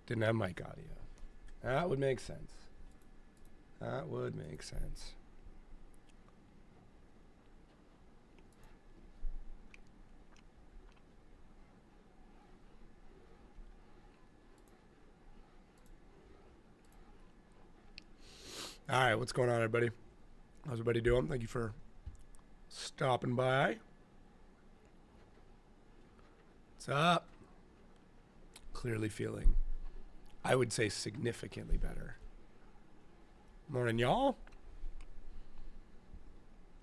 Didn't have mic audio. That would make sense. That would make sense. All right, what's going on, everybody? How's everybody doing? Thank you for stopping by. What's up? Clearly feeling, I would say, significantly better. Morning, y'all.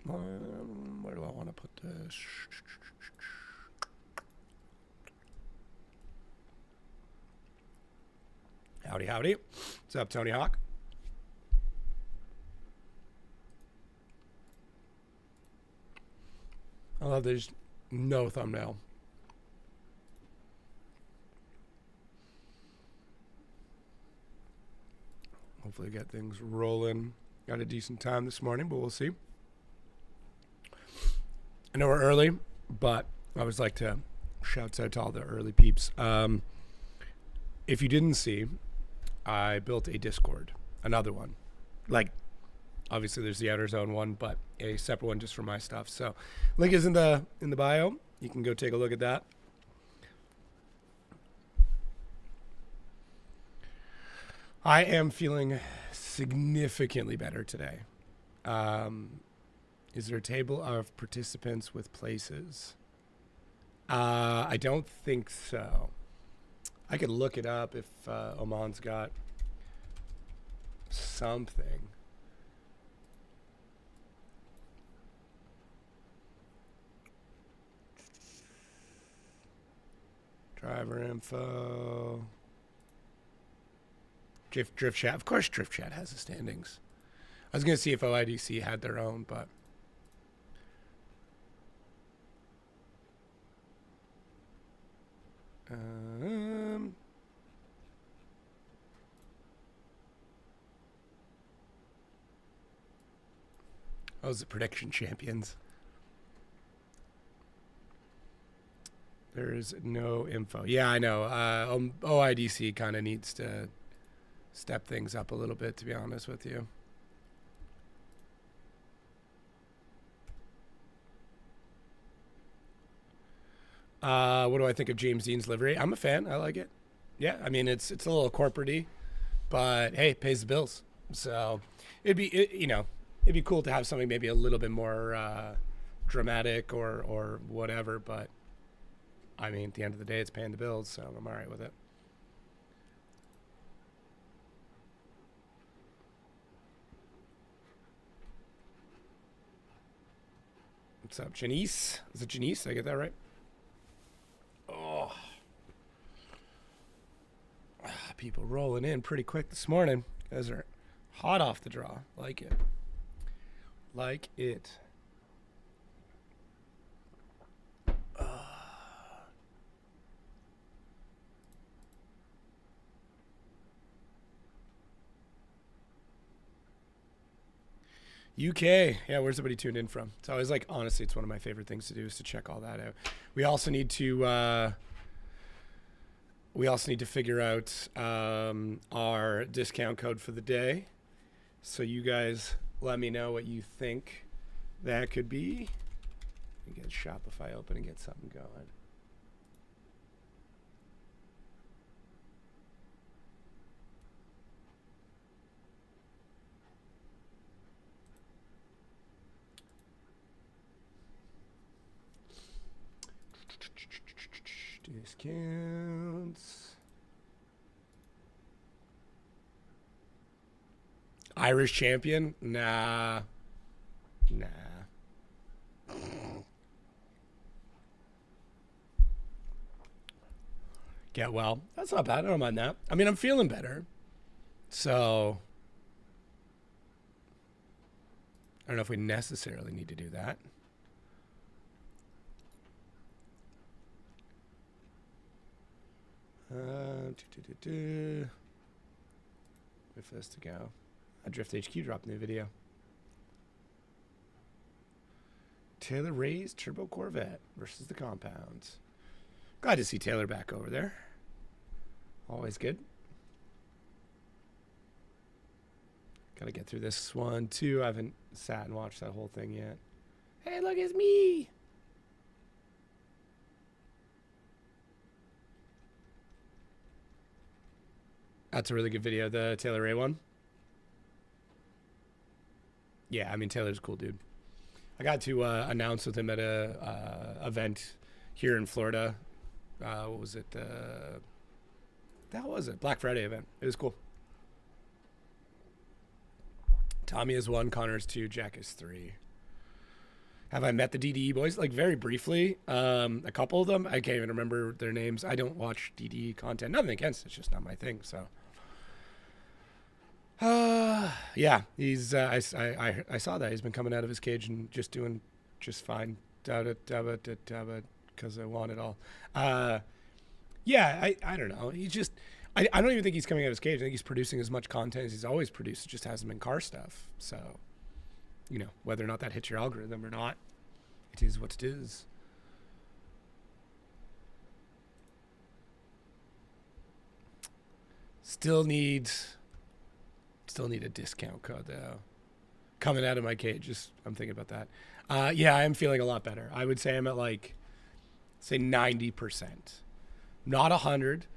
Where do I want to put this? Howdy, howdy. What's up, Tony Hawk? I love there's no thumbnail. Hopefully get things rolling. Got a decent time this morning, but we'll see. I know we're early, but I always like to shout out to all the early peeps. If you didn't see, I built a Discord, another one. Like, obviously there's the Outer Zone one, but a separate one just for my stuff. So link is in the bio. You can go take a look at that. I am feeling significantly better today. Is there a table of participants with places? I don't think so. I could look it up if Oman's got something. Driver info. Drift Chat. Of course Drift Chat has the standings. I was going to see if OIDC had their own, but... Oh, it's the prediction champions. There's no info. Yeah, I know. OIDC kind of needs to step things up a little bit, to be honest with you. What do I think of James Dean's livery? I'm a fan. I like it. Yeah, I mean, it's a little corporate-y, but hey, it pays the bills. So it'd be cool to have something maybe a little bit more dramatic or whatever, but I mean, at the end of the day, it's paying the bills, so I'm all right with it. What's up, Janice? Is it Janice? Did I get that right? Oh. People rolling in pretty quick this morning. You guys are hot off the draw. Like it. Like it. UK. Yeah, where's everybody tuned in from? It's always like, honestly, it's one of my favorite things to do is to check all that out. We also need to figure out our discount code for the day. So you guys let me know what you think that could be. We get Shopify open and get something going. Discounts. Irish champion? Nah. Get well. That's not bad. I don't mind that. I mean, I'm feeling better. So I don't know if we necessarily need to do that. Wait for this to go. Drift HQ dropped a new video. Taylor Ray's Turbo Corvette versus the Compounds. Glad to see Taylor back over there. Always good. Gotta get through this one too. I haven't sat and watched that whole thing yet. Hey, look, it's me. That's a really good video, the Taylor Ray one. Yeah, I mean, Taylor's a cool dude. I got to announce with him at a event here in Florida. What was it? That was it. Black Friday event. It was cool. Tommy is 1, Connor is 2, Jack is 3. Have I met the DDE boys? Like, very briefly. A couple of them. I can't even remember their names. I don't watch DDE content. Nothing against it. It's just not my thing, so. Yeah, he's, I saw that. He's been coming out of his cage and just doing just fine. Because I want it all. Yeah, I don't know. He's just, I don't even think he's coming out of his cage. I think he's producing as much content as he's always produced. It just hasn't been car stuff. So, you know, whether or not that hits your algorithm or not, it is what it is. Still need a discount code though. Coming out of my cage, just I'm thinking about that. Yeah, I am feeling a lot better. I would say I'm at like, say 90%, not 100,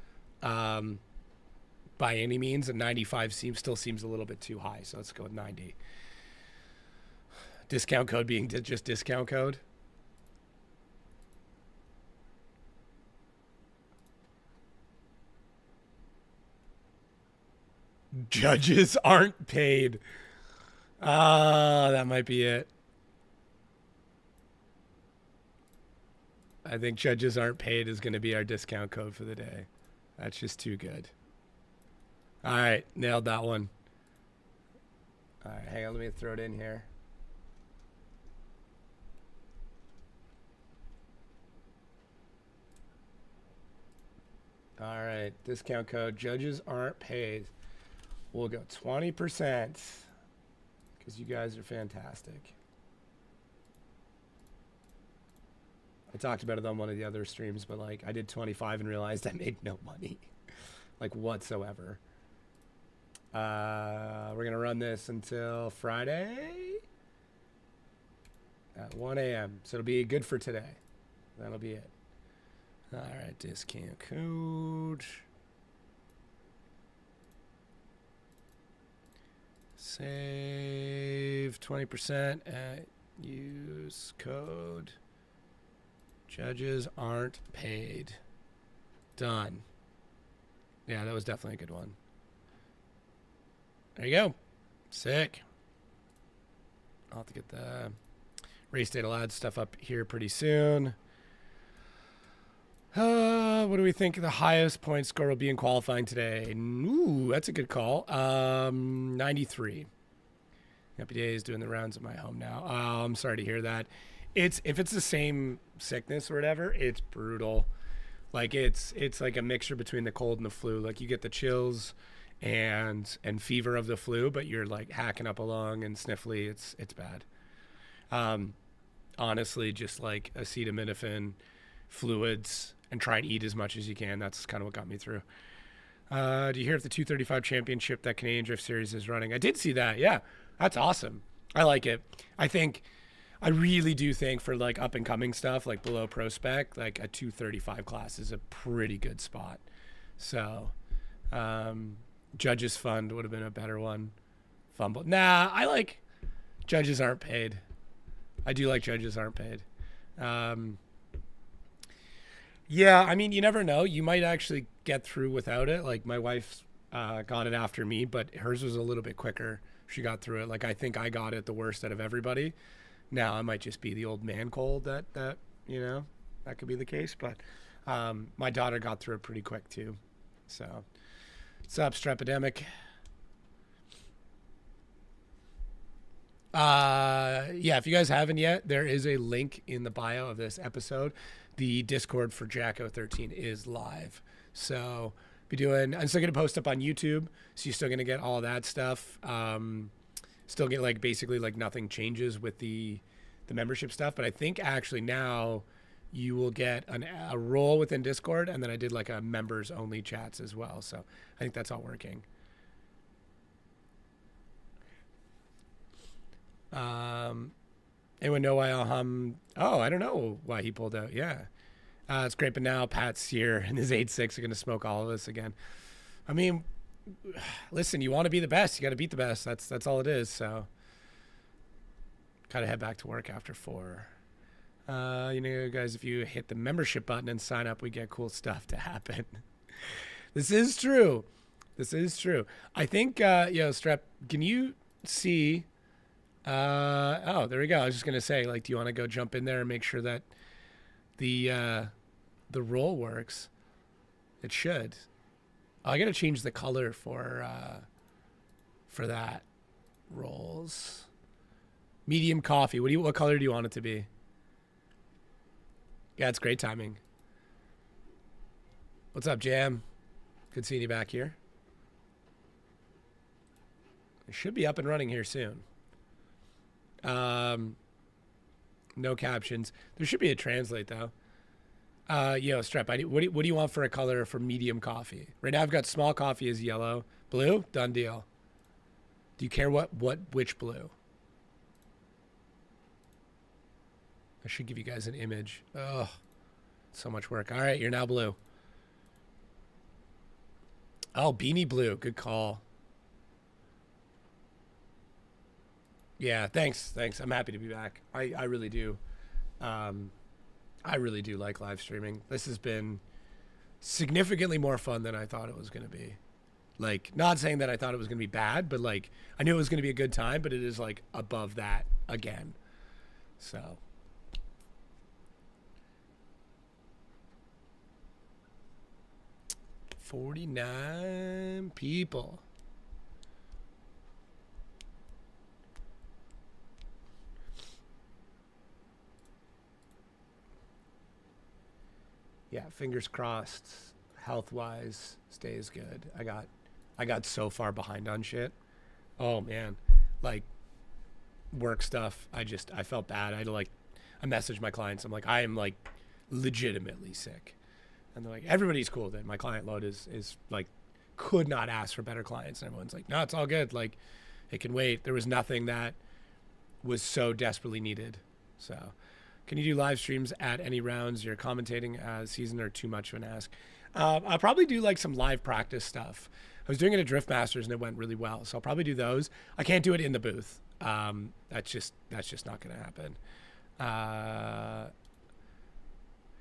by any means. And 95 still seems a little bit too high. So let's go with 90. Discount code being just discount code. Judges aren't paid. That might be it. I think judges aren't paid is going to be our discount code for the day. That's just too good. All right, nailed that one. All right, hang on, let me throw it in here. All right, discount code, judges aren't paid. We'll go 20% because you guys are fantastic. I talked about it on one of the other streams, but like I did 25 and realized I made no money, like whatsoever. We're going to run this until Friday at 1 a.m. So it'll be good for today. That'll be it. All right, discount code. Save 20% at use code. Judges aren't paid. Done. Yeah, that was definitely a good one. There you go. Sick. I'll have to get the race data lad stuff up here pretty soon. What do we think the highest point score will be in qualifying today? Ooh, that's a good call. 93. Happy days doing the rounds at my home now. I'm sorry to hear that. If it's the same sickness or whatever, it's brutal. Like it's like a mixture between the cold and the flu. Like you get the chills and fever of the flu, but you're like hacking up along and sniffly. It's bad. Honestly, just like acetaminophen, fluids, and try and eat as much as you can. That's kind of what got me through. Do you hear if the 235 championship that Canadian Drift Series is running? I did see that. Yeah, that's awesome. I like it. I really do think for like up and coming stuff, like below pro spec, like a 235 class is a pretty good spot. So, Judges Fund would have been a better one. Fumble. Nah, I like judges aren't paid. I do like judges aren't paid. Yeah, I mean, you never know. You might actually get through without it. Like my wife got it after me, but hers was a little bit quicker. She got through it. Like I think I got it the worst out of everybody. Now I might just be the old man cold that you know, that could be the case. But my daughter got through it pretty quick too. So, what's up, Strepidemic? Yeah, if you guys haven't yet, there is a link in the bio of this episode. The Discord for Jacko 13 is live. So I'm still going to post up on YouTube. So you're still going to get all that stuff. Still get like basically like nothing changes with the membership stuff. But I think actually now you will get a role within Discord. And then I did like a members only chats as well. So I think that's all working. Anyone know why Alham? Oh, I don't know why he pulled out. Yeah. It's great, but now Pat's here and his 8-6 are going to smoke all of us again. I mean, listen, you want to be the best. You got to beat the best. That's all it is. So, gotta head back to work after 4. You know, guys, if you hit the membership button and sign up, we get cool stuff to happen. This is true. This is true. I think, Strep, can you see? Oh, there we go. I was just gonna say, like, do you want to go jump in there and make sure that the roll works? It should. Oh, I gotta change the color for that rolls. Medium coffee. What color do you want it to be? Yeah, it's great timing. What's up, Jam? Good seeing you back here. It should be up and running here soon. No captions. There should be a translate though. Strep, what do you want for a color for medium coffee? Right now I've got small coffee as yellow. Blue? Done deal. Do you care which blue? I should give you guys an image. Oh, so much work. All right, you're now blue. Oh, beanie blue. Good call. Yeah, thanks. I'm happy to be back. I really do. I really do like live streaming. This has been significantly more fun than I thought it was going to be. Like, not saying that I thought it was going to be bad, but like, I knew it was going to be a good time, but it is like above that again. So. $49 people. Yeah, fingers crossed. Health-wise, stays good. I got so far behind on shit. Oh man, like work stuff. I felt bad. I messaged my clients. I'm like, I am like legitimately sick, and they're like, everybody's cool. That my client load is like, could not ask for better clients. And everyone's like, no, it's all good. Like, it can wait. There was nothing that was so desperately needed. So. Can you do live streams at any rounds you're commentating season, or too much of an ask? I'll probably do like some live practice stuff. I was doing it at Drift Masters and it went really well, so I'll probably do those. I can't do it in the booth. That's just not going to happen.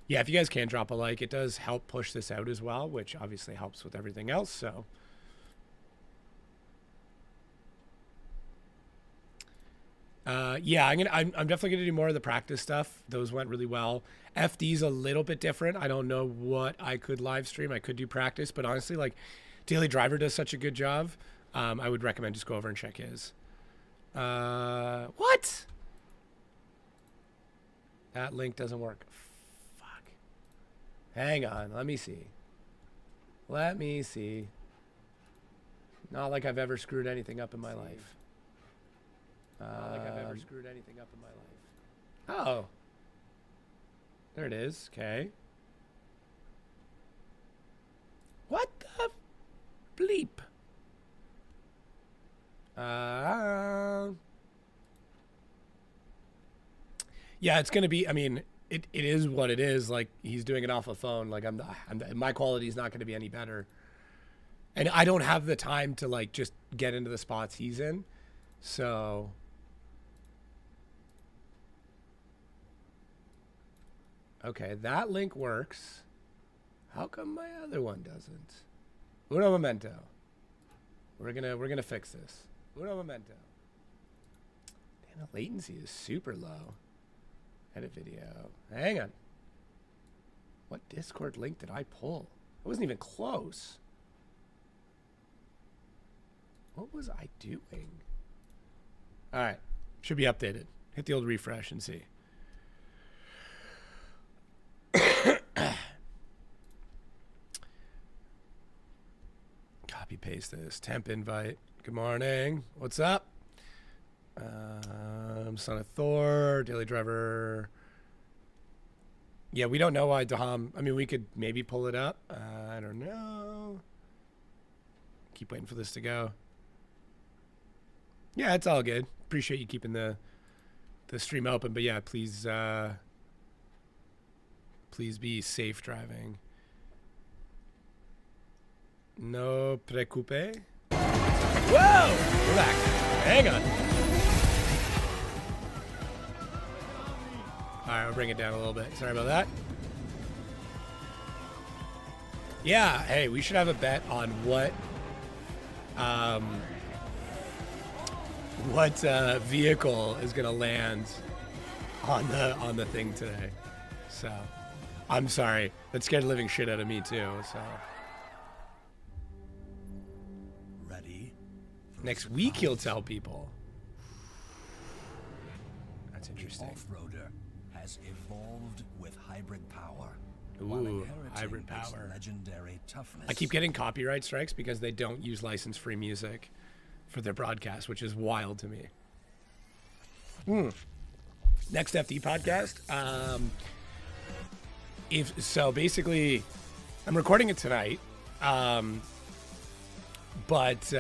Yeah, if you guys can drop a like, it does help push this out as well, which obviously helps with everything else. So. Yeah, I'm definitely gonna do more of the practice stuff. Those went really well. FD's a little bit different. I don't know what I could live stream. I could do practice, but honestly, like, Daily Driver does such a good job. I would recommend just go over and check his. What? That link doesn't work. Fuck. Hang on. Let me see. Not like I've ever screwed anything up in my life. Not like I've ever screwed anything up in my life. Oh. There it is. Okay. What the bleep? Yeah, it's going to be, I mean, it is what it is. Like, he's doing it off a phone. Like, my quality is not going to be any better. And I don't have the time to, like, just get into the spots he's in. So... Okay, that link works. How come my other one doesn't? Uno momento. We're gonna fix this. Uno momento. Damn, the latency is super low. Edit video. Hang on. What Discord link did I pull? I wasn't even close. What was I doing? All right, should be updated. Hit the old refresh and see. Copy paste this. Temp invite. Good morning. What's up? Son of Thor, Daily Driver. Yeah, we don't know why Daham. I mean, we could maybe pull it up. I don't know. Keep waiting for this to go. Yeah, it's all good. Appreciate you keeping the stream open, but yeah, please be safe driving. No preocupe. Whoa! We're back. Hang on. All right, I'll bring it down a little bit. Sorry about that. Yeah, hey, we should have a bet on what vehicle is gonna land on the thing today. So, I'm sorry. That scared the living shit out of me too. So, ready? Next week he'll tell people. That's interesting. The off-roader has evolved with hybrid power. Ooh, hybrid power. Legendary toughness. I keep getting copyright strikes because they don't use license-free music for their broadcast, which is wild to me. Next FD podcast. Basically, I'm recording it tonight. But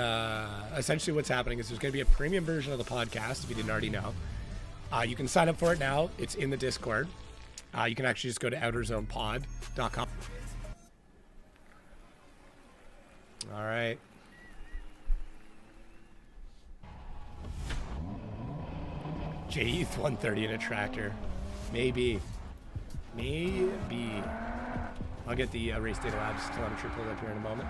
essentially what's happening is there's going to be a premium version of the podcast, if you didn't already know. You can sign up for it now. It's in the Discord. You can actually just go to outerzonepod.com. All right. J-Youth 130 in a tractor. Maybe. I'll get the Race Data Labs telemetry pulled up here in a moment.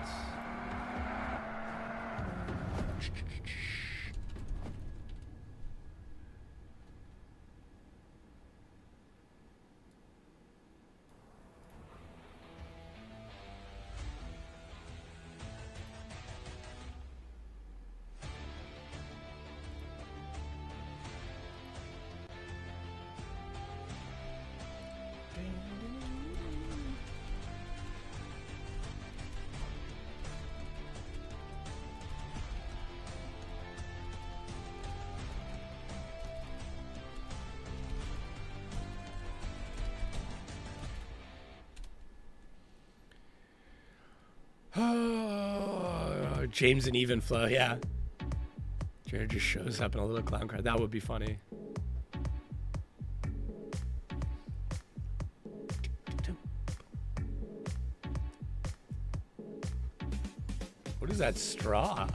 Oh, James and Even Flow, yeah. Jared just shows up in a little clown car. That would be funny. What is that straw?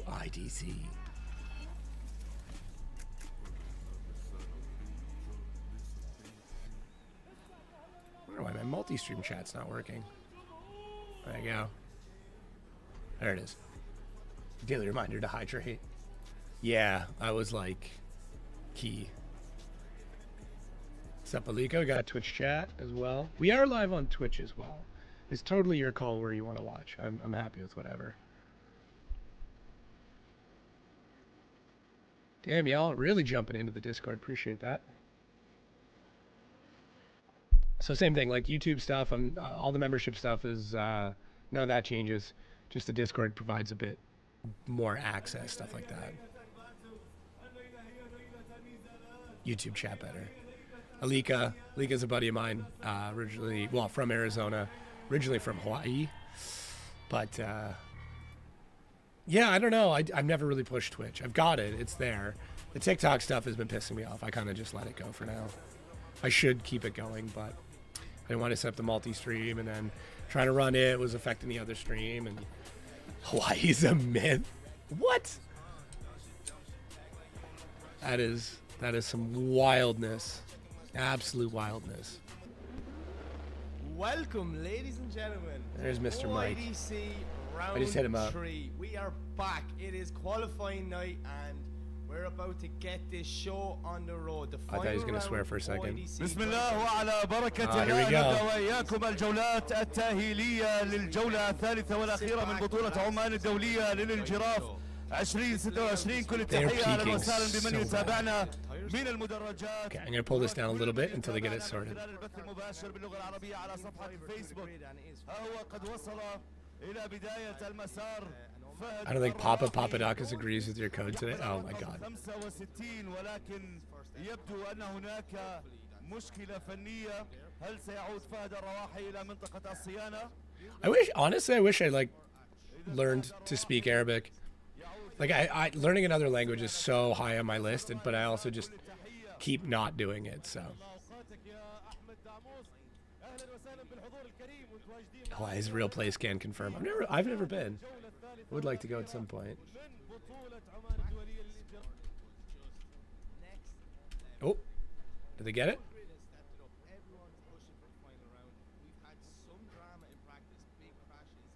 OIDC. I wonder why my multi-stream chat's not working. There you go. There it is. Daily reminder to hydrate. Yeah, I was like, key. Sup, Aliko? Got a Twitch chat as well. We are live on Twitch as well. It's totally your call where you want to watch. I'm happy with whatever. Damn, y'all really jumping into the Discord. Appreciate that. So same thing, like YouTube stuff, all the membership stuff is, none of that changes. Just the Discord provides a bit more access, stuff like that. YouTube chat better. Alika's a buddy of mine, originally, well, from Arizona, originally from Hawaii. But, yeah, I don't know. I've never really pushed Twitch. I've got it. It's there. The TikTok stuff has been pissing me off. I kind of just let it go for now. I should keep it going, but I didn't want to set up the multi-stream, and then trying to run it was affecting the other stream, and Hawaii's a myth. What? That is some wildness. Absolute wildness. Welcome, ladies and gentlemen. There's Mr. Mike. OIDC round I just hit him up. 3. We are back. It is qualifying night, and we're about to get this show on the road. The I thought he was going to swear for a second. بسم الله وعلى بركة here we الله go. نبدأ وإياكم الجولات التأهيلية للجولة الثالثة والأخيرة من بطولة عمان الدولية للانجراف 2026. كل التحية أهلا وسهلا بمن يتابعنا من المدرجات. Okay, I'm going to pull this down a little bit until they get it sorted. البث المباشر باللغة العربية على صفحة فيسبوك. ها هو قد وصل إلى بداية المسار. I don't think Papa Papadakis agrees with your code today. Oh my god. 65 ولكن يبدو أن هناك مشكلة فنية. هل سيعود فهد الرواحي إلى منطقة الصيانة؟ I wish I like learned to speak Arabic. Like I learning another language is so high on my list, but I also just keep not doing it. So. Oh, his real place can confirm. I've never been. Would like to go at some point. Oh, did they get it? Everyone's pushing for the final round. We've had some drama in practice, big crashes,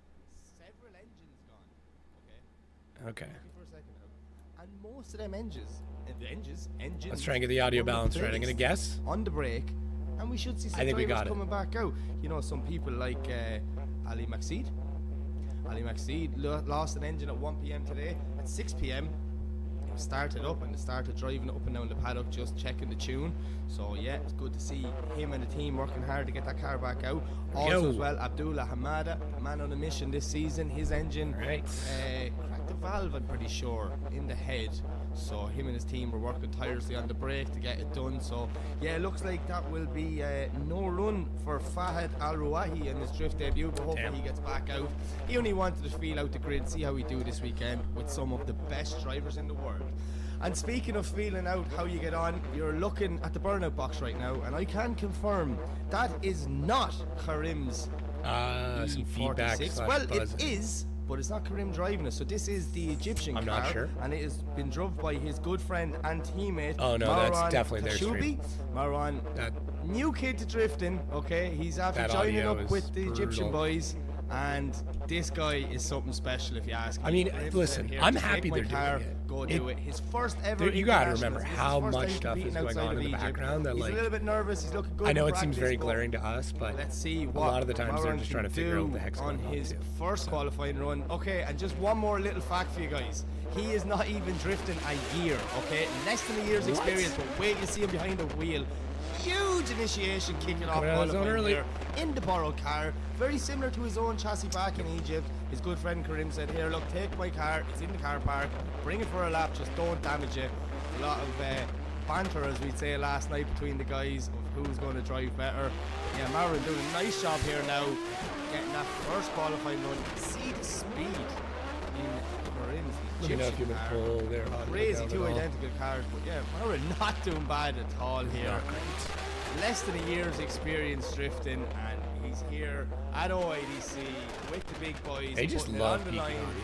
several engines gone. Okay. For a second now. And most of them engines. Let's try and get the audio balance right. I'm gonna guess. On the break, and we should see some I think we drivers got it. coming back out. You know, some people like Ali Maxid. Ali Maxid lost an engine at 1 p.m. today. At 6 p.m. it started up and started driving up and down the paddock, just checking the tune. So yeah, it's good to see him and the team working hard to get that car back out. Also as well, Abdullah Hamada, man on a mission this season. His engine cracked a valve, I'm pretty sure, in the head. So him and his team were working tirelessly on the brake to get it done. So yeah, it looks like that will be no run for Fahad Al Ruwahi in his drift debut, but hopefully he gets back out. He only wanted to feel out the grid, see how we do this weekend with some of the best drivers in the world. And speaking of feeling out how you get on, you're looking at the burnout box right now, and I can confirm that is not Karim's Some feedback E46. / Well, buzzing. it is, but it's not Karim driving it. So this is the Egyptian I'm car, not sure. and it has been driven by his good friend and teammate. Oh, no, Marwan that's definitely their stream. Marwan, That new kid to drifting. Okay, he's after That joining audio up is with the Egyptian brutal. boys. And this guy is something special, if you ask me. I mean, For him to listen, sit here, I'm take happy my they're doing car, it. Go do it. His first ever. Dude, you gotta internationals. remember This is how his first much time stuff is competing going outside on in of the Egypt. background that, He's like, a little bit nervous. He's looking good. I know in it seems practice, very but glaring to us, but let's see a what lot of the times they're Marwan just trying to can figure out do what the heck's on going on his too. first qualifying run. Okay, and just one more little fact for you guys. He is not even drifting a year. Okay, less than a year's What? experience. But wait, you see him behind the wheel. Huge initiation kicking off Coming out of his own qualifying early. there in the borrowed car, very similar to his own chassis back in Egypt. His good friend Karim said, "Here, look, take my car. It's in the car park. Bring it for a lap. Just don't damage it." A lot of banter, as we'd say last night, between the guys of who's going to drive better. Yeah, Marwan doing a nice job here now, getting that first qualifying run. See the speed in Karim's Let me know if you Egyptian can car. pull their audio Crazy, down two at all. identical cars, but yeah, Marwan not doing bad at all here. Not great. Less than a year's experience drifting, and he's here at OIDC with the big boys. They just putting it love on the peaking line. audio.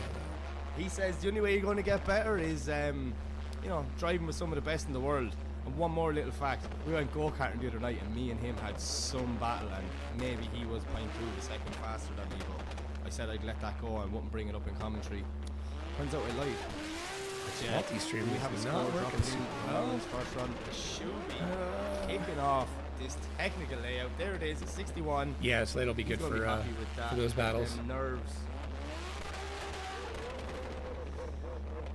He says the only way you're going to get better is, you know, driving with some of the best in the world. And one more little fact: we went go-karting the other night, and me and him had some battle, and maybe he was 0.2 second faster than me. But I said I'd let that go and wouldn't bring it up in commentary. Turns out I lied. But yeah, Multi-stream we is have a not score working dropping super in well. Marwan's first run. Should be kicking off this technical layout. There it is, a 61. Yeah, so that'll be He's good gonna be for happy with that. those battles. Them nerves.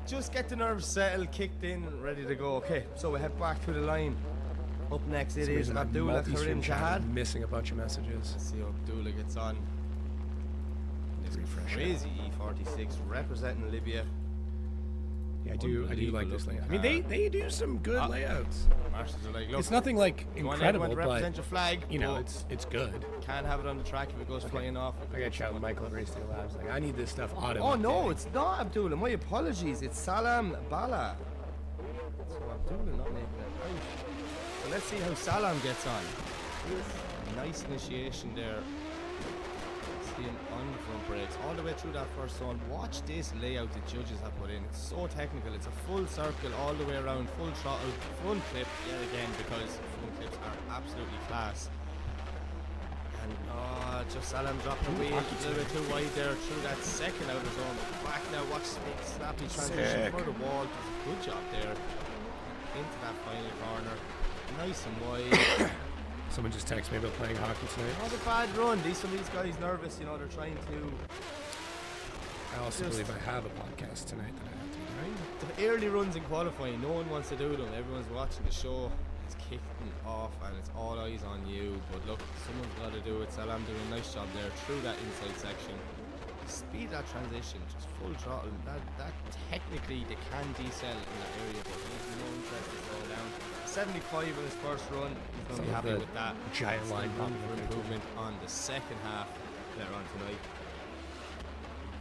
Just get the nerves settled, kicked in, ready to go. Okay, so we head back to the line. Up next it is Abdullah Karim Shahad. Missing a bunch of messages. Let's see how Abdullah gets on. This Refresh it. crazy E46 representing Libya. Yeah, I do like Unbelievable this layout. I looking mean, car. they do some good layouts. Marshals are like, look, It's nothing like you want incredible, everyone to but represent your flag, you know, but it's good. can't have it on the track if it goes flying off. I got chat with Michael at Race Day Labs. Like, I need this stuff auto. Oh no, it's not Abdullah. My apologies. It's Salam Bala. So Abdullah not making it out. So let's see how Salam gets on. Nice initiation there. Seeing on the front brakes all the way through that first zone. Watch this layout the judges have put in. It's so technical. It's a full circle all the way around, full throttle, front clip yet again, because front clips are absolutely class. And just Salam dropped the wheel a little bit too wide there through that second outer zone. Back now, watch big snappy transition Sick. for the wall. Does a good job there. Into that final corner. Nice and wide. Someone just texted me about playing hockey tonight. Not a bad run. Some of these guys nervous, you know, they're trying to. I also Just- believe I have a podcast tonight that I have to be doing. The early runs in qualifying, no one wants to do them. Everyone's watching the show. It's kicking off and it's all eyes on you. But look, someone's got to do it. Salam doing a nice job there through that inside section. speed of that transition, just full throttle. That technically they can decel in that area, but he's no interest in slowing down. 75 in his first run. He's going to be happy with that. Giant Still line room popping for up there, too. improvement on the second half later on tonight.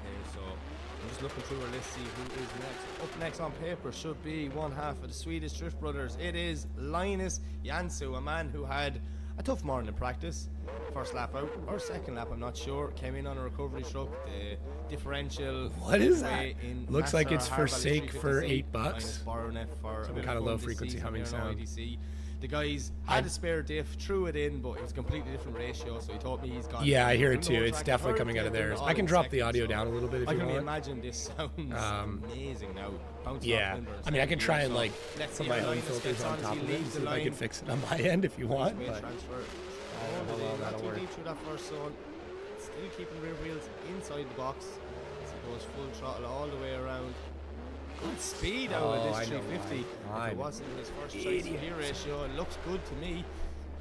Okay, so I'm just looking through our list, see who is next. Up next on paper should be one half of the Swedish Drift Brothers. It is Linus Jansu, a man who had a tough morning in practice. First lap out, or second lap, I'm not sure. Came in on a recovery truck. The differential. What is that? In Looks like Master it's for Harbor sake for $350, $8. minus borrowing it for Some a bit kind of fun low this frequency season humming here on sound. OIDC. The guys had a spare diff, threw it in, but it was a completely different ratio, so he told me he's got. Yeah, I hear it no too. It's track. definitely Heard coming out of they were theirs. all I can in drop the second, audio so down a little bit if I you can only want. imagine this sounds amazing now. Bouncing Yeah, off members I mean, I can and try and so like let's put see my how own Linus filters gets on as top he of it and leaves see the if I can line. fix it on my end if you want. Weight But transfer. how long Not that'll too work. deep through that first zone. Still keeping rear wheels inside the box. So it goes full throttle all the way around. Good speed out of I this know 350. why. If it wasn't his first choice of gear ratio, it looks good to me.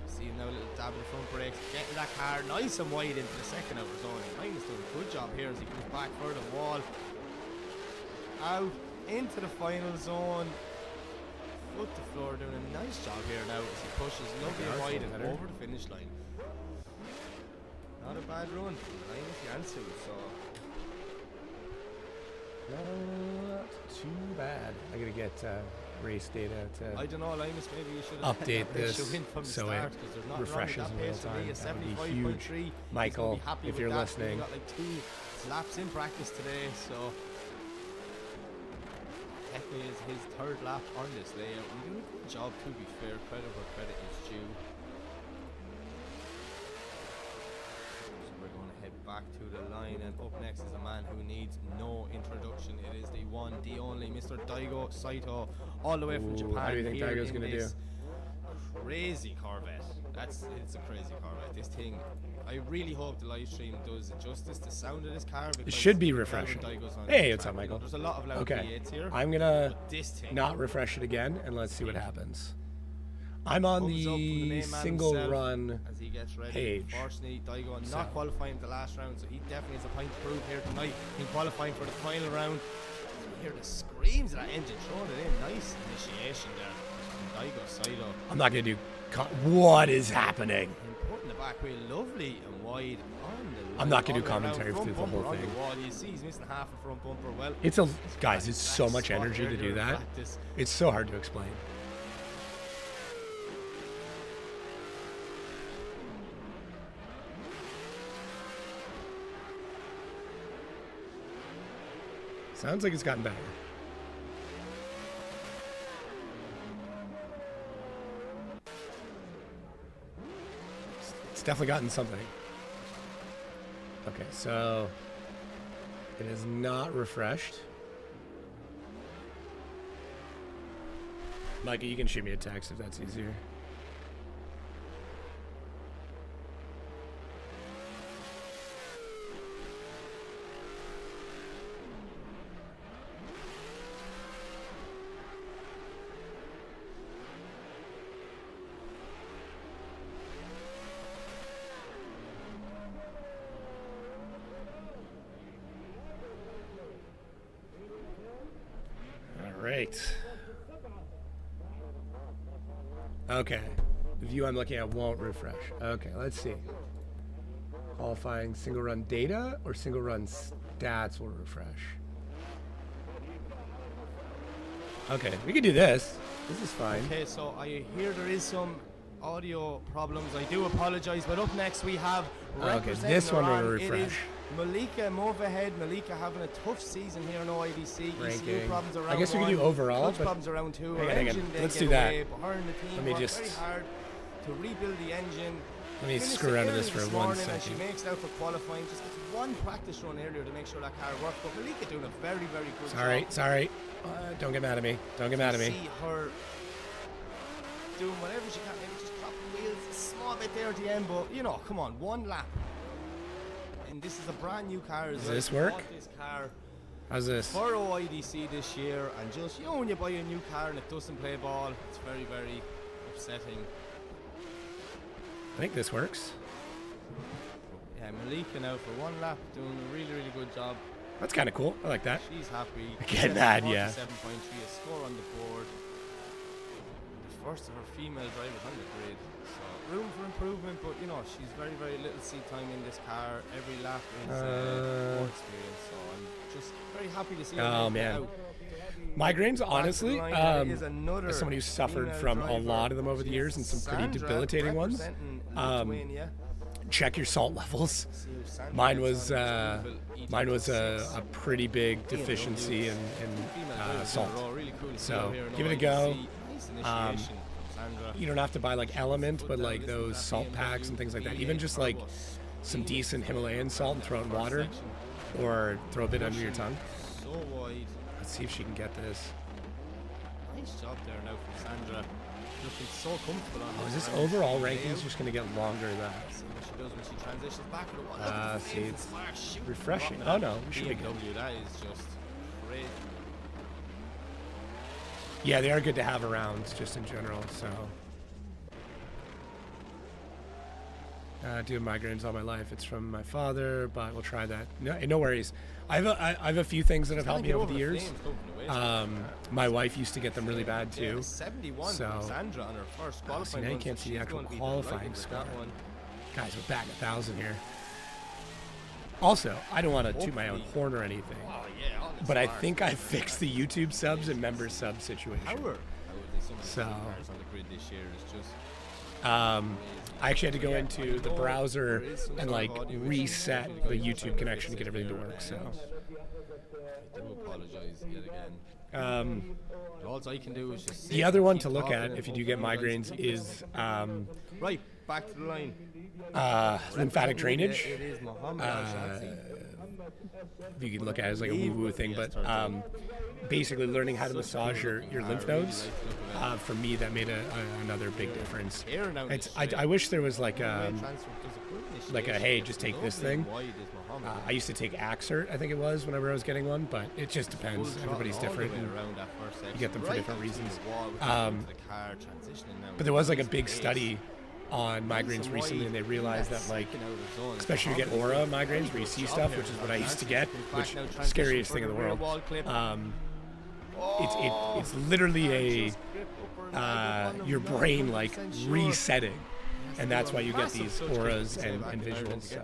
See now a little dab in the front brakes, getting that car nice and wide into the second outer zone. Linus doing a good job here as he comes back for the wall. Out into the final zone. Foot to floor, doing a nice job here now as he pushes lovely Yeah, wide that's and better. over the finish line. Not a bad run from Linus Jansu, so Not too bad. I gotta get race data I to don't know, Linus, maybe you should update have this win from the so start, it 'cause there's nothing wrong with refreshes that in real pace for me, time. a That would be 75.3. huge. He's gonna Michael, be happy if with you're that. listening. We got like 2 laps in practice today, so technically is his third lap on this layout. We're doing a good job, to be fair. Credit where credit is due. So we're going to head back to the line, and up next is a man who needs no introduction. It is the one, the only Mr. Daigo Saito, all the way from Ooh, Japan. how do you think here Daigo's in gonna this crazy Corvette. It's a crazy Corvette. This thing, I really hope the live stream does it justice. The sound of this car. It should be because refreshing. Calvin Daigo's on Hey, the what's track. up, Michael? There's a lot of loud Okay, V8s here. I'm gonna but this thing, not refresh it again and let's see what happens. I'm on thumbs up from the the main man single himself run as he gets ready. page. Unfortunately, Daigo So- not qualifying for the last round, so he definitely has a point to prove here tonight in qualifying for the final round. You hear the screams of that engine throwing it in. Nice initiation there from Daigo Saito. I'm not gonna do. What is happening? And putting the back wheel lovely and wide on the line. I'm not gonna all do the way around. commentary Front through the whole bumper on thing. the wall. You see he's missing half a front bumper. Well, It's a guys. It's so that's much spot energy to earlier do in that. practice. It's so hard to explain. Sounds like it's gotten better. It's definitely gotten something. Okay, so it is not refreshed. Micah, you can shoot me a text if that's easier. All right. Okay. The view I'm looking at won't refresh. Okay, let's see. Qualifying single run data or single run stats will refresh. Okay, we can do this. This is fine. Okay, so I hear there is some audio problems. I do apologize, but up next we have representing this one will Iran. refresh. It is Malika Movahed. Malika having a tough season here in OIDC. ECU Ranking. problems around I guess we can do one, overall, clutch but problems around 2. hang Her on, hang on. engine didn't Let's get do that. away, but her and the team Let me worked just- very hard to rebuild the engine. Let me Finished screw around to early this for this 1 morning, and she second. makes it out for qualifying. Just gets one practice run earlier to make sure that car works. But Malika doing a very, very good Sorry, job. sorry. Don't get mad at me. Don't get mad at me. See her doing whatever she can, maybe just drop the wheels a small bit there at the end, but you know, come on, one lap. And this is a brand new car as Does well. this She work? bought this car How's this? for OIDC this year, and just, you know, when you buy a new car and it doesn't play ball, it's very, very upsetting. I think this works. Yeah, Malika now for one lap, doing a really, really good job. That's kind of cool. I like that. She's happy. Get that, yeah. 47.3, a score on the board. The first of her female drivers on the grid. So room for improvement, but you know, she's very, very little seat time in this car. Every lap is more experience. So I'm just very happy to see her. Oh, man. Out. Migraines, honestly, Is another as somebody who's suffered from a lot of them over the years and some pretty debilitating ones, check your salt levels. Mine was a pretty big deficiency in salt. So give it a go. You don't have to buy like Element, but like those salt packs and things like that. Even just like some decent Himalayan salt and throw it in water, or throw a bit under your tongue. So wide. Let's see if she can get this. Nice job there now from Sandra. Looking so comfortable on Is this round. overall rankings just going to get longer though? See what she does when she transitions back to the wall. See, it's refreshing. Oh no, we should be good. BMW, that is just great. Yeah, they are good to have around just in general, so. Doing migraines all my life. It's from my father, but we'll try that. No worries. I have a few things that have helped me over the years. My wife used to get them really bad too. 71 So, from Sandra on her first see, qualifying now you run, can't so see the she's actual gonna be qualifying delighted with score. that one. Guys, we're back 1,000 here. Also, I don't want to toot my own horn or anything, Oh yeah, all the but I stars. think I fixed the YouTube subs and member sub situation. Power. Some of the So- cars on the grid this year is just I actually had to go into the browser and like reset the YouTube connection to get everything to work. So I do apologize yet again. All I can do is just the other one to look at if you do get migraines is right back to the line. lymphatic drainage. It is Mohammed Al-Shati. You can look at it as like a woo-woo thing, but basically learning how to massage your lymph nodes. For me, that made another big difference. I wish there was like a hey, just take this thing. I used to take Axert, I think it was, whenever I was getting one, but it just depends. Everybody's different. And you get them for different reasons. But there was like a big study on migraines recently, and they realized that like, especially if you get aura migraines where you see stuff, which is what I used to get, which scariest thing in the world. It's literally your brain like resetting, and that's why you get these auras and visuals. So.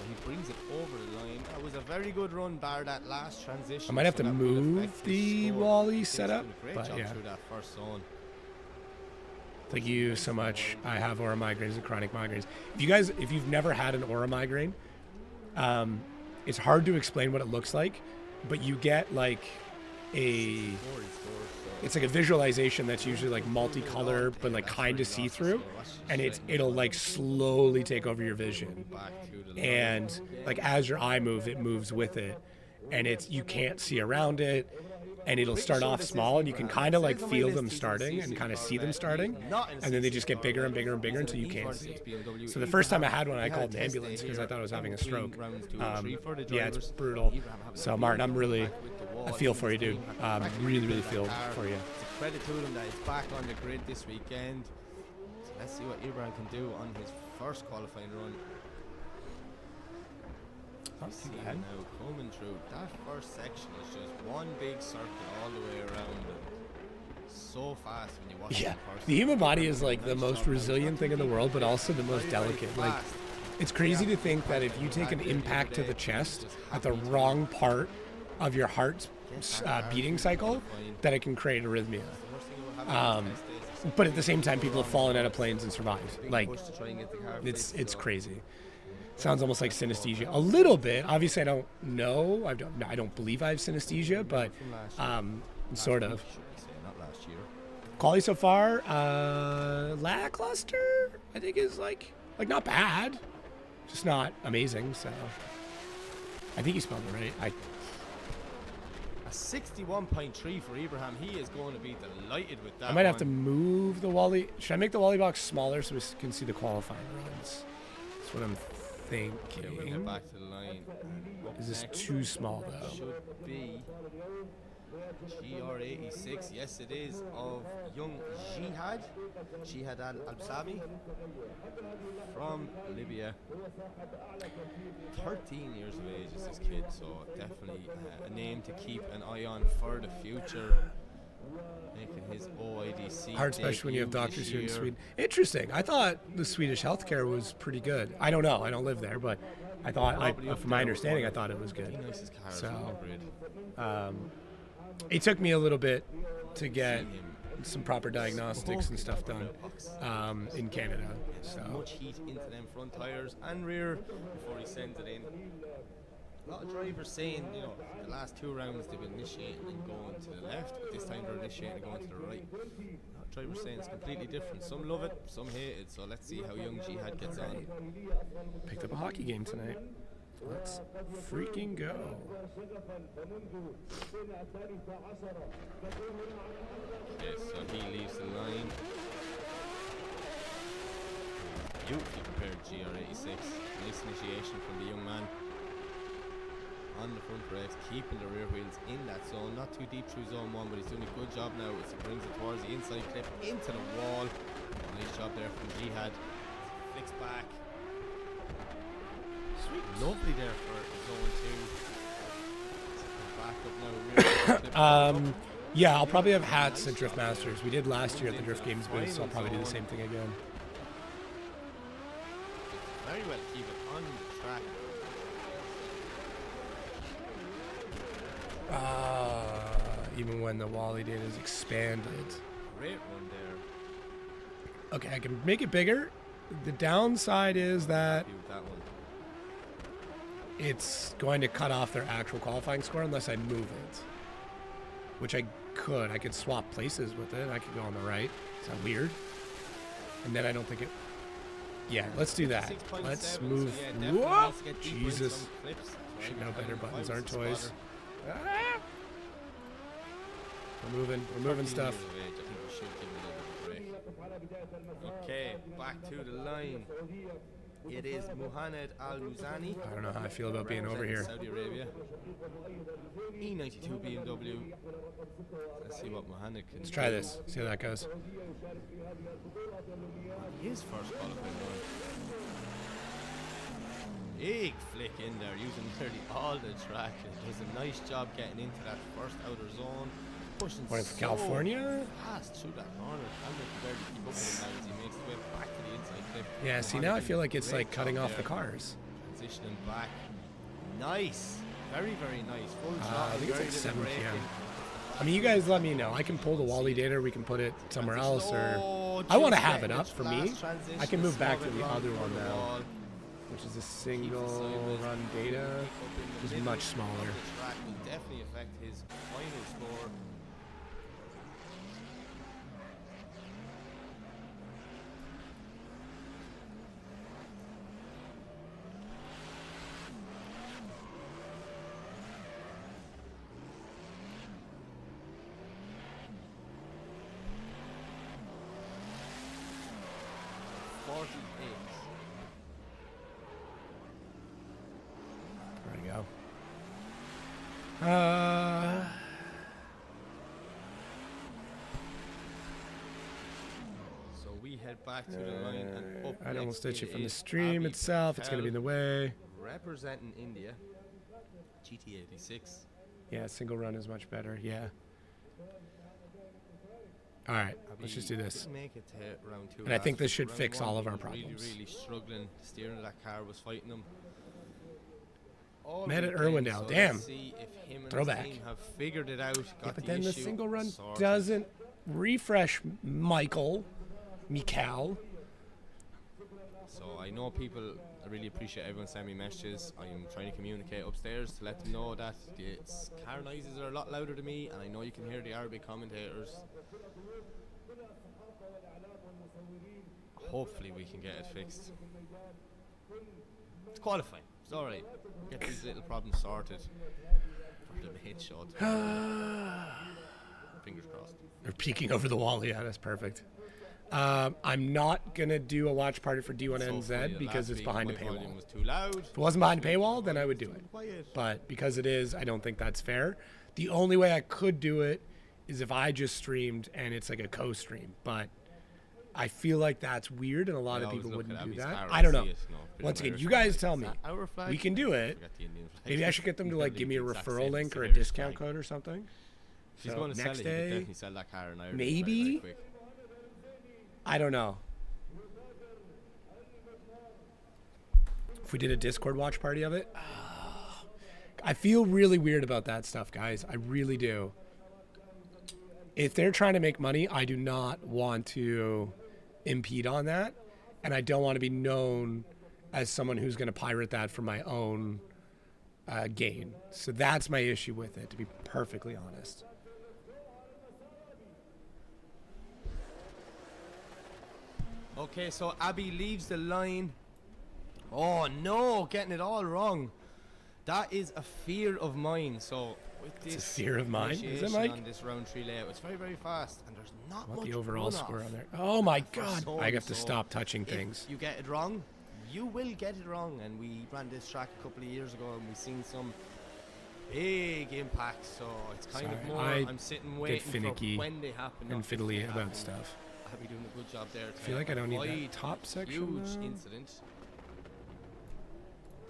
He brings it over the line. That was a very good run, bar that last transition. I might have to that will move affect the his score. Wally He's setup, doing a great but job yeah. through that first zone. Thank you so much. I have aura migraines and chronic migraines. If you've never had an aura migraine, it's hard to explain what it looks like, but you get like it's like a visualization that's usually like multicolor, but like kind of see-through, and it'll like slowly take over your vision, and like as your eye moves, it moves with it, and you can't see around it. And it'll start off small, and you can kind of like feel them starting and kind of see them starting, and then they just get bigger and bigger and bigger until you can't see. So the first time I had one, I called an ambulance because I thought I was having a stroke. Yeah, it's brutal. So Martin, I feel for you, dude. Really feel for you. It's a credit to him that he's back on the grid this weekend. So let's see what Ibrahim can do on his first qualifying run. See him now coming through. That first section is just one big circle all the way around. So fast when you watch it in person. The human body is like the most resilient thing in the world, but also the most delicate. Like, it's crazy to think that if you take an impact to the chest at the wrong part of your heart's beating cycle, that it can create arrhythmia. But at the same time, people have fallen out of planes and survived. Like, it's crazy. Sounds almost like synesthesia a little bit. Obviously, I don't know. I don't believe I have synesthesia, but sort of. Not last year. Quali so far, lackluster. I think is like not bad, just not amazing. So I think you spelled it right. A 61.3 for Ibrahim. He is going to be delighted with that. I might have to move the Wally. Should I make the Wally box smaller so we can see the qualifying runs? That's what I'm thinking. We'll get back to the line. Is this too small though? Should be GR86, yes it is, of young Jihad Al-Absabi from Libya. 13 years of age is this kid, so definitely a name to keep an eye on for the future. Making his OIDC. Hard, especially when you have doctors here in Sweden. Interesting. I thought the Swedish healthcare was pretty good. I don't know. I don't live there, but I thought, from my understanding, I thought it was good. So, it took me a little bit to get some proper diagnostics and stuff done in Canada. So much heat into them front tires and rear before he sends it in. A lot of drivers saying, you know, the last 2 rounds they've been initiating and going to the left, but this time they're initiating and going to the right. A lot of drivers saying it's completely different. Some love it, some hate it. So let's see how young Jihad gets on. Picked up a hockey game tonight. Let's freaking go. Okay, so he leaves the line. Beautifully prepared GR86. Nice initiation from the young man. On the front brakes, keeping the rear wheels in that zone, not too deep through zone 1, but he's doing a good job now as he brings it towards the inside clip into the wall. Nice job there from Jihad. Flicks back. Sweet. Lovely there for zone 2. Back up now. Yeah, I'll probably have hats at Drift Masters. We did last year at the Drift Games booth, so I'll probably do the same thing again. Very well keep it on the track. Even when the Wally data is expanded. Great one there. Okay, I can make it bigger. The downside is that it's going to cut off their actual qualifying score unless I move it. Which I could. I could swap places with it. I could go on the right. Is that weird? And then I don't think it... Yeah, let's do that. Let's move. So yeah, whoa! Jesus. Should know better. Buttons aren't toys. Ah! We're moving stuff. Okay, back to the line. It is Muhammad Al-Muzani. I don't know how I feel about being over here. Saudi Arabia. E92 BMW. Let's see what Muhammad can Let's try this. See how that goes. His first qualifying run. Big flick in there, using nearly all the track. He does a nice job getting into that first outer zone. Pushing Going for so California? fast through that corner. I'm barely keep up with him now as he makes his way back to the inside clip. Yeah, see, now I feel like it's like cutting off the cars. Transitioning back. Nice. Very, very nice. Full I think it's like 7 p.m. I mean, you guys let me know. I can pull the Wally data, or we can put it somewhere else, or... I want to have it up for me. I can move back to the other one now, which is a single run data, which is much smaller. The track will definitely affect his final score. There we go. So we head back to the line and up. I don't want to next stitch it from the is stream Abhi itself. It's going to be in the way. representing India. GT86. Yeah, single run is much better. Yeah. All right, let's just do this. Make it to round 2. And I think this should Round fix 1, all he of our was problems. Really struggling. The steering of that car was fighting him. Met at weekend, Irwindale. so Damn. let's see if him and Throwback. his team have figured it out. Yeah, Got but then the issue single run sorted. doesn't refresh Mikal. So I know people really appreciate everyone sending me messages. I'm trying to communicate upstairs to let them know that the car noises are a lot louder than me, and I know you can hear the Arabic commentators. Hopefully we can get it fixed. It's qualifying. It's alright. Get these little problems sorted for the hit shot. Fingers crossed. They're peeking over the wall. Yeah, that's perfect. I'm not going to do a watch party for D1NZ because it's behind a paywall. Was too loud. If it wasn't behind a paywall, then I would do it. Quiet. But because it is, I don't think that's fair. The only way I could do it is if I just streamed and it's like a co-stream, but I feel like that's weird and a lot of people wouldn't do that. I don't know. Once again, you guys tell me. We can do it. Maybe I should get them to like give me a referral link or a discount code or something. She's So going to sell next it. You could day, definitely sell that car in Ireland maybe? very, very quick. I don't know. If we did a Discord watch party of it, I feel really weird about that stuff, guys. I really do. If they're trying to make money, I do not want to impede on that, and I don't want to be known as someone who's going to pirate that for my own gain. So that's my issue with it, to be perfectly honest. Okay, so Abby leaves the line. Oh no, getting it all wrong. That is a fear of mine. So with this It's a fear of mine, is it, initiation Mike? on this round 3 layout, it's very, very fast, and there's not What much the overall runoff score on there? Oh my for God! some, I have to so stop touching if things. you get it wrong, you will get it wrong. And we ran this track a couple of years ago, and we've seen some big impacts. So it's kind of Sorry, more. I I'm sitting waiting finicky for when they happen. and not if they fiddly about happen. stuff. I'll be doing a good job there. I feel like I don't need Avoid that top section. huge though. incident.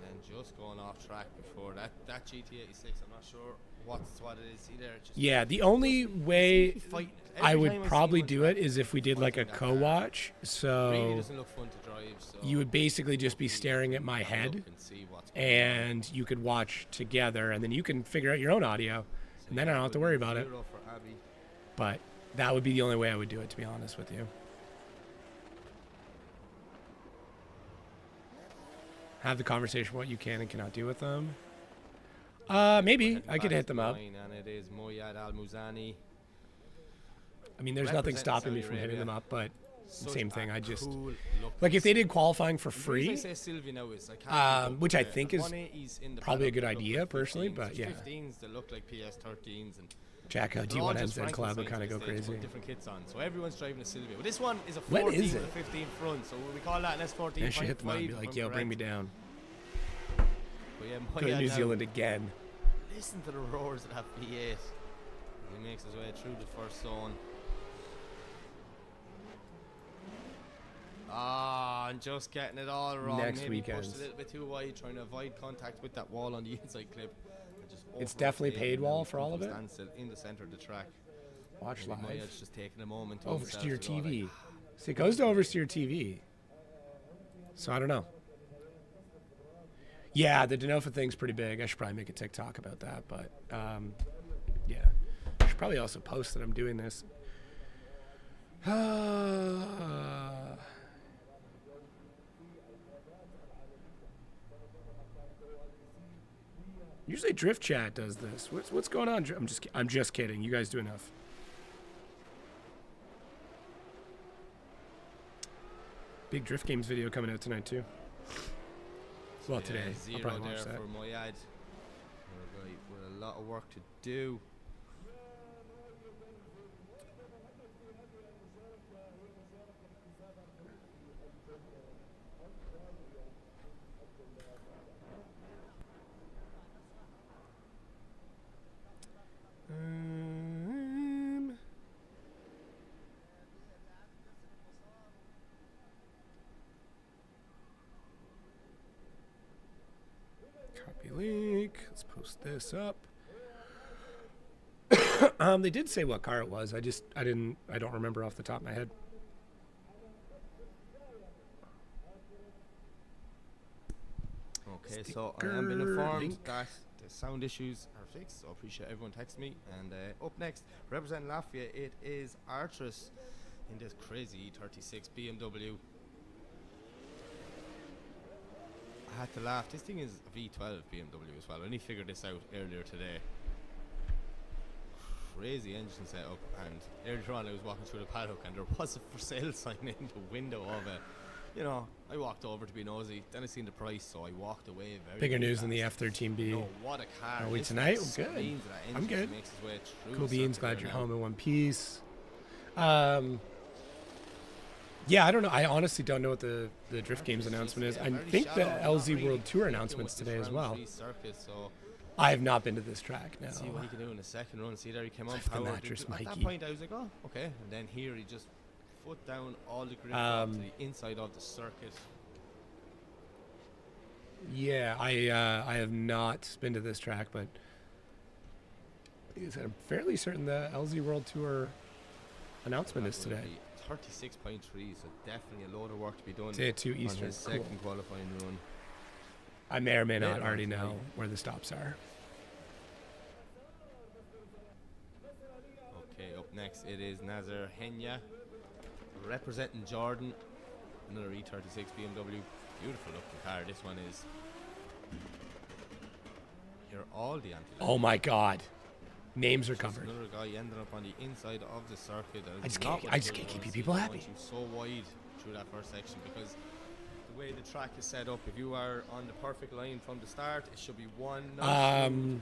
Then just going off track before that GT86. I'm not sure what it is either. Just Yeah, the only way fighting it. I Every would time see probably one do track, it is if we did like a fighting that car. co-watch. Really So doesn't look fun to drive. So you would basically just be staring at my look head, and see what's going on. and you could watch together, and then you can figure out your own audio, and then I don't have to worry about it. 0 for Abby. But that would be the only way I would do it, to be honest with you. Have the conversation what you can and cannot do with them. Maybe Heading I could back hit to them the up. line, and it is Moyad Al Muzani. I mean, there's nothing representing stopping me Saudi from hitting Arabia. them up, but Such same a thing. I just cool look. like if they did qualifying for The reason free. I say Sylvie now is I can't keep up Which with I it. think The is 180s in the probably a paddock good that look idea like personally, 15s. but There's yeah. 15s that look like PS13s, and Jacko they're all D1 just and collab would Frankensteins kind of go at this stage, crazy. put different kits on, so everyone's driving a Sylvia. But this one is a When 14 is with it? a 15 front, so we call that an S14. I should hit them up and be like, yo, bring me down. But yeah, Go to Moyad New now, Zealand again. listen to the roars of that V8. He makes his way through the first zone. Ah, and just getting it all wrong. Next Maybe weekend. pushed a little bit too wide, trying to avoid contact with that wall on the inside clip. And just It's definitely overtaken paid wall and for all of it? standstill in the center of the track. Watch Maybe live. Moyad's just taking a moment to Oversteer himself to go TV. like, See, it goes to Oversteer TV. So I don't know. Yeah, the Denofa thing's pretty big. I should probably make a TikTok about that, but yeah. I should probably also post that I'm doing this. Usually Drift Chat does this. What's going on? I'm just kidding. You guys do enough. Big Drift Games video coming out tonight too. Well, yeah, today. I'll zero probably watch there that. for Moyad. With a lot of work to do. Copy link. Let's post this up. They did say what car it was. I don't remember off the top of my head. Okay, so I am being informed link. that the sound issues are fixed, so I appreciate everyone texting me. And up next, representing Latvia, it is Artris in this crazy E36 BMW. I had to laugh. This thing is a V12 BMW as well. I only figured this out earlier today. Crazy engine setup, and earlier on I was walking through the paddock and there was a for sale sign in the window of it. You know, I walked over to be nosy, then I seen the price, so I walked away very Bigger very news than the fast. F13B. No, what a car. Are we Listen tonight? to the We're good. screams of that I'm engine as good. he makes his way through Cool the beans. circuit Glad there you're now. home in one piece. Yeah, I don't know. I honestly don't know what the Drift Games announcement is. Yeah, I very think the shallow, not LZ really World Tour clicking announcements with this today as round well. 3 circuit, so I have not been to this track. No. See what he can do in the second run. See there, he came on Lift the powered mattress, into, at that Mikey. point I was like, oh, okay. And then here he just foot down all the grip up to the inside of the circuit. Yeah, I have not been to this track, but like I said, I'm fairly certain the LZ World Tour announcement is today. 36.3, so definitely a load of work to be done. Day 2 on Eastern. his Cool. second qualifying run. I may or may not Later already on know tonight. where the stops are. Okay, up next it is Nazar Henya representing Jordan. Another E36 BMW. Beautiful looking car. This one is. Here are all the anti. Oh my God, names are Just covered. another guy ended up on the inside of the circuit. That is I just not can't- what I you just really can't keep wanna you see. people They happy. want you so wide through that first section because the way the track is set up, if you are on the perfect line from the start, it should be one nice smooth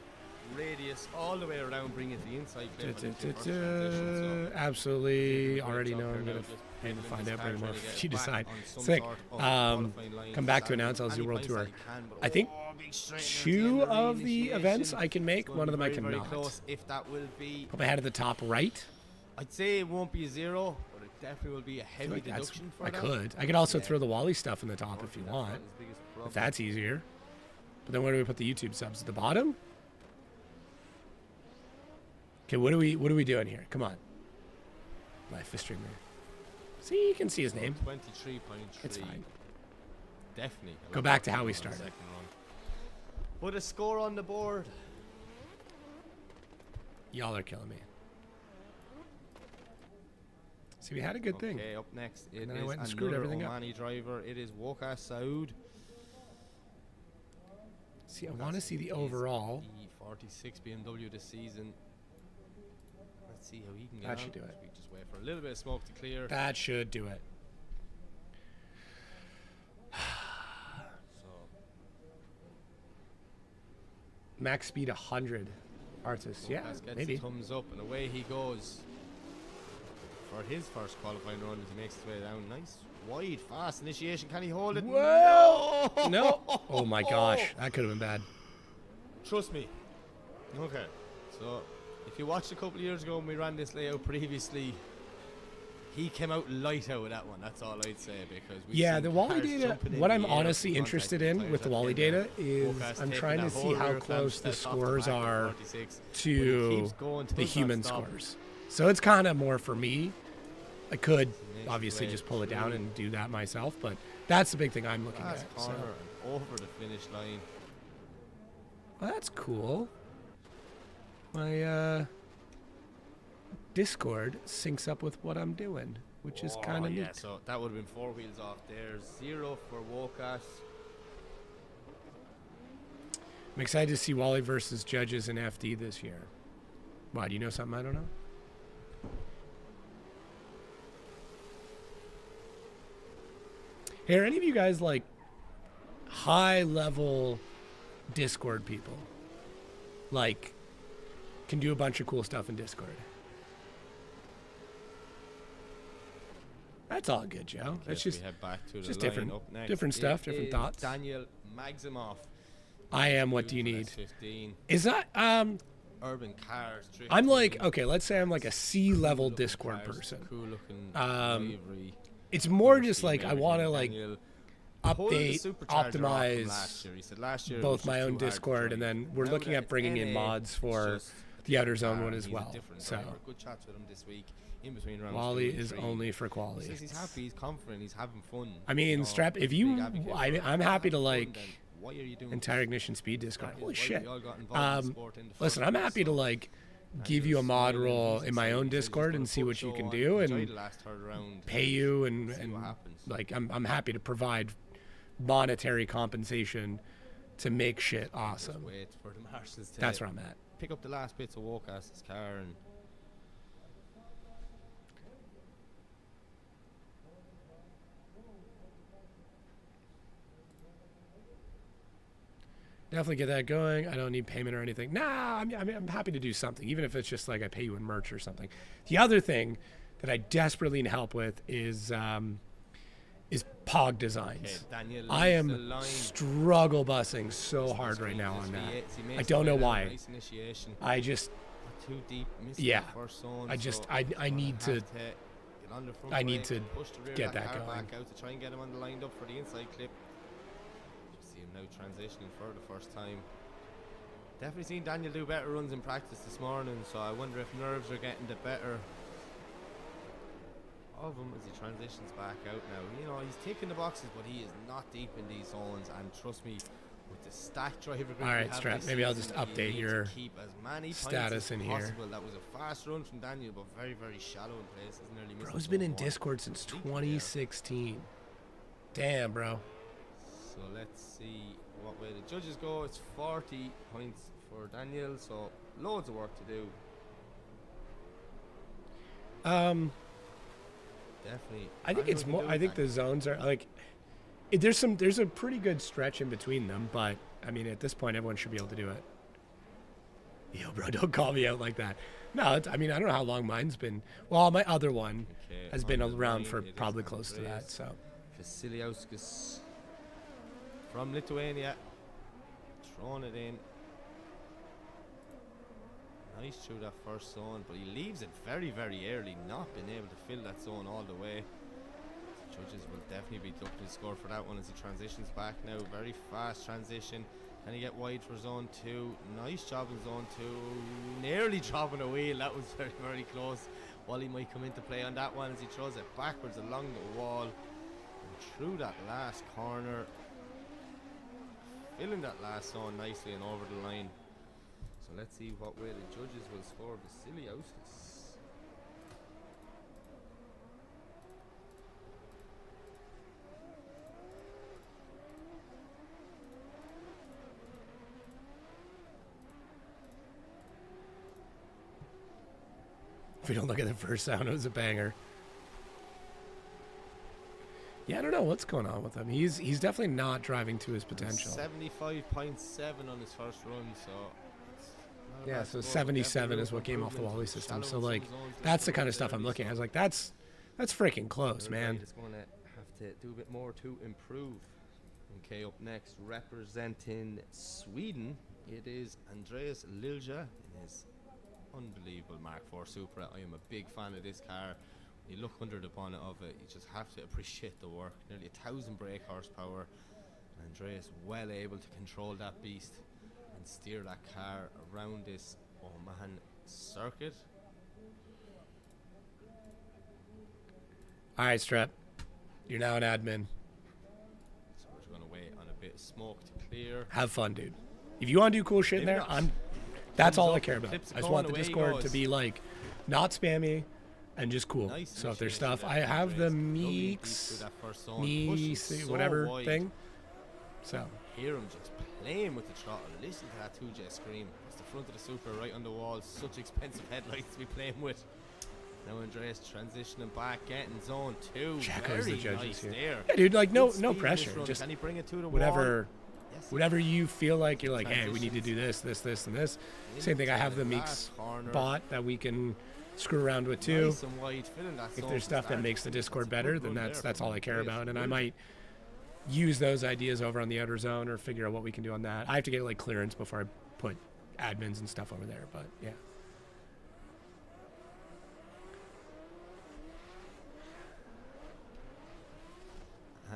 radius all the way around, bringing it to the inside. clear for the first transition, so Absolutely. Great Already job know here I'm now, going just to pedaling find this out car, pretty more trying to get if you it back decide. on some Sick. sort of qualifying line Come to back to start announce with. LZ Any World points Tour. that you can, but I think big straight there at the two end of the reinitiation. events I can make, It's gonna one of them I be very, cannot. very close if that will be. Probably had at the top right. I'd say it won't be a 0, but it definitely will be a I heavy feel like that's, deduction for I that. could. I could also Yeah. throw the Wally stuff in the top if you That's not want. his biggest problem. If that's easier. But then where do we put the YouTube subs? At the bottom? Okay, what are we doing here? Come on. Life is streamer. See, you can see his name. 23.3. It's fine. Definitely. a Go lot back more to how on we the started. second run. Put a score on the board. Y'all are killing me. See, we had a good thing. Okay, up next it then I is went and screwed another everything up. Omani driver. It is Waqas Saud. See, I want to see the overall. E46 BMW this season. Let's see how he can get That on. should do it. We just wait for a little bit of smoke to clear. That should do it. So Max speed 100. Artist, yeah, Waqas gets maybe. a thumbs up, and away he goes for his first qualifying run as he makes his way down. Nice, wide, fast initiation. Can he hold it? Whoa! No! No. Oh my gosh, that could have been bad. Trust me. Okay. So, if you watched a couple of years ago when we ran this layout previously, he came out light out with that one. That's all I'd say because we Yeah, the Wally data. What I'm honestly interested in with the Wally data is I'm trying to see how close the scores are to the human scores. So it's kind of more for me. I could obviously just pull it down and do that myself, but that's the big thing I'm looking Last at. So. corner and over the finish line. Well, that's cool. My Discord syncs up with what I'm doing, which is kind of yeah, neat. so that would have been 4 wheels off there. 0 for Waqas. I'm excited to see Wally versus Judges in FD this year. Why, do you know something I don't know? Hey, are any of you guys like high-level Discord people? Like, can do a bunch of cool stuff in Discord. That's all good, Joe. That's Yes, just we head back to the just line. different- Up next, different stuff, it different is thoughts. Daniel Maximoff. I am. What do you Beautiful need? S15. Is that Urban cars. I'm like, drifting, okay, let's say I'm like a C-level cool-looking Discord cars, person. Cool-looking livery. It's more You'll just see like I everything. want to like Daniel pulled the update, supercharger off from optimize last year. He said last year it both was my just own too hard to Discord, and drive. then we're Now looking that at it's bringing in NA, mods it's for just the Outer a Zone car, one and as he's a well. different So driver. Good chats with him this week in between rounds. Wally 2 and is 3. only for He quality. says he's happy, he's confident, he's having fun. I mean, you know, Strap, if he's a big you, advocate for I'm happy to having fun, like then why are you doing entire Ignition Speed Discord. that is Holy why shit. we all got involved in sport in the Listen, first I'm place, happy to so- like And give he you a was mod smiling, role he's in my excited. own He says he's Discord put and a see foot what you show can on, do enjoyed and the last third round, pay you see what happens. like I'm happy to provide monetary compensation to make shit awesome. Wait for the marshals to That's where I'm at. pick up the last bits of Waqas' car and Definitely get that going. I don't need payment or anything. Nah, I'm happy to do something, even if it's just like I pay you in merch or something. The other thing that I desperately need help with is Pog designs. Okay, Daniel I leaves the am line. struggle bussing so hard right now on that. I don't know why. Nice initiation. I just, Not too deep. Missed yeah. the first zone, I just, so I gonna need have to. get on the front I need brake to and push the rear get of that car going. back out to try and get him on the lined up for the inside clip. Just see him now transitioning for the first time. Definitely seen Daniel do better runs in practice this morning, so I wonder if nerves are getting the better of him as he transitions back out now. You know, he's ticking the boxes, but he is not deep in these zones, and trust me, with the stacked driver grip All we right, have Strap, this maybe I'll season, just you update need to your keep as many status points as in here. possible. That was a fast run from Daniel, but very, very shallow in places. Nearly missed Bro's the been zone in one. Discord since Deep there. 2016. Damn, bro. So let's see what way the judges go. It's 40 points for Daniel, so loads of work to do. Definitely. I think it's more. I think the zones are like. There's a pretty good stretch in between them, but I mean, at this point, everyone should be able to do it. Yo, bro, don't call me out like that. No, I mean, I don't know how long mine's been. Well, my other one has been on the around line, for it is probably close to that. Andreas So Vasiliauskas from Lithuania, throwing it in. Nice through that first zone, but he leaves it very, very early, not being able to fill that zone all the way. Judges will definitely be looking to score for that one as he transitions back now. Very fast transition. Can he get wide for zone 2? Nice job in zone 2. Nearly dropping a wheel. That was very, very close. Wally might come into play on that one as he throws it backwards along the wall and through that last corner. Filling that last zone nicely and over the line. So let's see what way the judges will score Vasiliauskas. if we don't look at the first sound, it was a banger. Yeah, I don't know what's going on with him. He's definitely not driving to his potential. 75.7 on his first run, so it's not a Yeah, bad so score. 77 Definitely is what came off the improvement. Wally system. Shallow So in some like, zones, that's the but kind of stuff I'm early, looking at. I was so like, that's freaking close, man. Everybody is going to have to do a bit more to improve. Okay, up next, representing Sweden, it is Andreas Lilja in his unbelievable Mark IV Supra. I am a big fan of this car. When you look under the bonnet of it, you just have to appreciate the work. Nearly 1,000 brake horsepower. Andreas well able to control that beast and steer that car around this Oman circuit. All right, Strap. You're now an admin. So we're just going to wait on a bit of smoke to clear. Have fun, dude. If you want to do cool shit in Maybe there, not. that's Thumbs all I up, care about. clips a I just cone, want the away he Discord to goes. be like not spammy and just cool. Nice So if there's initiation stuff, there I from have the Andreas. Lovely deep Meeks, through that first zone, pushing so whatever wide. thing. So Hear him just playing with the throttle. Listen to that 2J scream. It's the front of the Supra right on the wall. Such expensive headlights to be playing with. Now Andreas transitioning back, getting zone 2. Jacko's the Very judges nice here. there. Yeah, dude, like no Good speed in this pressure. run. Just Can he bring it to the whatever wall? Yes, whatever you feel like you're like, hey, we need to Transitions. do this, and this. Into Same thing. I have the last Meeks corner. bot that we can screw around with too. Nice and wide, filling that If zone there's from stuff that start makes to the finish. Discord That's a better, good then run that's there all from I care Andreas. about. And I Good. might use those ideas over on the outer zone or figure out what we can do on that. I have to get like clearance before I put admins and stuff over there, but yeah.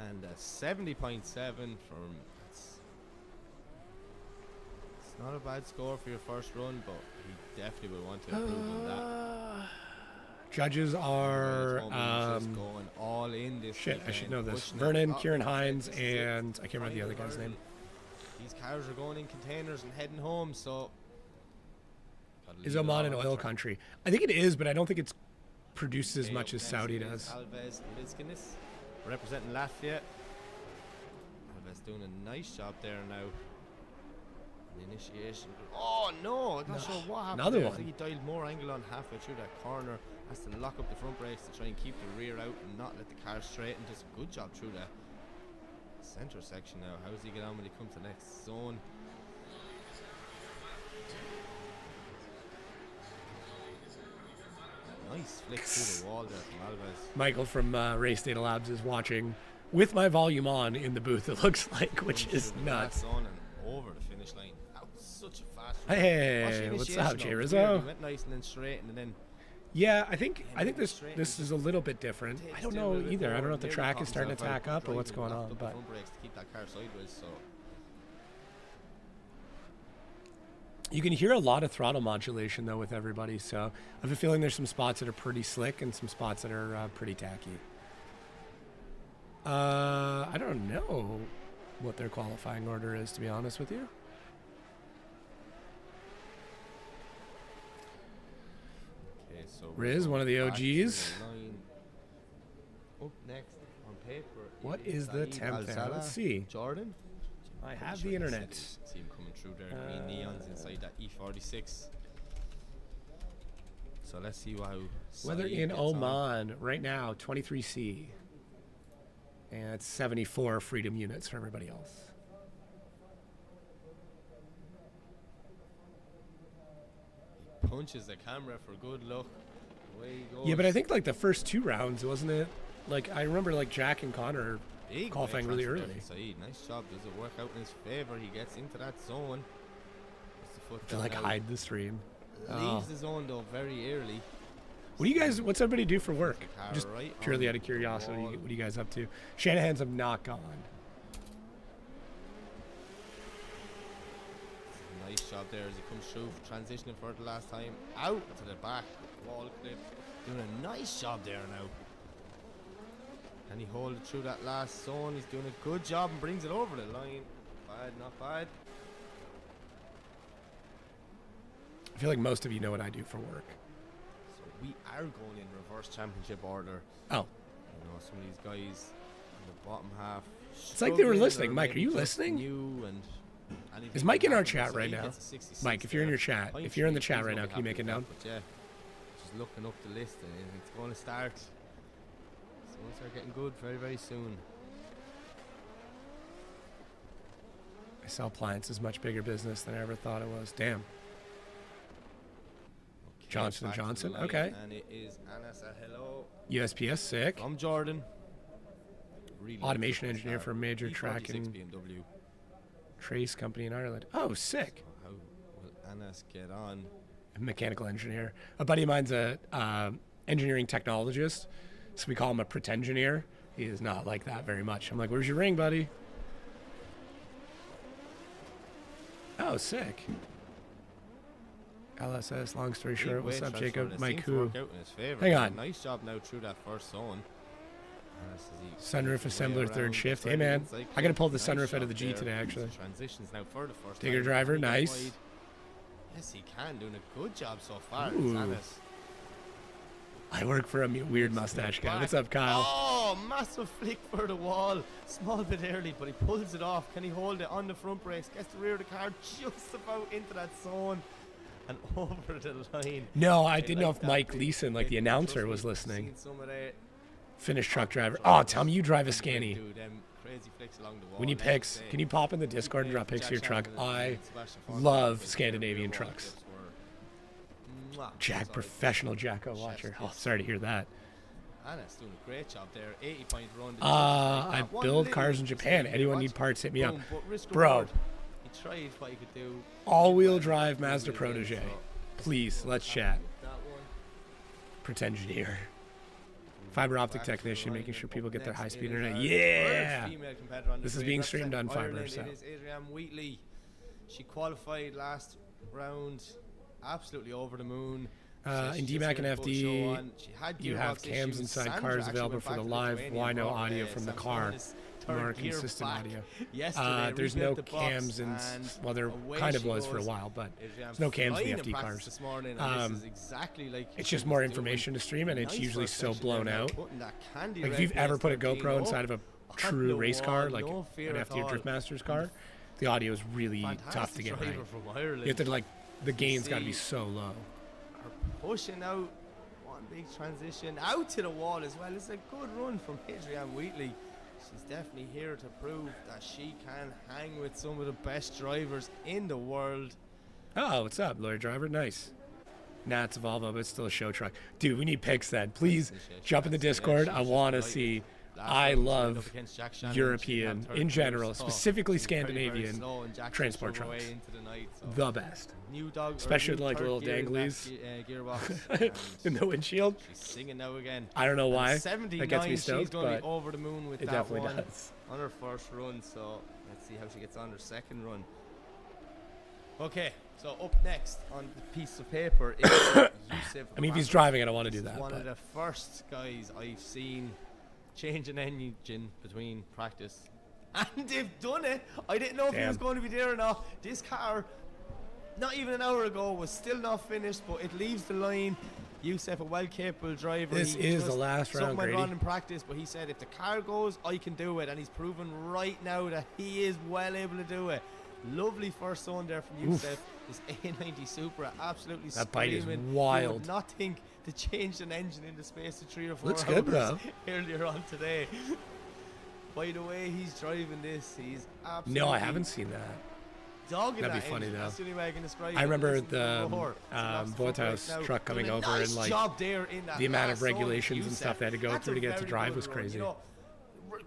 And a 70.7 from. It's not a bad score for your first run, but he definitely will want to improve on that. Judges are Told me he's just going all in this shit. I should weekend, know this. pushing Vernon, it up. Kieran Hines, This is it. and I can't remember the other Final guy's hurdle. name. These cars are going in containers and heading home, so. Gotta Is leave it Oman all an on oil track. country? I think it is, but I don't think it's produced as Okay, much up as next Saudi is does. Alves Liskinis, representing Latvia. Alves doing a nice job there now. The initiation. Oh no! I'm not sure what happened. Another there. I one. think he dialed more angle on halfway through that corner. Has to lock up the front brakes to try and keep the rear out and not let the car straighten. Does a good job through the center section now. How does he get on when he comes to the next zone? Nice flick through the wall there from Alves. Michael from Race Data Labs is watching with my volume on in the booth, it looks like, which is Through the last nuts. zone and over the finish line. That was such a fast run. Hey, Watch the what's initiation, up, Jay though. It was Rizzo? weird. He went nice and then straight and then Yeah, I think this is a little bit different. I don't know either. I don't know if the track is starting to tack up or what's going on, but front brakes to keep that car sideways. So you can hear a lot of throttle modulation though with everybody. So I have a feeling there's some spots that are pretty slick and some spots that are pretty tacky. I don't know what their qualifying order is, to be honest with you. okay, so Riz, one of the back to the OGs. line. Up next on paper. What it is the Saeed temp there? Al-Salah. Let's see. Jordan. I Pretty have sure the he said internet. See him coming through there. Green neons inside that E46. So let's see how Weather Saeed in gets on. Oman right now, 23C. And it's 74 freedom units for everybody else. He punches the camera for good luck. Away he goes. Yeah, but I think like the first 2 rounds, wasn't it? Like I remember like Jack and Connor Big qualifying weight really transfer early. there from Saeed. Nice job. Does it work out in his favor? He gets into that zone. Puts the foot To down like now. hide the stream. Leaves the zone though very early. What do you guys? What's everybody do for work? Car Just right purely on out of the curiosity. wall. What are you guys up to? Shanahan's have not gone. Nice job there as he comes through, transitioning for the last time. Out to the back, wall clip. Doing a nice job there now. Can he hold it through that last zone? He's doing a good job and brings it over the line. Bad, not bad. I feel like most of you know what I do for work. So we are going in reverse championship order. Oh, You know, some of these guys in the bottom half. It's like they were struggling, listening. they're Mike, are maybe you just listening? new and anything Is Mike can in our happen. chat So right he now? gets a 66 Mike, if you're in there. your chat, Pine if you're in the Tree, chat he's right gonna now, be can you make happy it with known? that, but yeah, just looking up the list and it's going to start. So once they're getting good very, very soon. I sell appliances, much bigger business than I ever thought it was. Damn. Okay, Johnson back to the Johnson, line, okay. And it is Anas hello USPS sick. from Jordan. Really Automation good engineer start. for a major E46 tracking BMW. trace company in Ireland. Oh, sick. So how will Anas get on? Mechanical engineer. A buddy of mine's a engineering technologist, so we call him a pretengineer. He is not like that very much. I'm like, where's your ring, buddy? Oh, sick. LSS, long story Big short. What's weight up, transfer, Jacob? and it Mike seems to who? work out in his favour. Hang on. Nice job now through that first zone. Anas as he Sunroof works his way assembler, third around shift. the Hey, man. inside I got to pull the Nice sunroof out of the job G there. today, actually. Transitions now for the first Digger time. driver, He gets nice. wide. Yes, he can. Doing a good job so far. Ooh. Anas. I work for a weird mustache guy. What's up, Kyle? Oh, massive flick for the wall. Small bit early, but he pulls it off. Can he hold it on the front brakes? Gets the rear of the car just about into that zone and over the line. No, I They didn't know like if that Mike big Leeson, like the flick. announcer, Trust was me, listening. seen some of that. Finished truck driver. Oh, tell me you drive a They Scanny. do them crazy flicks along the wall. We need Let's pics. say. Can you pop in the Discord and drop pics of your truck? I love Scandinavian trucks. Jack, professional Jacko watcher. Oh, sorry to hear that. Anna's doing a great job there. 80-point run. I build cars in Japan. Anyone need parts, hit me up. Bro. He tried what he could do. All-wheel drive Mazda Protege. Please, let's chat. That one. Pretengineer. Fiber optic technician, making sure people get their Next, high-speed it is internet. our Yeah! third female competitor on the This is grid, being streamed on representing Fiverr, Ireland. so. It is Adrienne Wheatley. She qualified last round, absolutely over the moon. In She's DMAC just and put a show on. FD, She had you have gearbox cams issues. inside Sandra cars actually available went for back the to live Lithuania Wino and brought, audio from the Sam's car. bonus third More gear consistent back audio. yesterday, There's no rebuilt the box, cams in, and well, there away kind of she was for a goes. while, but Adrienne there's no cams in flying the FD practice cars. this morning, and this is exactly like It's she just was more doing. information to stream, and it's Nice usually first so section blown there now, out. putting that candy Like if red you've ever put a PS13 GoPro up inside of a on true the race car, wall, like no an fear at FD all. Driftmasters car, the audio is really tough to Fantastic get right. driver from Ireland. You have to like, the gain's got to be see so low. her pushing out one big transition out to the wall as well. It's a good run from Adrienne Wheatley. She's definitely here to prove that she can hang with some of the best drivers in the world. Oh, what's up, lawyer driver? Nice. Nah, it's a Volvo, but it's still a show truck. Dude, we need pics then. Please jump in the Discord. I want to see I round, love up against Jack Shannon, European, she had third in place, general, so specifically she's very, very Scandinavian slow, and Jack's transport strung away trucks. into the night, so The best. new dog, Especially or new with, like, third little gear in that danglies. Gearbox. And In the windshield. she's singing now again. I don't know And why. 79, That gets me she's stoked, going to but be over the moon with it that definitely one does. on her first run. So let's see how she gets on her second run. Okay, so up next on the piece of paper is Yusuf. I mean, if he's Rabbit. driving, I don't want to do This is that. one of But the first guys I've seen change an engine between practice. And they've done it. I didn't know if he was Damn. going to be there or not. This car, not even an hour ago, was still not finished, but it leaves the line. Yusuf, a well-capable driver. This He is the just- last round, something went Grady. wrong in practice, but he said if the car goes, I can do it. And he's proven right now that he is well able to do it. Lovely first zone there from Yusuf. This A90 Supra absolutely That bite is screaming. You wild. would not think to change an engine in the space of 3 or 4 Looks hours good, though. earlier on today. By the way he's driving this, he's absolutely no, I haven't seen that. dogging That'd be that funny, engine. though. That's the only way I can describe I it. remember Listen to the roar. It's an absolute Voigt's right now. truck coming Doing a over nice and, like, job there in that the amount last of zone with regulations and Yusuf. stuff they had to go That's through a to get it to very drive good was run. crazy. You know,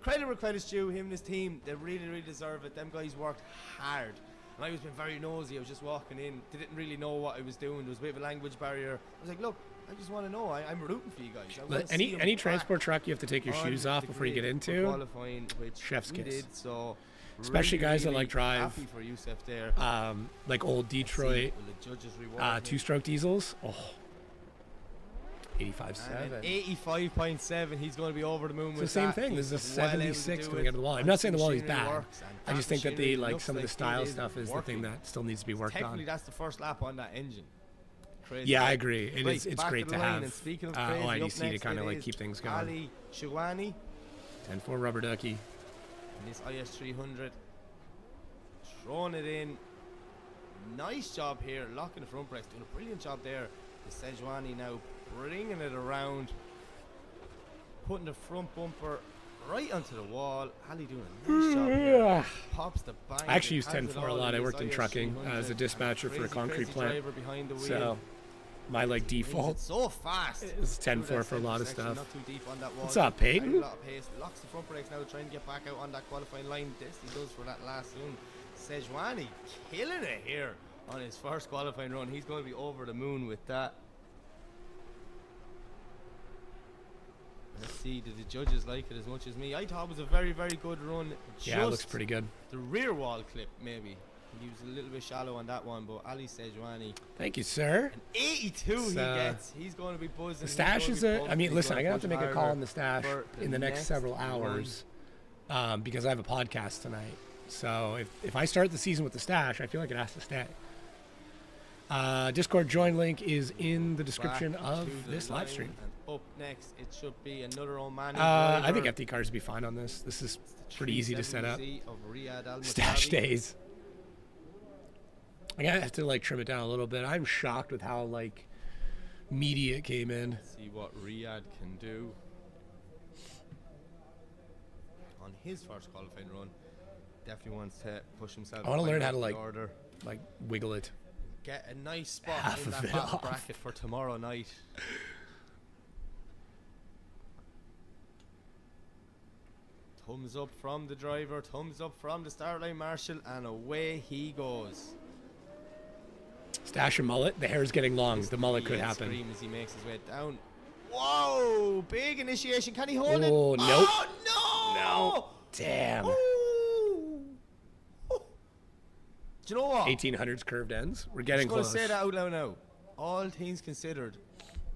credit where credit's due. Him and his team, they really, really deserve it. Them guys worked hard. And I was being very nosy. I was just walking in, didn't really know what I was doing. There was a bit of a language barrier. I was like, look, I just want to know. I'm rooting for you guys. I wanna But see 'em any back transport truck, you have to take your on shoes off the before you get grid for into. qualifying, which Chef's we kiss. did, so Especially really, guys that, really like, drive, happy for Yusuf there. Like old Detroit Will the judges reward him? two-stroke diesels. Oh, 85.7. And an 85.7, he's going to be over the moon It's with the same that. thing. This is a He's well able to 76 do coming it. out of the wall. I'm And not saying the Wally's machinery bad. works, and I just think that machinery like looks some of the like style it stuff is the thing working. that still needs to be worked Technically, on. that's the first lap on that engine. Crazy. Yeah, I agree. Right, It's back great to to the line, have and speaking of crazy, up OIDC to next kind of it like is keep things going. Ali Shawani 10-4 rubber ducky. and this IS300 throwing it in. Nice job here, locking the front brakes, doing a brilliant job there. The Sejuani now bringing it around, putting the front bumper right onto the wall. Ali doing a nice job here. Pops the bang. I actually use has it 10-4 a all lot. in I his worked in IS300 trucking as a and dispatcher for a crazy, concrete crazy plant. driver behind the wheel. So my like Brings it default so fast. is Through 10-4 that for a lot of section, stuff. Not too deep on that wall. What's up, Quite Peyton? A lot of pace. Locks the front brakes now, trying to get back out on that qualifying line. This he does for that last one. Sejuani killing it here on his first qualifying run. He's going to be over the moon with that. Let's see, did the judges like it as much as me? I thought it was a very, very good run. Yeah, it looks Just pretty good. the rear wall clip, maybe. He was a little bit shallow on that one, but Ali Sejuani, Thank you, sir. an 82 he gets. He's going to be buzzing. The He's stash gonna is be a. pumped. I mean, He's listen, gonna I'm gonna have to push make a call harder on the stash for in the next several run. hours because I have a podcast tonight. So if I start the season with the stash, I feel like it has to stay. Discord join link is in the description Back of to the this live line, stream. and up next, it should be another Omani I think driver. FD cars would be fine on this. This is pretty easy to set up. 370Z of Riyadh Al Stash Mutabi. days. I gotta have to like trim it down a little bit. I'm shocked with how like meaty it came in. See what Riyadh can do on his first qualifying run. Definitely wants to push himself. I wanna quite learn up how to, the like, order. Like wiggle it. Get a nice spot half in of that it bottom off. bracket for tomorrow night. Thumbs up from the driver, thumbs up from the start line marshal, and away he goes. Stash a mullet. The hair's getting long. The mullet could He'll happen. Scream as he makes his way down. Whoa! Big initiation. Can he hold it? Oh, nope. Oh no! No. Damn. Ooh. Ooh. Do you know what? 1800s curved ends. We're I'm getting just gonna close. say that out loud now. All things considered,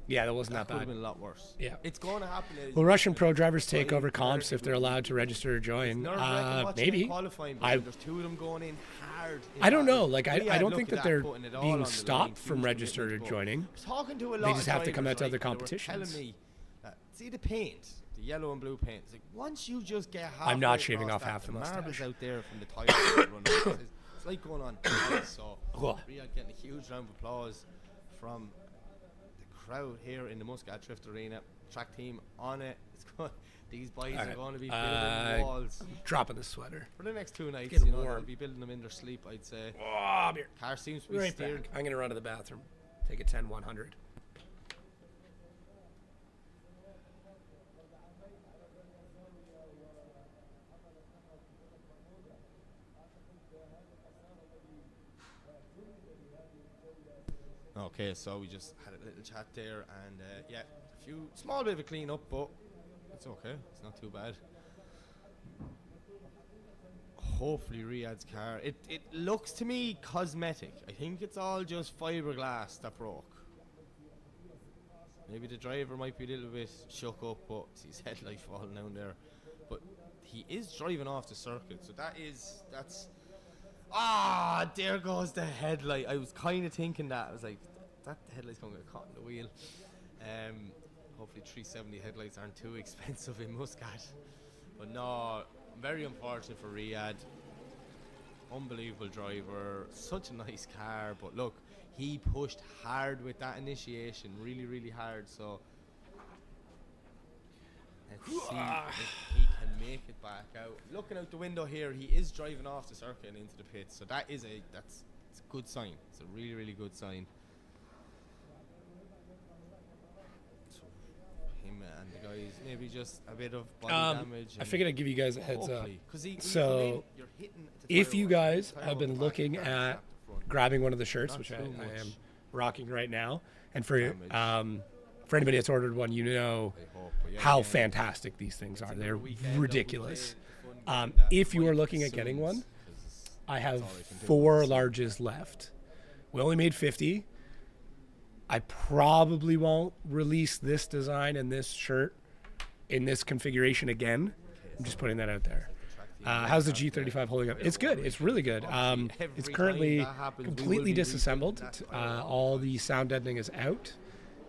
Yeah, that wasn't that could have bad. been a lot worse. Yeah. It's going to happen. ladies Will and Russian gentlemen. pro drivers take Well, over comps if they're allowed to register or join? Nerve-wracking watching Maybe. them qualifying, but I there's two of them going in hard. in I don't know. battles. Like Riyadh I don't looked think at that they're putting it all on being the line, stopped from huge registered or commitment, but joining. I was talking to a lot They of just have to come out to drivers, other right, and they were competitions. telling me, see the paint, the yellow and blue paint. It's like once you just get half. I'm not shaving off half the marbles mustache. out there from the tires. It's like going on ice. So Ugh. Riyadh getting a huge round of applause from the crowd here in the Muscat Drift Arena. Track team on it. It's going. These boys All are right. going to be building walls Dropping the sweater. for the next 2 nights. getting You know, warm. they'll be building them in their sleep. I'd say. Oh, I'm here. Car seems to Be be right steered. back. I'm gonna run to the bathroom. Take a 10-100. Okay, so we just had a little chat there, and yeah, a few small bit of a clean up, but it's okay. It's not too bad. Hopefully Riyadh's car. It looks to me cosmetic. I think it's all just fiberglass that broke. Maybe the driver might be a little bit shook up, but his headlight falling down there. But he is driving off the circuit, so that's. Ah, there goes the headlight. I was kind of thinking that. I was like, that headlight's going to get caught in the wheel. Hopefully 370 headlights aren't too expensive in Muscat. But no, very unfortunate for Riyadh. Unbelievable driver, such a nice car. But look, he pushed hard with that initiation, really, really hard. So let's see if he can make it back out. Looking out the window here, he is driving off the circuit and into the pits. So that's a good sign. It's a really, really good sign. So him and the guys, maybe just a bit of body damage. I figured I'd give you guys a heads up. You're So if you guys have been looking at grabbing one of the shirts, which I am rocking right now, and for anybody that's ordered one, you know how fantastic these things are. They're ridiculous. If you are looking at getting one, I have 4 larges left. We only made 50. I probably won't release this design and this shirt in this configuration again. I'm just putting that out there. How's the G35 holding up? It's good. It's really good. It's currently completely disassembled. All the sound deadening is out.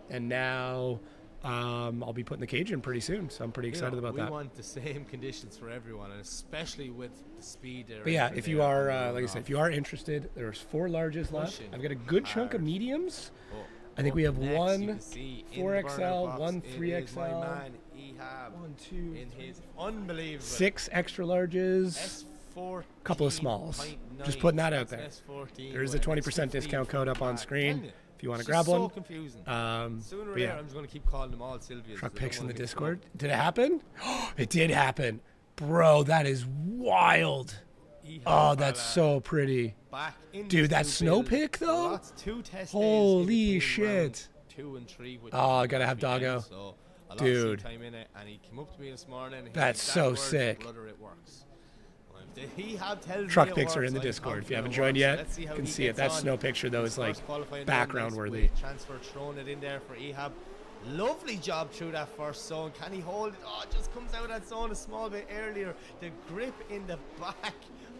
And now I'll be putting the cage in pretty soon. So I'm pretty excited about that. We want the same conditions for everyone, and especially with the speed there. But yeah, if you are, like I said, if you are interested, there's 4 larges left. I've got a good chunk of mediums. I think we have one 4XL, one 3XL, one, two, in his unbelievable 6 extra larges, a couple of smalls. Just putting that out there. There is a 20% discount code up on screen if you want to grab one. So confusing. Sooner or later, I'm just going to keep calling them all Sylvia's. Truck pics in the Discord. Did it happen? It did happen. Bro, that is wild. Oh, that's so pretty. Dude, that snow pic though? Holy shit. 2 and 3. Oh, I gotta have Doggo. Dude. And he came up to me this morning. That's so sick. Brother, it works. Truck pics are in the Discord. If you haven't joined yet, you can see it. That snow picture though is like background worthy. Transfer, throwing it in there for Ehab. Lovely job through that first zone. Can he hold it? Oh, it just comes out of that zone a small bit earlier. The grip in the back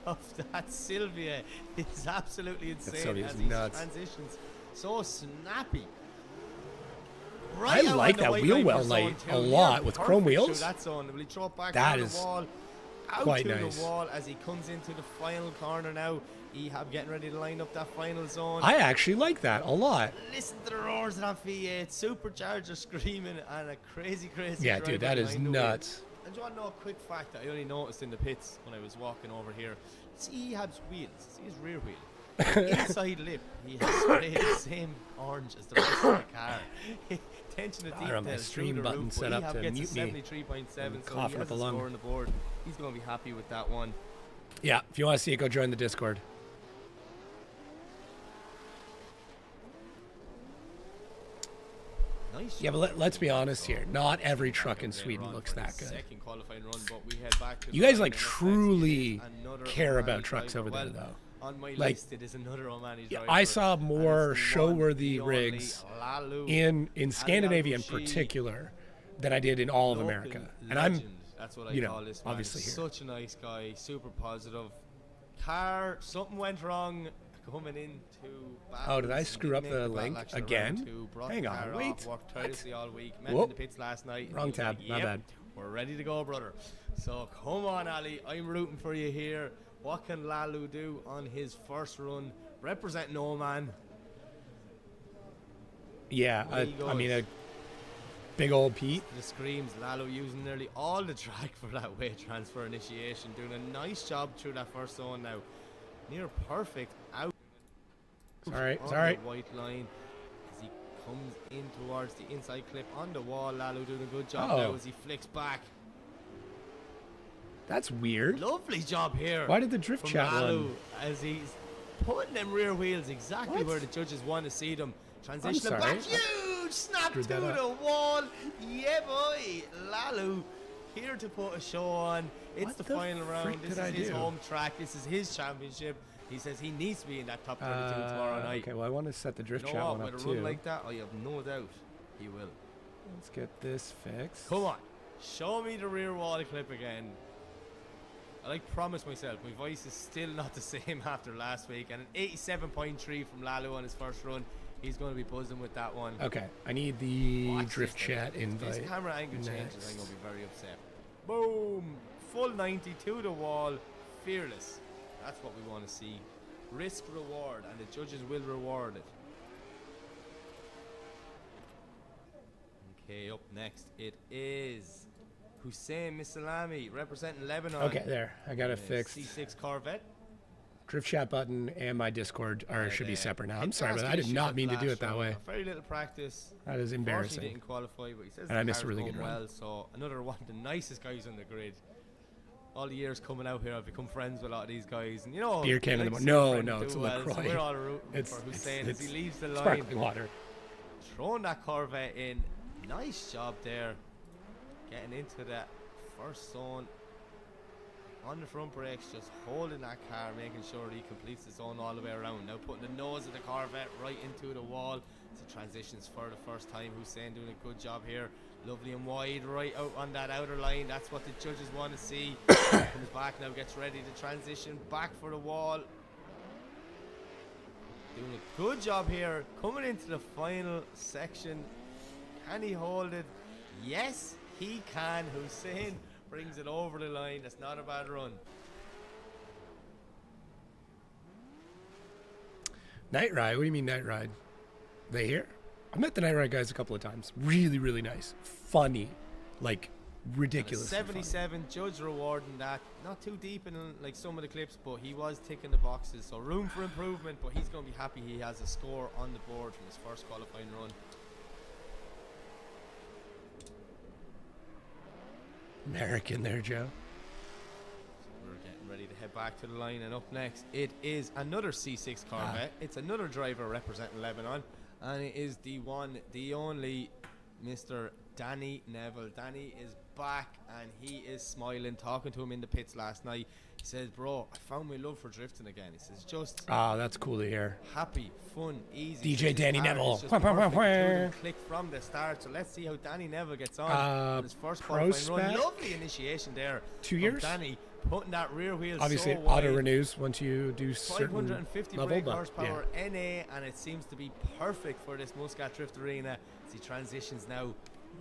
of that Sylvia is absolutely insane as he transitions. So snappy. Right, I like that wheel well light a lot with chrome wheels. That is quite nice. The wall as he comes into the final corner now. Ehab getting ready to line up that final zone. I actually like that a lot. Listen to the roars of that V8 supercharger screaming and a crazy yeah, dude, that is nuts. And do you want to know a quick fact that I only noticed in the pits when I was walking over here? See Ehab's wheels, see his rear wheel. Inside lip, he has sprayed the same orange as the rest of the car. Attention to detail. My stream button set up to mute me. 73.7, so he has a lung. score on the board. He's going to be happy with that one. Yeah, if you want to see it, go join the Discord. Nice. Yeah, but let's be honest here. Not every truck in Sweden looks that good. You guys like truly care about trucks over there, though. On my like, list, it is another Omani yeah, I saw more show-worthy rigs in Scandinavia in particular than I did in all of America. And I'm, that's what I you call know, this obviously here. Such a nice guy, super positive. Car, something went wrong coming into oh, did I screw up the link again? Hang on, wait. Worked tirelessly all week. Met in the pits last night. Wrong tab, like, my bad. We're ready to go, brother. So come on, Ali. I'm rooting for you here. What can Lalu do on his first run? Representing Oman. Yeah, I mean, a big old Pete. The screams. Lalu using nearly all the track for that weight transfer initiation. Doing a nice job through that first zone now. Near perfect out. It's all right. It's all on right. The white line as he comes in towards the inside clip on the wall. Lalu doing a good job now as he flicks back. That's weird. Lovely job here. Why did the drift chat Lalu one? as he's putting them rear wheels exactly where the judges want to see them. Transition sorry. back. Huge snap to Screwed that the up. wall. Yeah, boy. Lalu here to put a show on. It's What the the final round. frick This did is I his do? home track. This is his championship. He says he needs to be in that top 32 tomorrow night. Okay, well, I want to set the drift You know chat what? one With up a run too. like that, I have no doubt he will. Let's get this fixed. Come on. Show me the rear wall clip again. I promised myself, my voice is still not the same after last week. And an 87.3 from Lalu on his first run. He's going to be buzzing with that one. Okay, I need the Watch drift this chat thing. invite. This camera angle changes, next. I'm going to be very upset. Boom! Full 90 to the wall. Fearless. That's what we want to see. Risk reward, and the judges will reward it. Okay, up next it is Hussein Misalami representing Lebanon. Okay, there. I got it fixed. C6 Corvette. Drift chat button and my Discord should be separate now. I'm Hit sorry, but last I did issue not of mean to do last it that round. way. Very little practice. That is Unfortunately embarrassing. didn't qualify, but he says And I the missed a car's really good going run. well. So another one of the nicest guys on the grid. All the years coming out here, I've become friends with a lot of these guys, and you know, Beer can in I the like mo- to see no, my friend it's do a well, so LaCroix. we're all rooting It's- for Hussein it's- as he leaves the line. Sparkling water. Throwing that Corvette in. Nice job there. Getting into that first zone. On the front brakes, just holding that car, making sure he completes the zone all the way around. Now putting the nose of the Corvette right into the wall. As he transitions for the first time. Hussein doing a good job here. Lovely and wide right out on that outer line. That's what the judges want to see. Comes back now, gets ready to transition back for the wall. Doing a good job here. Coming into the final section. Can he hold it? Yes, he can. Hussein brings it over the line. That's not a bad run. Night Ride? What do you mean Night Ride? They here? I met the Night Ride guys a couple of times. Really, really nice. Funny. Like, ridiculous. 77 judge rewarding that. Not too deep in like some of the clips, but he was ticking the boxes. So room for improvement, but he's going to be happy he has a score on the board from his first qualifying run. American there, Joe. We're getting ready to head back to the line, and up next it is another C6 Corvette. It's another driver representing Lebanon, and it is the one, the only Mr. Danny Neville. Danny is back and he is smiling, talking to him in the pits last night. He says, bro, I found my love for drifting again. He says, just Ah, that's cool to hear. happy, fun, easy. DJ Danny Car is Neville. just Wah, wah, wah, perfect. Two of them wah. clicked from the start, so let's see how Danny Neville gets on his first pro qualifying run. spec? Lovely initiation there. 2 from years? Danny putting that rear wheel Obviously, so wide. auto renews once you do certain 550 level, brake but horsepower yeah. NA, and it seems to be perfect for this Muscat Drift Arena as he transitions now.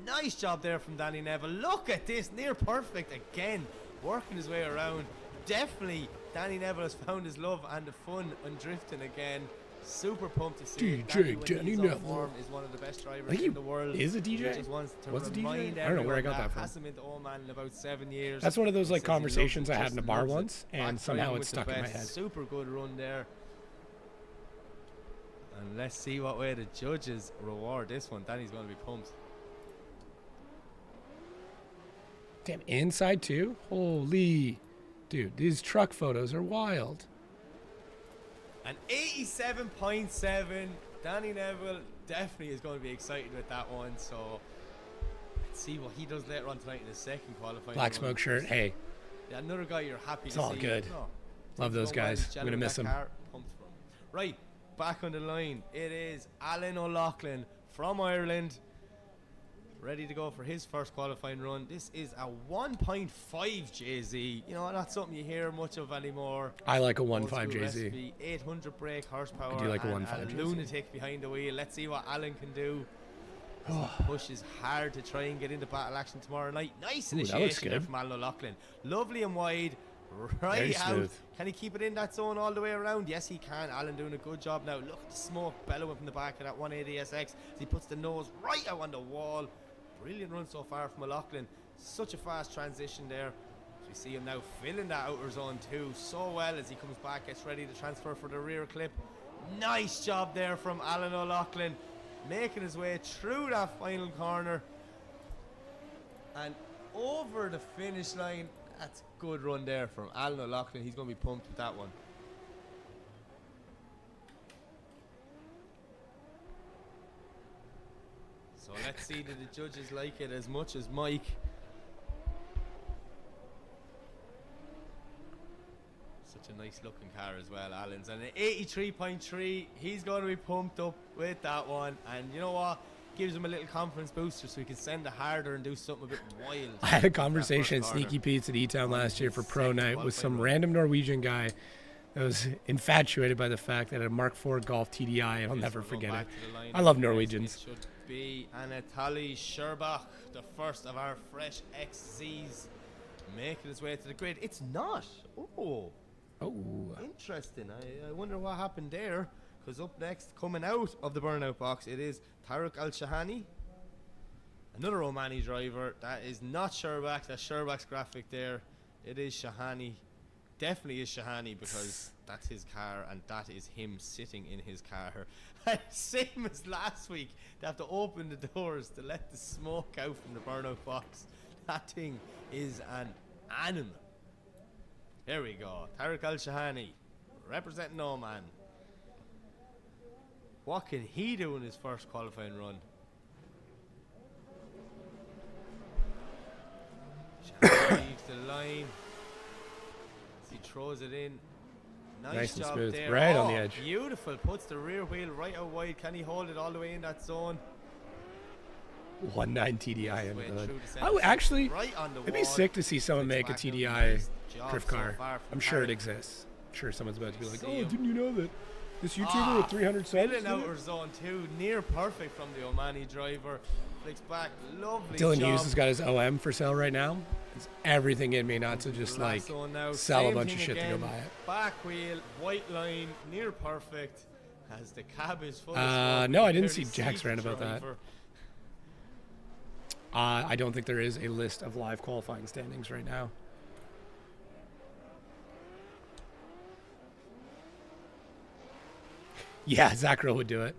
Nice job there from Danny Neville. Look at this, near perfect again, working his way around. Definitely Danny Neville has found his love and the fun on drifting again. Super pumped to see it. DJ when Danny he's on Neville. form, is one of the best I drivers think he in the world. is a DJ? He just wants to Was a DJ? remind I don't know where I everyone got that from. Hasn't been to Oman in about 7 years. That's one of those He like says he loves conversations it, I had just in a bar loves it. once, and Back somehow driving it's with the stuck in my best. head. Super good run there. And let's see what way the judges reward this one. Danny's going to be pumped. Damn, inside too? Holy. Dude, these truck photos are wild. An 87.7. Danny Neville definitely is going to be excited with that one. So let's see what he does later on tonight in his second qualifying Black run. smoke shirt. Hey, Yeah, another guy you're happy It's to all see. good. Oh, love things those going well. guys. He's I'm gelling gonna with miss that them. car. Pumped for him. Right, back on the line. It is Alan O'Loughlin from Ireland. Ready to go for his first qualifying run. This is a 1.5 JZ. You know, not something you hear much of anymore. I like a Old 1.5 school JZ. recipe, 800 brake horsepower. I do like a and 1.5 JZ. lunatic behind the wheel. Let's see what Alan can do. As he pushes hard to try and get into battle action tomorrow night. Nice Ooh, that looks initiation there good. from Alan O'Loughlin. Lovely and wide. Very Right out. smooth. Can he keep it in that zone all the way around? Yes, he can. Alan doing a good job now. Look at the smoke bellowing from the back of that 180 SX as he puts the nose right out on the wall. Brilliant run so far from O'Loughlin. Such a fast transition there. As we see him now filling that outer zone too so well as he comes back, gets ready to transfer for the rear clip. Nice job there from Alan O'Loughlin, making his way through that final corner and over the finish line. That's a good run there from Alan O'Loughlin. He's going to be pumped with that one. So let's see that the judges like it as much as Mike. Such a nice looking car as well, Alan's. And an 83.3, he's going to be pumped up with that one. And you know what? Gives him a little confidence booster so he can send it harder and do something a bit wild. I had a conversation at Sneaky Pete's at E-Town last year for Pro Night with some random Norwegian guy that was infatuated by the fact that a Mark IV Golf TDI, and I'll never forget it. I love Norwegians. It should be Anatoly Sherbak, the first of our fresh XZs, making his way to the grid. It's not. Oh, interesting. I wonder what happened there. Because up next, coming out of the burnout box, it is Tarek Al-Shahani, another Omani driver. That is not Sherbak. That's Sherbak's graphic there. It is Shahani. Definitely is Shahani because that's his car and that is him sitting in his car. Same as last week. They have to open the doors to let the smoke out from the burnout box. That thing is an animal. Here we go. Tarek Al-Shahani representing Oman. What can he do in his first qualifying run? Leaves the line. He throws it in. Nice and job smooth. there. Right on the edge. Beautiful. Puts the rear wheel right out wide. Can he hold it all the way in that zone? 1.9 TDI in Way the hood. through the I would centre, actually, right on the it'd be wall. sick to see someone Flicks make a back down. TDI Nice job drift so car. far from I'm sure it Tarek. exists. I'm sure someone's about to be like, See oh, him. didn't you know that? This YouTuber with 300 subs? Filling outer zone 2, near perfect from the Omani driver. Flicks back, lovely Dylan job. Hughes has got his OM for sale right now. It's everything in me not to just like Last one now. sell a Same bunch of thing shit to again. go buy it. Back wheel, white line, near perfect. As the cab is full of smoke. No, I You didn't barely see Jack's the rant about that. driver. I don't think there is a list of live qualifying standings right now. Yeah, Zach Rowe would do it.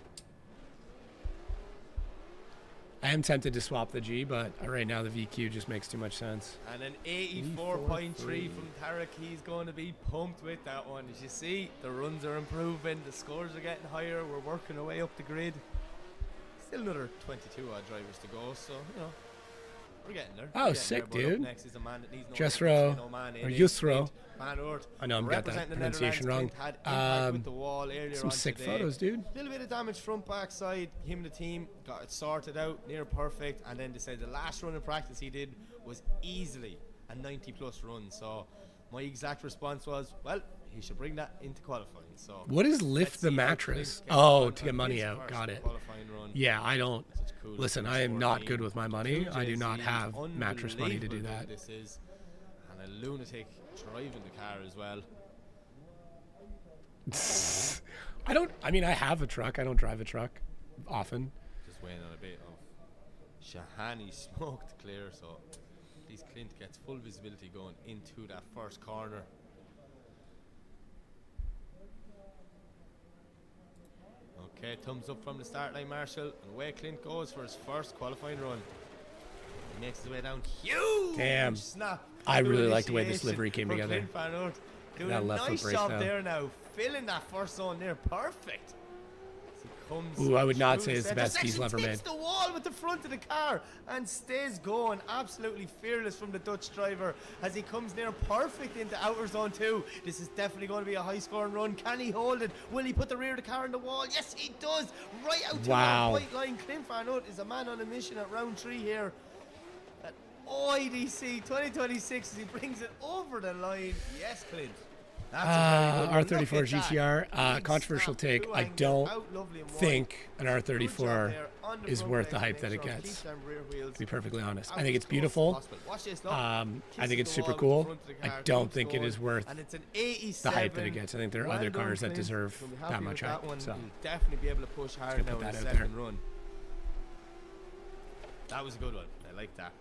I am tempted to swap the G, but right now the VQ just makes too much sense. And an 84.3 from Tarek. He's going to be pumped with that one. As you see, the runs are improving. The scores are getting higher. We're working our way up the grid. Still another 22 odd drivers to go, so, you know, we're getting there. Oh, We're getting sick, there, but up dude. next is a man that needs no Jethro, introduction, no man in or it. Yusro. Van Oort, I know I'm got that representing the pronunciation Netherlands. wrong. Clint had impact with the wall earlier Some on sick today. photos, dude. Little bit of damage front back side. Him and the team got it sorted out, near perfect. And then they said the last run of practice he did was easily a 90+ run. So my exact response was, well, he should bring that into qualifying. So What is let's lift the see how mattress? Clint gets Oh, on to get on money his out. first Got it. qualifying run. Yeah, I don't. Such a cool Listen, number I am not 14. good with my money. I do not JCs, have mattress money to do unbelievable that. This is, and a lunatic driving the car as well. I mean, I have a truck. I don't drive a truck often. Just waiting on a bit of Shahani smoke to clear, so at least Clint gets full visibility going into that first corner. Okay, thumbs up from the start line, Marshall, and away Clint goes for his first qualifying run. He makes his way down. Huge Damn. snap. I to really like the way this initiation livery came for together. Clint Van Oort. Doing That a left foot nice brace job now. there now, filling that first zone there, perfect. As he comes Ooh, I would not through say the it's the centre best he's section, ever hits made. the wall with the front of the car and stays going, absolutely fearless from the Dutch driver as he comes near perfect into outer zone 2. This is definitely going to be a high scoring run. Can he hold it? Will he put the rear of the car in the wall? Yes, he does. Right out to Wow. that white line. Clint Van Oort is a man on a mission at round 3 here. At OIDC 2026 as he brings it over the line. Yes, Clint. That's a very good one. R34 Look at GTR. that. Big Controversial snap, take. two I angles, don't out lovely and wide. think an Good job R34 there on the is front worth the leg, hype make that it sure gets. keep them rear wheels To be perfectly honest, I out think as it's close as beautiful. possible. Watch this, look. I Kisses think it's the super wall with the cool. front of the I car, don't keeps think it going, is worth and it's an the 87. hype that it gets. I think there are Well other done, cars that Clint. deserve You'll be that happy much with hype. that one. So You'll definitely be able to push hard gonna now put in the that out there. second run. That was a good one. I like that.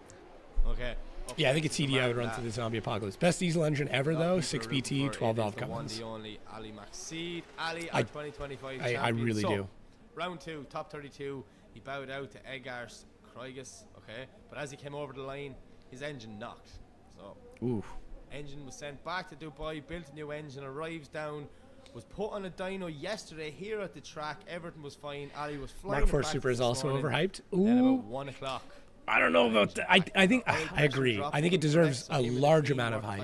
Okay. up yeah, I think a next is the TDI man would run that through the zombie apocalypse. Best diesel engine ever a lot though. of people are 6BT, looking for. 12 It is valve the one, Cummins. the only Ali Maxid. Ali, I- our 2025 I champion. really So, do. Round 2, top 32. He bowed out to Egars Kreuges. Okay, but as he came over the line, his engine knocked. So Ooh. engine was sent back to Dubai, built a new engine, arrives down was put on a dyno yesterday here at the track. Everything was fine. Ali was flying. Mark 4 Super is also overhyped. Then Ooh. about 1 o'clock. I don't know about that. I think I agree. I think it deserves a large amount of hype.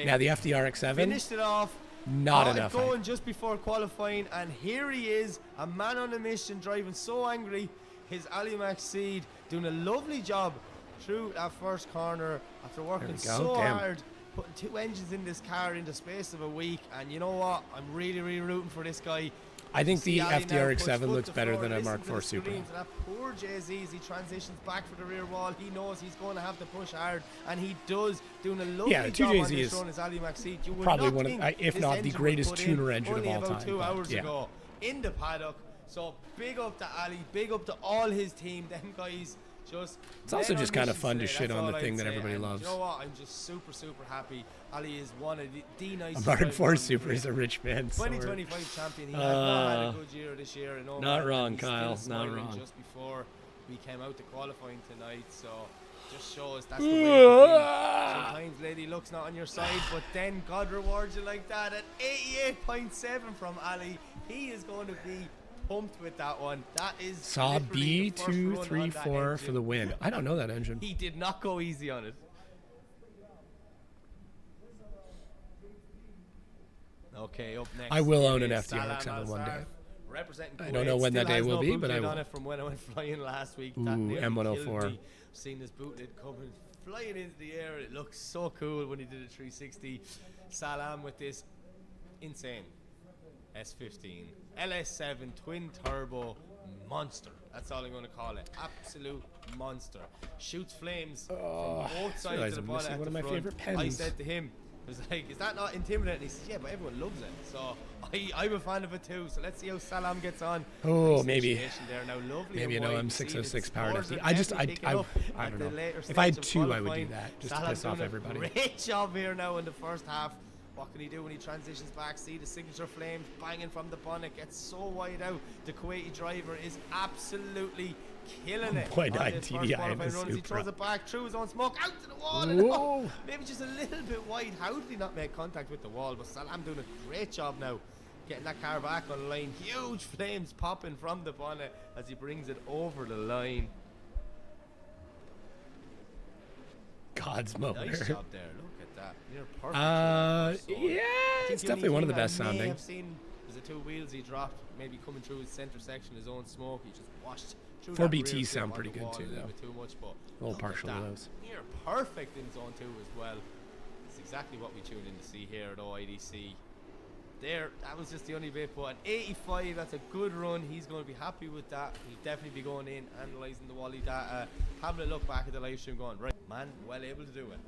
Now the FDRX7, Finished it off. not Got it enough going hype. just before qualifying, and here he is, a man on a mission, driving so angry. His Ali Maxeed doing a lovely job through that first corner after working so hard, putting 2 engines in this car in the space of a week. And you know what? I'm really, really rooting for this guy. I think See the Ali now push FDRX7 foot looks to better floor, than a listen Mark to 4 the Super. screams of that poor Jay-Z as he transitions back for the rear wall. He knows he's going to have to push hard, and he does, doing a lovely Yeah, job on Jay-Z this is run as Ali Maxeed. You would probably not one think of, if this not the engine was greatest put in tuner engine of only all about time. 2 but hours yeah. ago in the paddock. So big up to Ali, big up to all his team. Them guys just. It's also men just on kind of missions fun to today, shit that's on all the I'd thing that say. everybody And loves. You know what? I'm just super, super happy. Ali is one of the nicest. A Mark drivers 4 on Super the is a rich man. 2025 champion. He has not had a good year this year. And Not wrong, he's still Kyle, not smiling wrong. Just before we came out to qualifying tonight, so just shows that's the way to be. Sometimes lady luck's not on your side, but then God rewards you like that. At 88.7 from Ali, he is going to be pumped with that one. That is Saw literally the first run on that B234 for engine. the win. I don't know that engine. He did not go easy on it. Okay, up next. I will own it an is FDRX7 Salam one day. Al-Sar, representing I don't know Kuwait. when that Still day has will no be, boot but I lid will. on it from when I went flying last week. Ooh, That nearly M104. killed me. Seen this boot lid coming flying into the air. It looks so cool when he did a 360. Salam with this insane S15 LS7 twin turbo monster. That's all I'm going to call it. Absolute monster. Shoots flames from both sides realize of the I'm bonnet missing at one the of my front. favorite I pens. said to him, I was like, is that not intimidating? He says, yeah, but everyone loves it. So I'm a fan of it too. So let's see how Salam gets on. Oh, Nice maybe. initiation there. Now, lovely Maybe and an wide. OM You see 606 the powered scores FD. are I just, definitely picking up I at don't the know. later If I had stage of 2, I would do qualifying. that, just to Salam's piss off doing a everybody. Great job here now in the first half. What can he do when he transitions back? See the signature flames banging from the bonnet, gets so wide out. The Kuwaiti driver is absolutely killing it. Wide on eye this first TDI in qualifying the run as he Supra. throws it back through his own smoke out to the wall. And Whoa. maybe just a little bit wide. How did he not make contact with the wall? But Salam doing a great job now, getting that car back on the line. Huge flames popping from the bonnet as he brings it over the line. God's motor. Nice job there. Look at that. Near perfect. Yeah, it's definitely one of the best sounding. I've seen was the 2 wheels he dropped, maybe coming through his center section, his own smoke. He just washed through. 4BTs that rear sound grip pretty on the good wall too, a little though. bit too much, but A little look at partial to that. those. Near perfect in zone 2 as well. It's exactly what we tuned in to see here at OIDC. There, that was just the only bit, but an 85, that's a good run. He's going to be happy with that. He'll definitely be going in, analysing the Wally data, having a look back at the live stream going, right, man, well able to do it.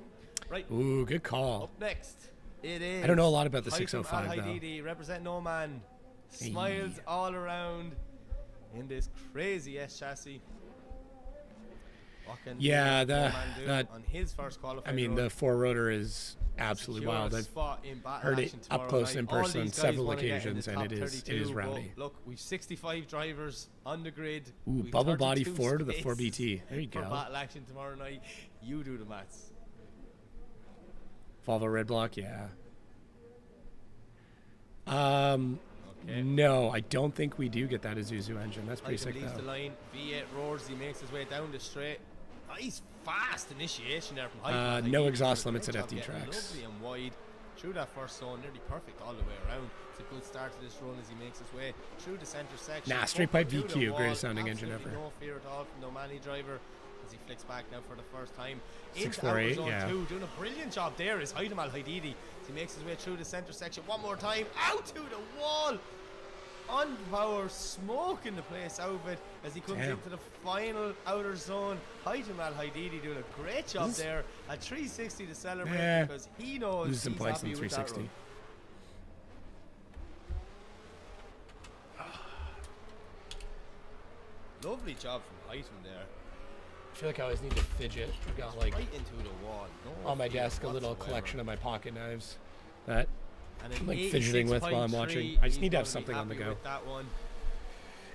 Right, Ooh, good call. up next, it is. I don't know a lot about the Haitham 605 though. Al-Haididi, representing Oman. Smiles all around in this crazy S chassis. What can Yeah, Oman do that. on his first qualifying I mean, run? the 4-rotor is absolutely Secure a wild. I've spot in battle heard it action up tomorrow close night. in All person on these guys several wanna get in occasions, the and top it is 32, but rowdy. Look, we've 65 drivers on the grid. Ooh, We've bubble body 32 4 to the spaces 4BT. There you for go. battle action tomorrow night. You do the maths. Volvo red block, yeah. Okay. No, I don't think we do get that Isuzu engine. That's pretty Haitham sick leaves the though. line. V8 roars. He makes his way down the straight. Nice fast initiation there from Haitham. No Haitham exhaust doing a limits great at job FD getting tracks. Lovely and wide through that first zone, nearly perfect all the way around. It's a good start to this run as he makes his way through the center section. Nah, straight up pipe to the VQ, wall. greatest sounding engine Absolutely ever. No fear at all from the Omani driver as he flicks back now for the first time. Into 648, outer zone yeah. 2, doing a brilliant job there is Haitham Al-Haididi. He makes his way through the center section one more time, out to the wall. On power, smoking the place out of it as he comes Damn. into the final outer zone. Haitham Al-Haididi doing a great job This is- there. A 360 to celebrate Yeah. because he knows Lose some he's points happy in with that 360. run. Lovely job from Haitham there. I feel like I always need to fidget. I've got like Right into the wall. No on my fear desk a little whatsoever. collection of my pocket knives that And an I'm, like, fidgeting with while I'm 86.3, watching. I just he's need to have gonna be something on the happy go. with that one.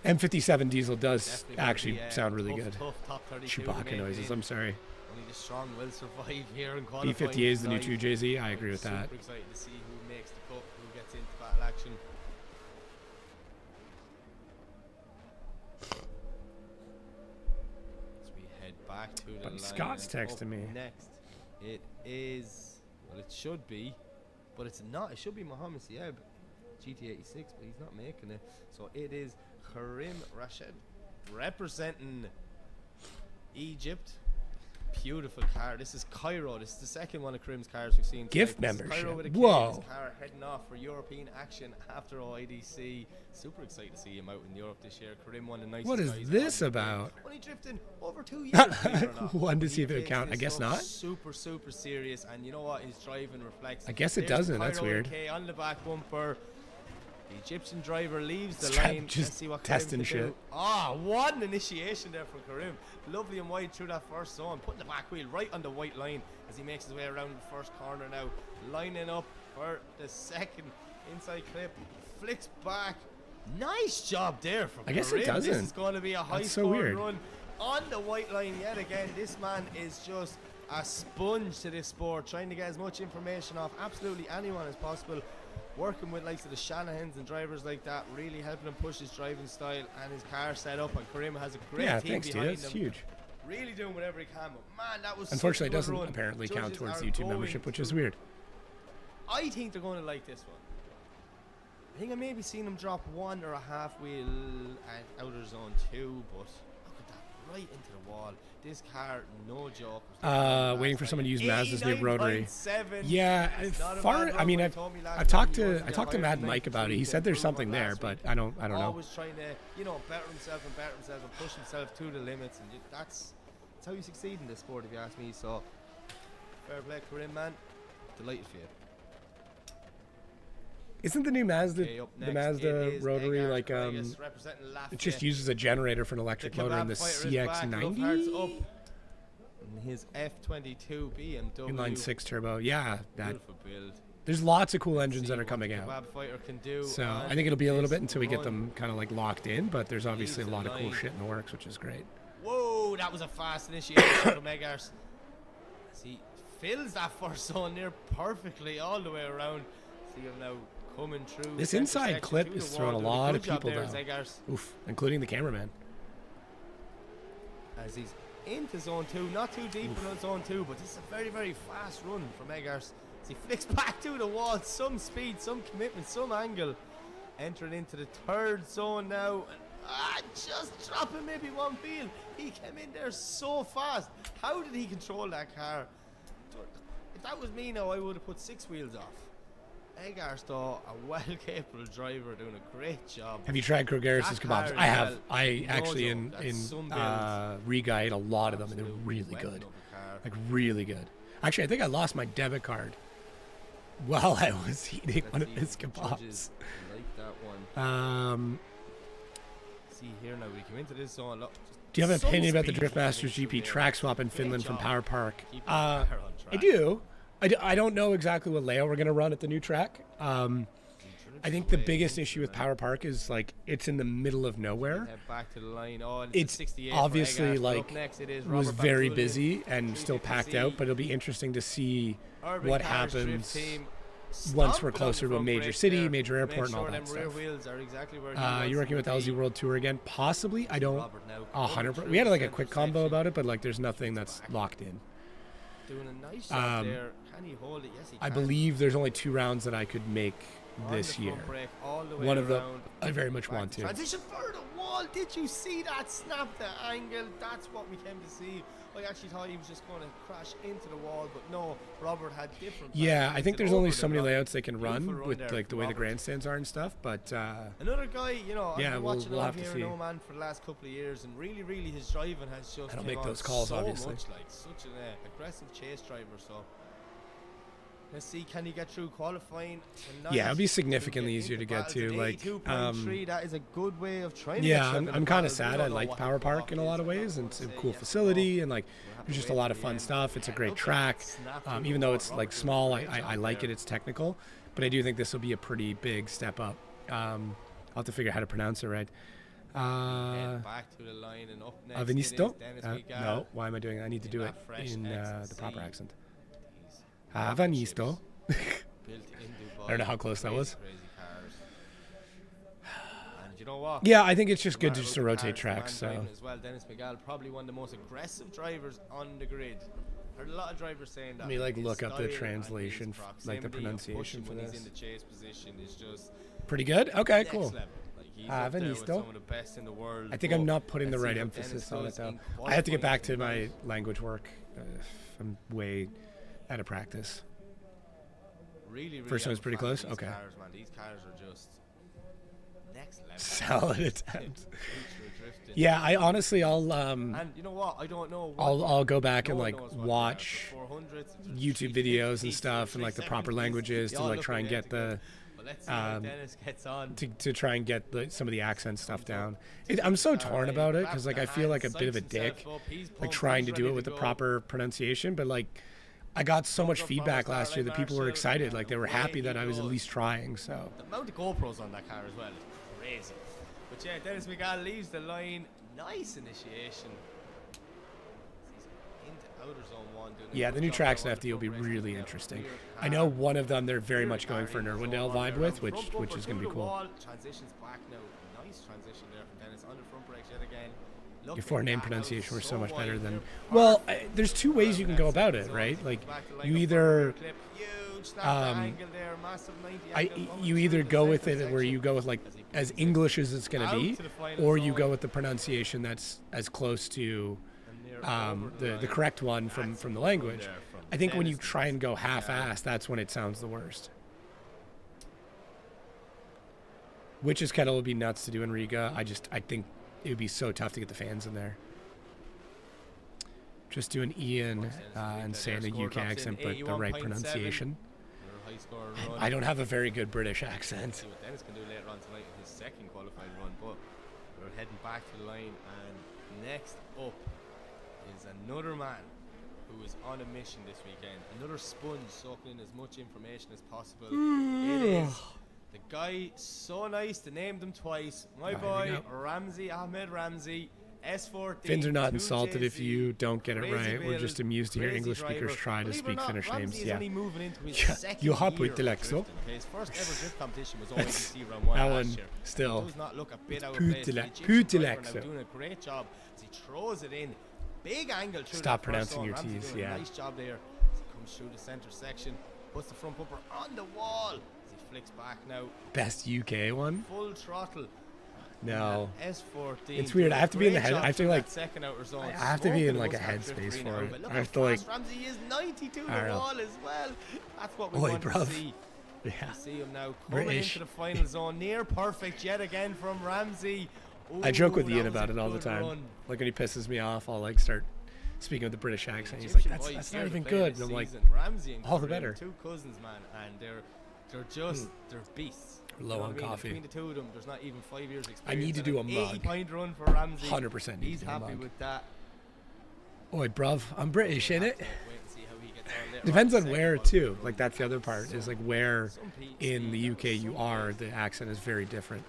M57 diesel does Definitely gonna actually be a sound really tough, good. tough top 32 to Chewbacca maintain. noises. I'm sorry. Only the strong will survive here in qualifying. B58 is the new tonight. 2JZ. I agree with that. Super excited to see who makes the cut, who gets into battle action. action. As we head back to the line. Scott's and texting up me. Next, it is, well, it should be, but it's not. It should be Mohammed Siab, GT86, but he's not making it. So it is Karim Rashid representing Egypt. Beautiful car. This is Cairo. This is the second one of Karim's cars we've seen. Gift tonight. This is membership. Cairo with a K. Whoa. This car heading off for European action after OIDC. Super excited to see him out in Europe this year. Karim, one of the nicest What is guys this on the about? Only drifting over 2 years. believe it or not. Wanted to But see he if it would takes count. I this guess stuff not. Super serious, and you know what? His driving reflects. I guess it There's doesn't. That's Cairo with a weird. K on the back bumper. The Egyptian driver leaves the Let's try line. just Let's see what testing Karim can do. shit. Ah, what an initiation there from Karim. Lovely and wide through that first zone. Putting the back wheel right on the white line as he makes his way around the first corner now. Lining up for the second inside clip. Flicks back. Nice job there from I guess Karim. it doesn't. This is going to be a high That's so score weird. run on the white line yet again. This man is just a sponge to this sport, trying to get as much information off absolutely anyone as possible. Working with likes of the Shanahans and drivers like that, really helping him push his driving style and his car set up. And Karim has a great Yeah, team thanks, dude. behind That's him. huge. Really doing whatever he can. But man, that was Unfortunately, it such a good doesn't run. apparently count Judges towards are the YouTube going membership, which is to- weird. I think they're going to like this one. I think I maybe seen him drop 1 or a half wheel at outer zone 2, but look at that, right into the wall. This car, no joke. Waiting for someone to use Mazda's new rotary. 89.7. Yeah, It's not a far. bad I run, mean, but he I've told me last I've talked week he to wasn't I gonna talked to hire Mad him Mike about it. 92 He to said there's improve something on there, last but week. I don't know. Always trying to, better himself and push himself to the limits, and that's how you succeed in this sport, if you ask me. So, fair play, Karim, man. Delighted for you. Isn't the new Mazda Okay, up the next, Mazda it is rotary Egar like Vegas representing it just Latvia. uses a generator for an The electric motor in kebab the fighter is back, love hearts up. CX90 In his F22 BMW. inline 6 turbo. Yeah, that Beautiful build. there's lots of cool engines See that are what coming the out. Kebab fighter can do So I on think it'll be a little this bit until we get run. them kind of like locked in, but there's obviously a He's lot of cool alive. shit in the works, which is great. Whoa, that was a fast initiation from Egars. See, fills that first zone near perfectly all the way around. See him now coming through. This center inside section clip to is the throwing wall, a doing lot good of job people there, down. Egars, Oof, including the cameraman. as he's into zone 2, not too deep in zone 2, but this is a very, very fast run from Egars. As he flicks back to the wall, some speed, some commitment, some angle. Entering into the third zone now. Just dropping maybe one wheel. He came in there so fast. How did he control that car? If that was me now, I would have put 6 wheels off. Egars, though, a well-capable driver, doing a great job. Have you tried Krogeris' That kebabs? car I as have. well. I No actually joke, that's some build. re-guide a lot of them, and they're Absolute really weapon good. of a car. Like really good. Actually, I think I lost my debit card while I was eating one Let's of see his if the kebabs. judges like that one. Um, See here now, we come into this zone. Look, do you have an some opinion about the speed coming Driftmasters through GP there. track swap in Great Finland from job. Power Park? Keeping the car on I track. do. I don't know exactly what layout we're going to run at the new track. I think the biggest issue with Power Park is like it's in the middle of nowhere. Head back to the line. Oh, and It's 68 for obviously Egars, but like up next it is was Robert very Bartulli, busy and still packed out, 350C. but it'll be interesting to see Urban what Cars Drift happens team once we're stomping on closer the to a front major brake city, there major to airport, make and all sure that them rear stuff. wheels are exactly where he wants You're working them with to LZ be. World Tour again? Possibly. I don't. Robert now 100. coming We had through like a center quick combo section, about it, but like there's nothing that's locked in. doing a nice job Um, there. Can he hold it? Yes, he I can. believe there's only 2 rounds that I could make On this the year. front brake, all the way One of them around. I very much Back want to. Transition for the wall. Did you see that? Snap the angle. That's what we came to see. I actually thought he was just going to crash into the wall, but no. Robert had different. Yeah, plans. I think He there's did only over so the many run. layouts they can Beautiful run run with there like the from way the Robert. grandstands are and stuff. But Another guy, you know, Yeah, I've been we'll- watching we'll him have to here, see. no man, for the last couple of years, and really his driving has just I don't came make on those calls, so obviously. much, like such an aggressive chase driver. So let's see, can he get through qualifying tonight? Yeah, it'll be to significantly get easier into to get battles to, at like, 82.3, that is a good way of trying to yeah, get you up in I'm the kind of battles. We sad. don't I know like what Power the Park cutoff in a is. lot of I'm not ways, and gonna it's a say cool yes or facility, no. and like We'll have there's to just a wait lot till of the fun end. stuff. It's a Yeah, great look at track. that snap through Even the though wall. it's like Robert did a small, great I job like there. it. It's technical, but I do think this will be a pretty big step up. I'll have to figure out how to pronounce it right. Head back to the line and up next. it is Avenisto? Dennis Miguel. No, why am I doing that? I need to in do it that fresh in the XC. proper accent. He's Avenisto. built in Dubai. I don't know how close that was. Crazy cars. you know what? Yeah, I think it's just No good matter just who to the rotate car is, the man tracks. driving So as well, Dennis Miguel, probably one of the most aggressive drivers on the grid. Heard a lot of drivers saying that. let me like his look up the style and his translation, like the proximity of pronunciation pushing for when he's this. in the chase position is just Pretty good. Okay, next cool. level. Like, he's up there with Venisto. some of the best in the world. I think but I'm not putting the let's right see what emphasis Dennis on it does though. in I have to get qualifying back to my tonight. language work. I'm way out of practice. Really, really First one was pretty out of close? these Okay. Cars, man. These cars are just next level. Solid attempt. Ultra drifting. Yeah, I honestly, I'll And you know what? I don't know. What I'll go back no and one like knows what they are. watch The 400s, the YouTube 350s, videos and the stuff and like the proper 370s, languages they to all like look try and get identical. the But let's see how um, Dennis gets on. to try and get some of the accent stuff down. I'm so torn about it because like I feel like a bit of a dick, like trying to do it with the proper pronunciation, but like I got so much feedback last year that people were excited, like they were happy that I was at least trying. So The amount of GoPros on that car as well is crazy. But yeah, Dennis Miguel leaves the line. Nice initiation. He's into outer zone one. Doing a yeah, good the new job tracks there in on the FD will be front race, really looking at interesting. rear I car. know one of them they're very Rear much going car for in the Irwindale zone on vibe there. with, Front which bumper is going to to be the cool. wall. Transitions back now. Nice transition there from Dennis on the front brakes yet again. Look Your at four name that, pronunciation were so much better wide than. there. Well, there's two ways you can go about it, right? Like Back to line you up either front rear clip. Huge snap angle there, massive 90 angle coming you through either the go with center it where you section. go with like as English as it's going to Out be, to the final or you zone. go with the pronunciation that's as close to And near over the line. correct one from That's the a good language. there from I think when you Dennis try and go Miguel. half-assed, that's when it sounds the worst. Which is kind of would be nuts to do in Riga. I think it would be so tough to get the fans in there. Just doing Ian and saying the UK accent, but the right pronunciation. High score run. I don't have a very good British accent. See what Dennis can do later on tonight in his second qualifying run, but we're heading back to the line, and next up is another man who is on a mission this weekend. Another sponge soaking in as much information as possible. It is the guy so nice to name them twice. My There we boy go. Ramsey, Ahmed Ramsey, S14. Finns are not 2JZ, insulted if you don't get it crazy right. We're build, just amused to hear crazy English speakers driver. try to Believe it or speak not, Finnish Ramsey names. is Yeah. only moving into his Yeah, second you hop year with the of Lexo. drifting, okay? His first ever drift competition was OIDC round one That last one year. still. He does not look a bit out of Put place. the The Le- Egyptian put the driver now Lexo. doing a great job as he throws it in. Big angle through Stop that first pronouncing zone. your Ramsey T's, doing yeah. a nice job there as he comes through the centre section, puts the front bumper on the wall as he flicks back now. Best UK one? Full throttle. No. S14. It's weird. I have to be in the Great head- job I have to, through like- that second outer zone. I have to be in, Smoking like, the a Mustang headspace Drift for now, it. but look I how have to, like- fast Ramsey is 90 to I the don't know. wall as well. That's what we Oi, want to bruv. see. Yeah. You see him now coming British. into the final zone, near perfect yet again from Ramsey. I joke with Ooh, Ian that was about a it all the good time. run. Like when he pisses me off, I'll like start speaking with the British accent. He's like, Egyptian that's boys not here even to play good. this And I'm like, season. Ramsey and all the Karim, better. two cousins, man, and they're just they're beasts. Low You know on what I mean? coffee. Between the two of them, there's not even 5 years experience. I need to and do an a mug. 80-point run for Ramsey. 100% need He's to do a happy mug. with that. oi, bruv, I'm British, We'll innit? have to wait and see how he gets on later Depends on on the where second too. qualifying Like that's the other part is like where Some Pete in Steve, the UK you some are, Pete. the accent is very different.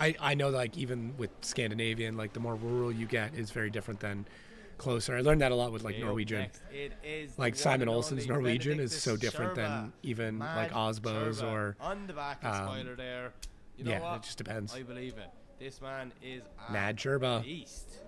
I know like even with Scandinavian, like the more rural you get is very different than closer. I learned that a lot with like Okay, up Norwegian. next, it is the Like one Simon and Olsen's only Norwegian is so Benedictus different than Scherba. even like Mad Osbo's Scherba or on the back of spoiler there. You know yeah, what? it just depends. I believe it. This man is a Mad Scherba. beast.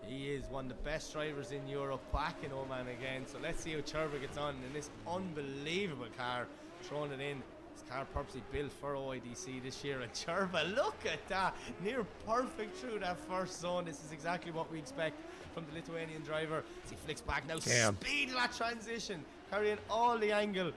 He is one of the best drivers in Europe, back in Oman again. So let's see how Scherba gets on in this unbelievable car, throwing it in. This car purposely built for OIDC this year. And Scherba, look at that, near perfect through that first zone. This is exactly what we expect from the Lithuanian driver. As he flicks back now, Damn. speed of that transition, carrying all the angle.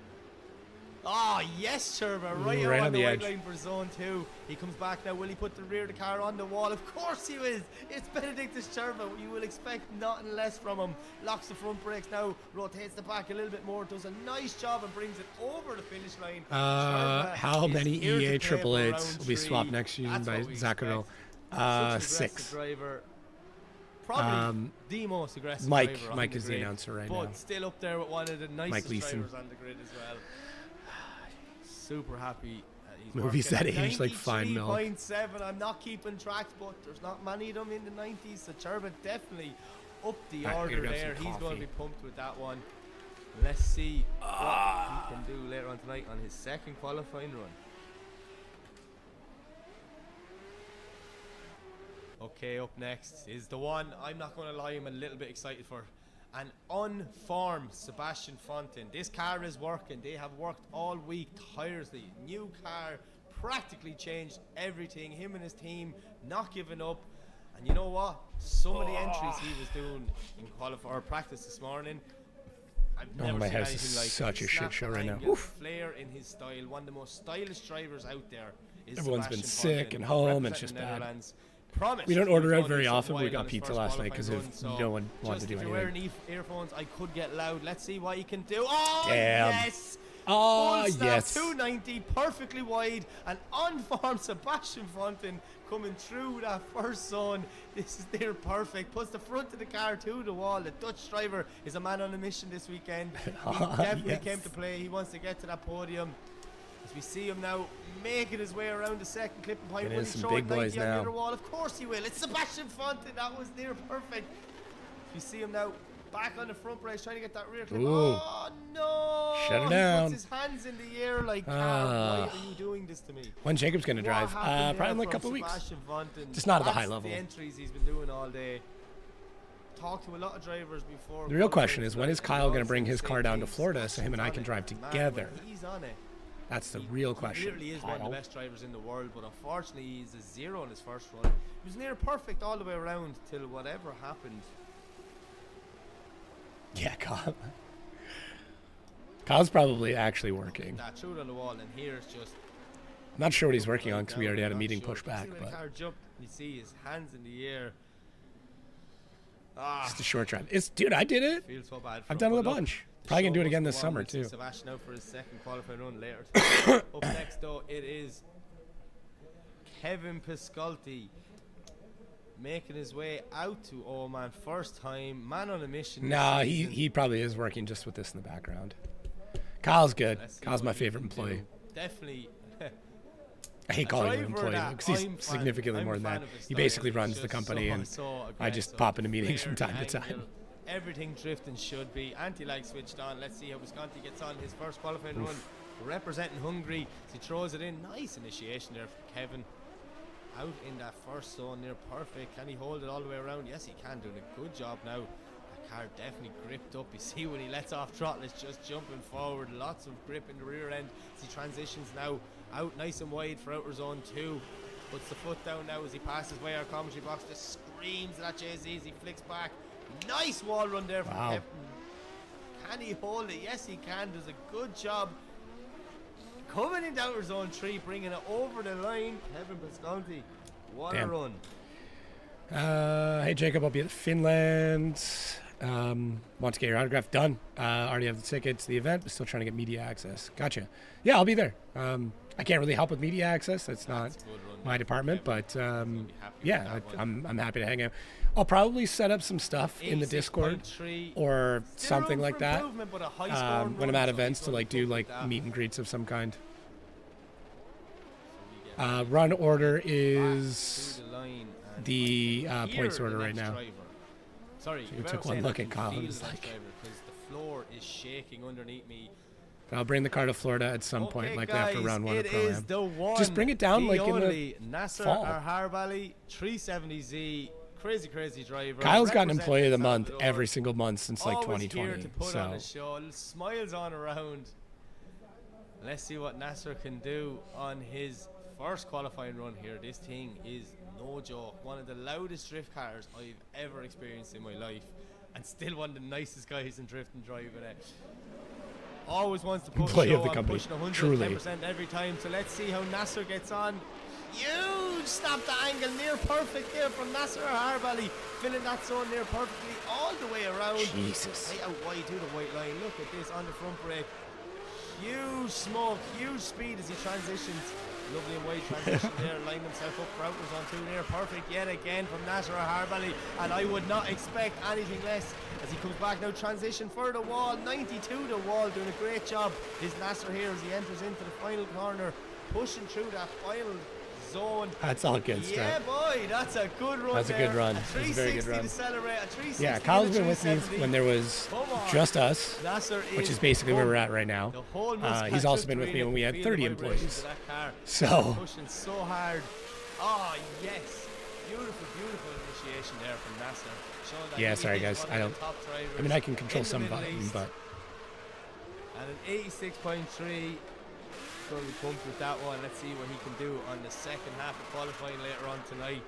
Oh, yes, Scherba, right, right on on the the white edge. line for zone 2. He comes back now. Will he put the rear of the car on the wall? Of course he is. It's Benedictus Scherba. You will expect nothing less from him. Locks the front brakes now, rotates the back a little bit more, does a nice job and brings it over the finish line. Scherba How is many here to EA play triple for eights round will be 3. swapped next season That's by what we Zacharov? expect. Such an aggressive 6. driver. Probably the most aggressive Mike- driver on Mike the is the grid, announcer right but now. still up there with one of the nicest Leeson. drivers on the grid as well. Super happy. He's Movies working that age like fine milk. 93.7. I'm not keeping tracks, but there's not many of them in the 90s. So Scherba definitely up the Alright, order gonna grab some there. He's going to coffee. be pumped with that one. Let's see what he can do later on tonight on his second qualifying run. Okay, up next is the one I'm not going to lie, I'm a little bit excited for. An unformed Sebastian Fontaine. This car is working. They have worked all week tirelessly. New car, practically changed everything. Him and his team not giving up. And you know what? Some of the entries he was doing in qualify or practice this morning, I've never my seen house anything is like it. such He a shit snapped show the right now. angle, Oof. Flair in his style. One of the most stylish drivers out there is Everyone's been Sebastian sick Fontaine, and home. It's representing just the bad. Netherlands. Promised We don't he was order out gonna do very something often. We wild got on his pizza first last night because qualifying run, no one wanted to just do if you're anything. wearing earphones, I could get loud. Let's see what he can do. Oh, Damn. yes! Oh, Full stop, yes. 290, perfectly wide. An unformed Sebastian Fontaine coming through that first zone. This is near perfect. Puts the front of the car to the wall. The Dutch driver is a man on a mission this weekend. He definitely Yes. came to play. He wants to get to that podium. As we see him now making his way around the second clipping point. It Will is he some throw big it 90 boys on the now. other wall? Of course he will. It's Sebastian Fontaine. That was near perfect. We see him now back on the front brace trying to get that rear clip. Ooh. Oh no! Shut it He down. puts his hands in the air like, why Ah. are you doing this to me? When Jacob's going to What drive? happened Probably in there like a couple from weeks. Sebastian Fontaine? Just not at the high That's level. The entries he's been doing all day. Talked to a lot of drivers before. The real question qualifying is, when is tonight, Kyle and going they to bring all his say the car same down to thing. Florida so him and I Sebastian's can on drive it. Man, together? when he's on it. That's the He real question. literally is one of Kyle. the best drivers in the world, but unfortunately he's a zero on his first run. He was near perfect all the way around till whatever happened. Yeah, Kyle. Kyle's probably actually working. That threw it on the wall, and here it's just. I'm not sure what he's working on because we down, already had a not meeting sure. pushed You see back, when the but car jumped, you see his hands in the air. Ah, just a short drive. Dude, I did it. feels so bad. For I've him, done it but a look, bunch. the Probably gonna show do it must again go this on. summer We'll see too. Sebastian out for his second qualifying run later. Up next, though, it is Kevin Piscolti making his way out to Oman. First time, man on a mission. this Nah, season. he probably is working just with this in the background. Kyle's good. Let's see Kyle's what my he favorite can employee. do. Definitely. I hate A calling him driver employee that because he's I'm fan- significantly I'm more a than fan that. of his He style. basically He's runs the just company, and so I just aggressive. pop into meetings Clear from time the to time. angle, everything drifting should be. Anti-lag switched on. Let's see how Visconti gets on his first qualifying run. Representing Hungary. He throws it in. Nice initiation there from Kevin. Out in that first zone near perfect. Can he hold it all the way around? Yes, he can. Doing a good job now. That car definitely gripped up. You see when he lets off throttle, it's just jumping forward. Lots of grip in the rear end. As he transitions now out nice and wide for outer zone 2. Puts the foot down now as he passes by our commentary box. Just screams at Jay-Z as he flicks back. Nice wall run there from Wow. Kevin. Can he hold it? Yes, he can. Does a good job. Coming into outer zone 3, bringing it over the line. Kevin Visconti. What Damn. a run. Hey Jacob, I'll be at Finland. Want to get your autograph? Done. Already have the tickets to the event, but still trying to get media access. Gotcha. Yeah, I'll be there. I can't really help with media access. That's not That's a good run my there. department, Kevin but be happy with yeah, that one. I'm happy to hang out. I'll probably set up some stuff in the Discord 86.3. or Still something room like for that improvement, but a high-scoring when I'm run, at so events he's to gonna like do cope like with that. meet and greets of some kind. So we get Run order back is to the line and the hear points the order right next now. driver. Sorry, So you we took better one say look that at you Kyle and feel was the next like- driver, 'cause the floor is shaking underneath me. But I'll bring the car to Florida at some point, Okay, likely guys, after round 1 of it Pro is Am. the one, Just bring it down the like in the only Nasser fall. Arharbali 370Z, crazy driver. Kyle's gotten representing Employee of the El Month Salvador. every single month since like Always here 2020. to put on a So show, smiles on around. Let's see what Nasser can do on his first qualifying run here. This thing is no joke. One of the loudest drift cars I've ever experienced in my life, and still one of the nicest guys in drift and driving it. Always wants to put Employee show of the on, company, pushing 110% truly. every time. So let's see how Nasser gets on. Huge snap the angle, near perfect there from Nasser Harbali, filling that zone near perfectly all the way around. Jesus. Right out wide to the white line. Look at this on the front brake. Huge smoke, huge speed as he transitions. Lovely and wide transition there, lined himself up for outers on 2 near perfect yet again from Nasser Harbali, and I would not expect anything less as he comes back now. Transition for the wall, 92 the wall, doing a great job is Nasser here as he enters into the final corner, pushing through that final zone. that's all good Yeah, stuff. boy, that's a good run. That's a good there. run. A That's a very good 360 run. to celebrate, a 360 Yeah, and Kyle's a been with me 370. when there was Come on. just us, Nasser which is basically where we're at right now. The whole He's also been with me when we had 30 employees. So pushing so hard. Oh yes, Beautiful, beautiful initiation there from Nasser. Showing that Yeah, he sorry is guys. one I of don't. the top drivers I mean, I can control in the some Middle volume, East. but And an 86.3. Going to be pumped with that one. Let's see what he can do on the second half of qualifying later on tonight.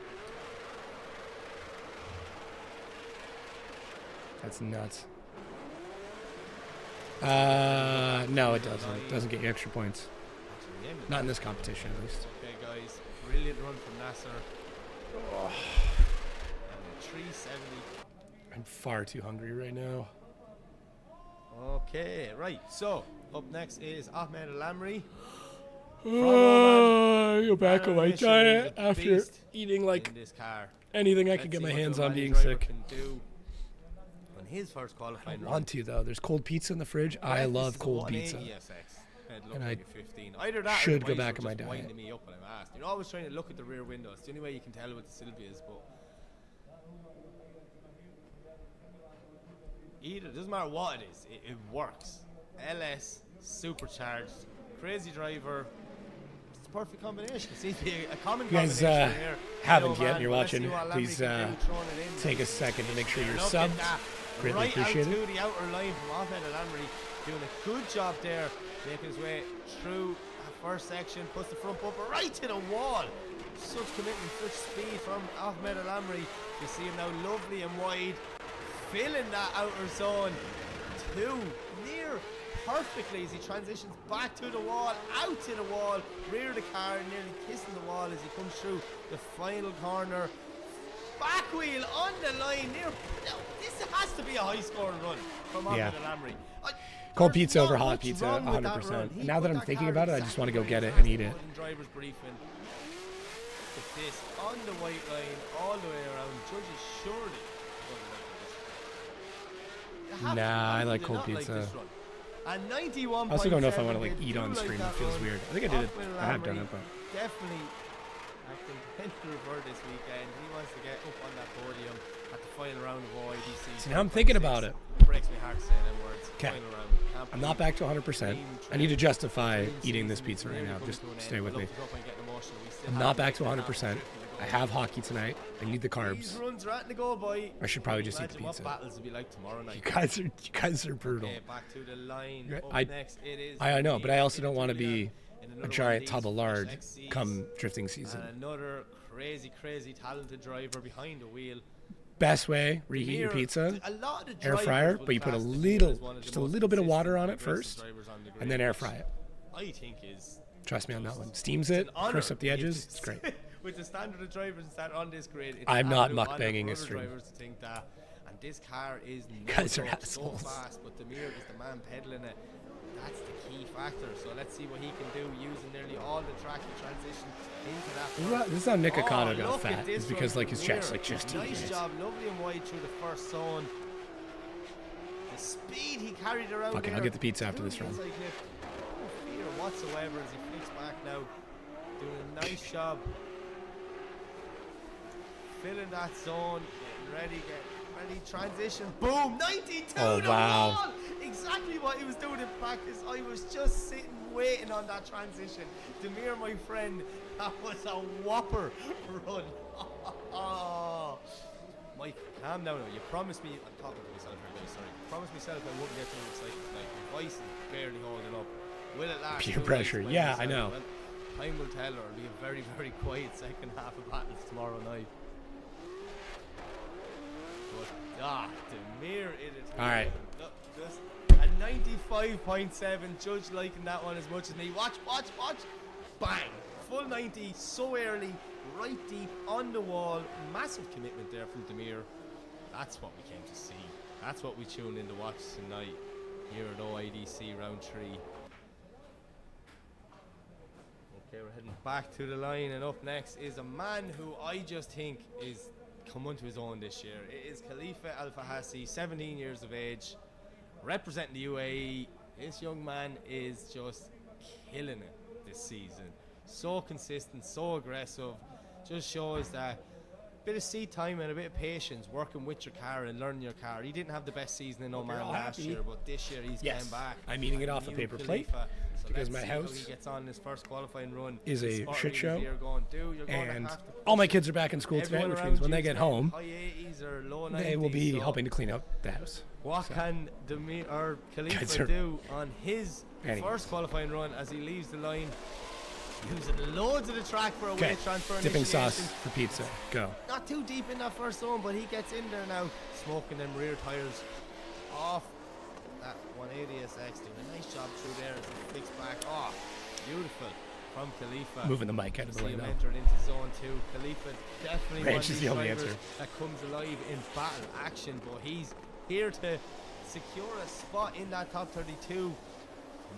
that's nuts. No, it doesn't. It doesn't get you extra points. Not in this competition, at least. Okay, guys. Brilliant run from Nasser. And a 370. I'm far too hungry right now. Okay, right. So, up next is Ahmed Al-Amri. Go back on my Mission diet is a after beast eating like in this car. anything I Let's can get see my what the hands on Romani being driver sick. can do on his first I qualifying don't run. want to though. There's cold pizza in the fridge. I This love is a cold pizza. 180 SX. It'd look And like I a 15. Either that should or go the back wipes on are my just winding diet. me up when I'm asked. You're always trying to look at the rear window. It's the only way you can tell with the Sylvias, but either, it doesn't matter what it is, it works. LS, supercharged, crazy driver. It's a perfect combination. It seems to be a common If you guys combination here. haven't Hello, yet man, and you're but let's see watching, what Lamry please can do, throwing it in. take a second to make sure you're Look at subbed. that. Greatly Right appreciate out it. to the outer line from Ahmed Al-Amri, doing a good job there, making his way through that first section, puts the front bumper right to the wall. Such commitment, such speed from Ahmed Al-Amri. You see him now lovely and wide, filling that outer zone. Two, near perfectly as he transitions back to the wall, out to the wall, rear of the car, nearly kissing the wall as he comes through the final corner. Back wheel on the line near. Now, this has to be a high scoring run from Ahmed Yeah. Al-Amri. Cold There's pizza not over hot much pizza, wrong with that 100%. run. He Now that put I'm that thinking car about it, I just exactly want to go where get he it has and to eat it. put in driver's briefing. With this on the white line all the way around. Judges surely. Nah, I like cold pizza. And 91. I also don't know if I want to like eat on stream. It feels weird. I think I did it. Ahmed I have done Al-Amri it, but definitely acting to revert this weekend. He wants to get up on that podium at the final round of OIDC. see, now I'm thinking about it. Breaks my heart saying them words. 'Kay. Final round. Can't I'm not believe back to 100%. I need to justify eating this pizza right now. Just stay with me. I'm not back to 100%. I have hockey tonight. I need the These carbs. runs are at the go, boy. I should probably just eat the Imagine pizza. what battles will be like tomorrow night. You guys are brutal. Okay, back to the line. Yeah, Up I- next, it is I know, but I also the don't want to be in a another giant one of tub of these lard XCs. come drifting season. And another crazy talented driver behind the wheel. Best way, reheat your Mir- pizza, a lot of air drivers fryer, would but you put a class the Mir little, as one of the just a most little bit of water consistent on it aggressive first, drivers on the and grid, then air which fry it. I think is Trust me on that one. Steams it, an honor crisp up the with edges. this- It's great. With the standard of drivers that on this grid, it's I'm an not absolute honor mukbanging for this other stream. drivers to think that. And this car is guys are so assholes. fast, but the Mir is the man pedaling it. That's the key factor. So let's see what he can do using nearly all the track and transition into that. This is how Nick Ocado got look at fat. this It's because from like his Mir. chest like just too Nice big. job, lovely and wide through the first zone. The speed he carried around Fuck it, there. I'll get the pizza after through this the run. inside clip. No fear whatsoever as he flicks back now. Doing a nice job. Filling that zone, getting ready, transition, boom, 92 Oh, to wow. wall! Exactly what he was doing in practice. I was just sitting waiting on that transition. Demir, my friend, that was a whopper run. Mike, calm down now. You promised me, I'm talking to myself here, guys, sorry. Promised myself I wouldn't get too excited tonight. My voice is barely holding up. Will it last? Peer 2 pressure. nights by Yeah, I myself? know. Well, time will tell, or it'll be a very quiet second half of battles tomorrow night. But, Demir in it. All right. Look, just a 95.7. Judge liking that one as much as me. Watch. Bang. Full 90, so early, right deep on the wall. Massive commitment there from Demir. That's what we came to see. That's what we tuned in to watch tonight here at OIDC round 3. Okay, we're heading back to the line, and up next is a man who I just think is come onto his own this year. It is Khalifa Al Fahassi, 17 years of age, representing the UAE. This young man is just killing it this season. So consistent, so aggressive. Just shows that bit of seat time and a bit of patience working with your car and learning your car. He didn't have the best season in Oman last year, but this year he's came back. I'm eating it off a paper plate because my house he gets on his first qualifying run. is a shit show. And to all my kids are back in school today, which means when they get home, high 80s or low 90s, they will be so helping to clean up the house. What can Kids Khalifa are- do on his Anyways. first qualifying run as he leaves the line? Using loads of the track for a Okay, weight transfer. dipping sauce initiation. for pizza. Go. Not too deep in that first zone, but he gets in there now, smoking them rear tires off that 180SX. Doing a nice job through there as he flicks back. Oh, beautiful from Khalifa. Moving the mic out of the See way him now. entering into zone 2. Khalifa definitely Ranch one of is these the only drivers answer. that comes alive in battle action, but he's here to secure a spot in that top 32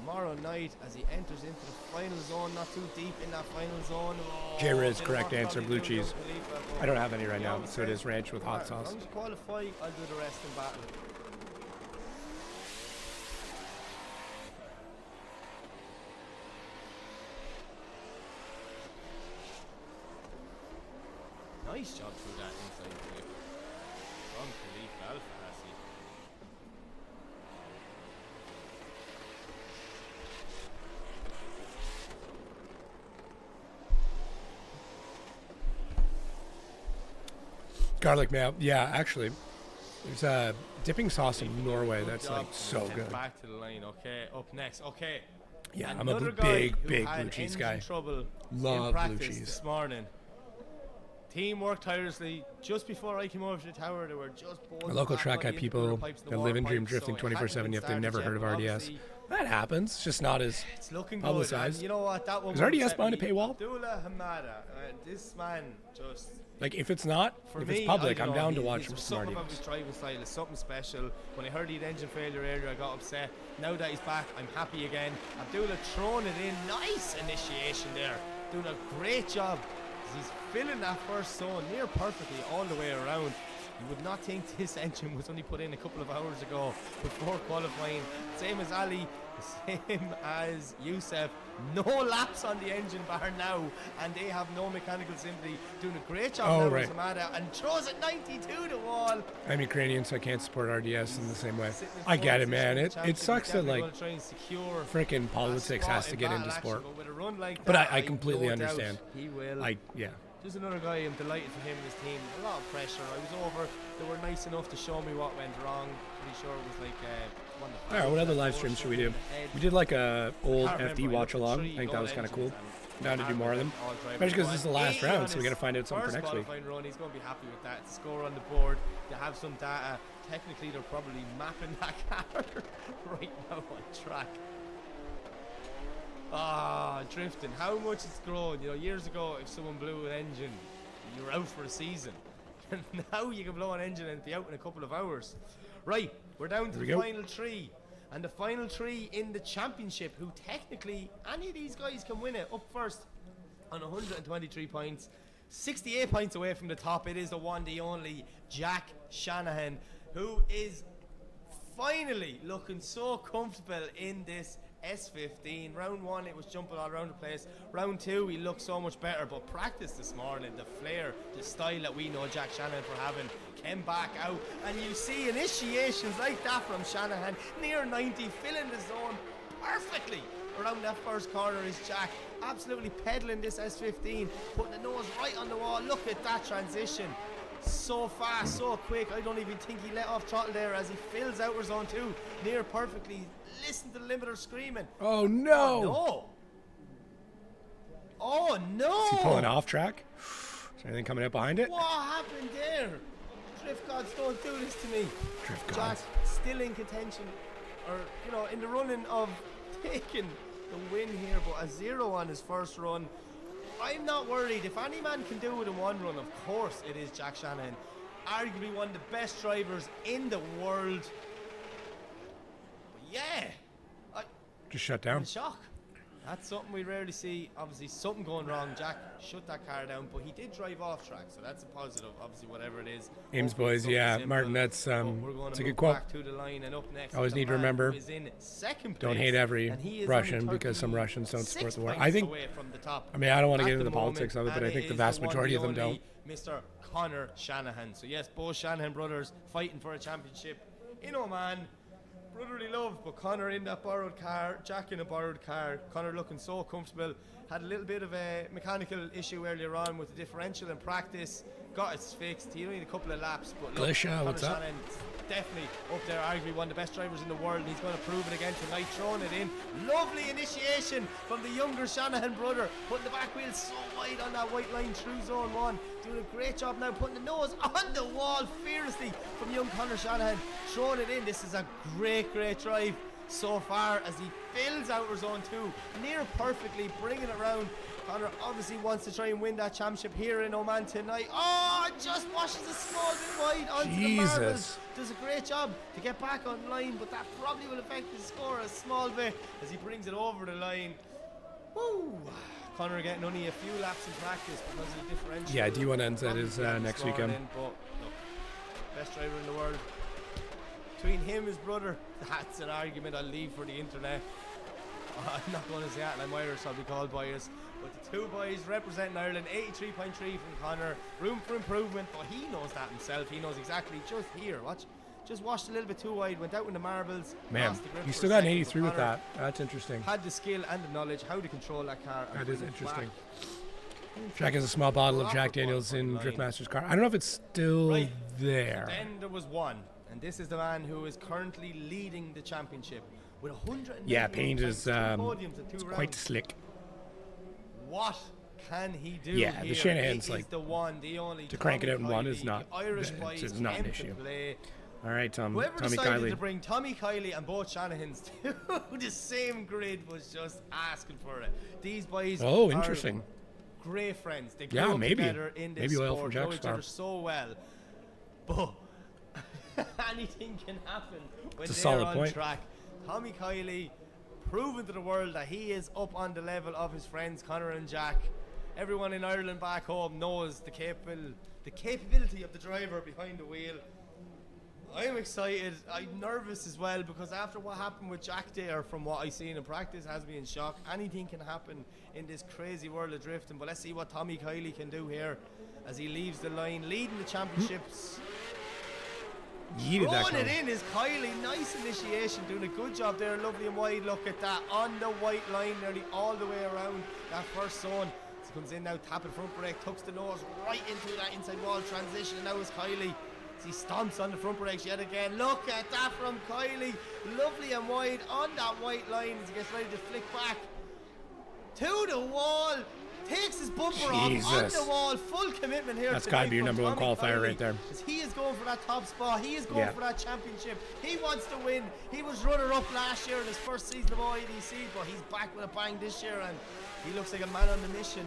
tomorrow night as he enters into the final zone. Not too deep in that final zone. Oh, J-Riz, bit of correct work answer, probably blue to do cheese. Khalifa, but I don't have any right he now, always so it says, is ranch with hot As sauce. long as you qualify, I'll do the rest in battle. Nice job through that inside clip from Khalifa Al-Fahasi. Garlic mayo. Yeah, actually, there's a dipping sauce in Norway that's Job. like so Sent good. Back to the line. Okay, up next. Okay. Yeah, I'm a Another guy who big had blue cheese engine guy. Trouble Love in blue practice cheese. this morning. Team worked tirelessly. Just before I came over to the tower, they were just both Our local back track on had the people intercooler pipes and the that water live in Dream pipes, Drifting so it hadn't 24/7 been if they've never started heard of yet, but RDS. obviously That happens. It's just not as it's looking publicized. good. And you know what? That one Is RDS upset behind a me. paywall? Abdullah Hamada. This man just. Like if it's not, For if me, it's public, I don't I'm know, down to he- watch there's some something about RDS. his driving style is something special. When I heard he had engine failure earlier, I got upset. Now that he's back, I'm happy again. Abdullah throwing it in, nice initiation there, doing a great job. He's filling that first zone near perfectly all the way around. You would not think this engine was only put in a couple of hours ago before qualifying. Same as Ali, same as Youssef. No laps on the engine bar now, and they have no mechanical sympathy. Doing a great job Oh, now right. with Hamada, and throws it 92 to wall. I'm Ukrainian, so I can't support RDS in the same way. Sitting in I fourth get it, position man. in the It championship. sucks He's that definitely like gonna try and secure freaking a politics spot has to in get into battle sport. action, but with a run like But that, I completely no doubt understand. He will. Like, yeah. Just another guy. I'm delighted for him and his team. A lot of pressure. I was over. They were nice enough to show me what went wrong. Pretty sure it was like one of the All right, what other that live forced streams should we him do? in the head. We did like a old Can't FD remember, watch I looked at along. 3 I think that was goal kind of cool. engines and Down to do more of them. all drivers Especially because won. this is the last 80 round, on so we his got to find out something for first next week. qualifying run. He's going to be happy with that. Score on the board. They have some data. Technically, they're probably mapping that car right now on track. Ah, drifting. How much it's grown. You know, years ago, if someone blew an engine, you were out for a season. And now you can blow an engine and be out in a couple of hours. Right, we're down to Here we the go. final three. And the final three in the championship, who technically, any of these guys can win it. Up first on 123 points. 68 points away from the top. It is the one, the only Jack Shanahan, who is finally looking so comfortable in this S15. Round 1, it was jumping all around the place. Round 2, he looked so much better, but practice this morning, the flair, the style that we know Jack Shanahan for having, came back out, and you see initiations like that from Shanahan, near 90, filling the zone perfectly. Around that first corner is Jack, absolutely pedaling this S15, putting the nose right on the wall. Look at that transition. So fast, so quick. I don't even think he let off throttle there as he fills out zone 2 near perfectly. Listen to the limiter screaming. Oh no! No. Oh no! Is he pulling off track? Is there anything coming up behind it? What happened there? Drift gods, don't do this to me. Drift Jack gods. still in contention, or you know, in the running of taking the win here, but a 0 on his first run. I'm not worried. If any man can do it in one run, of course it is Jack Shanahan. Arguably one of the best drivers in the world. But yeah, Just shut I'm down. in shock. That's something we rarely see. Obviously, something going wrong. Jack shut that car down, but he did drive off track, so that's a positive. Obviously, whatever it is. Ames Hopefully boys, it's something yeah, simple. Martin. That's But we're gonna it's a move good quote. back to the line, and up next, Always the need to man remember, who is in second don't place, hate every and he is Russian only because some Russians don't support 36 the war. I points think. away from the top I mean, I don't want to at get into the moment, politics of it, but and I think the is vast one, majority the of them only don't. Mr. Connor Shanahan. So yes, both Shanahan brothers fighting for a championship in Oman. Brotherly love, but Connor in that borrowed car, Jack in a borrowed car. Connor looking so comfortable. Had a little bit of a mechanical issue earlier on with the differential in practice. Got it fixed. He only had a couple of laps, but look, Glisha, Connor what's up? Shanahan's definitely up there, arguably one of the best drivers in the world, and he's going to prove it again tonight, throwing it in. Lovely initiation from the younger Shanahan brother, putting the back wheel so wide on that white line through zone one. Doing a great job now, putting the nose on the wall fiercely from young Connor Shanahan, throwing it in. This is a great drive so far as he fills outer zone 2 near perfectly, bringing it around. Connor obviously wants to try and win that championship here in Oman tonight. Oh, just washes a small bit wide onto the marbles. Does a great job to get back on line, but that probably will affect his score a small bit as he brings it over the line. Woo! Connor getting only a few laps in practice because of the differential. Yeah, D1 ends at Probably his getting next scored weekend. in, but look, best driver in the world. Between him and his brother, that's an argument I'll leave for the internet. I'm not going to say that, and I'm Irish, so I'll be called biased. But the two boys representing Ireland, 83.3 from Connor. Room for improvement, but he knows that himself. He knows exactly just here. Watch. Just washed a little bit too wide, went out in the marbles. Man, lost the grip you for still a got an second, 83 but with Connor that. That's interesting. had the skill and the knowledge how to control that car. and That bring is it interesting. back. Jack has a small bottle of Proper Jack Daniels in qualifying line. Driftmaster's car. I don't know if it's still Right. there. So then there was one, and this is the man who is currently leading the championship with 100. Yeah, Payne is podiums at 2 it's rounds. quite slick. What can he do? Yeah, the here? Shanahan's He is like, the one, the only. to crank it out in Tommy one is Kiley, not- the Irish it's boys just not an came to issue. play. All right, Whoever Tommy decided to Kiley. bring Tommy Kiley and both Shanahans to the same grid was just asking for it. These boys Oh, are interesting. great friends. They Yeah, grew up maybe. together in this Maybe oil sport, from know Jack's each other car. so well. But anything can happen when It's a they're solid on point. track. Tommy Kiley proving to the world that he is up on the level of his friends Connor and Jack. Everyone in Ireland back home knows the capability of the driver behind the wheel. I'm excited. I'm nervous as well because after what happened with Jack there, from what I've seen in practice, has me in shock. Anything can happen in this crazy world of drifting, but let's see what Tommy Kiley can do here as he leaves the line, leading the championships. Yeeted that Throwing it car. in is Kiley. Nice initiation, doing a good job there. Lovely and wide. Look at that on the white line, nearly all the way around that first zone. As he comes in now, tapping front brake, tucks the nose right into that inside wall transition. And now is Kiley. As he stomps on the front brakes yet again. Look at that from Kiley. Lovely and wide on that white line as he gets ready to flick back to the wall. Takes his bumper off on Jesus. the wall. Full commitment here. That's gotta be your tonight number from one Tommy qualifier Kiley, right there. as he is going for that top spot. He is going Yeah. for that championship. He wants to win. He was runner-up last year in his first season of OIDC, but he's back with a bang this year, and he looks like a man on the mission.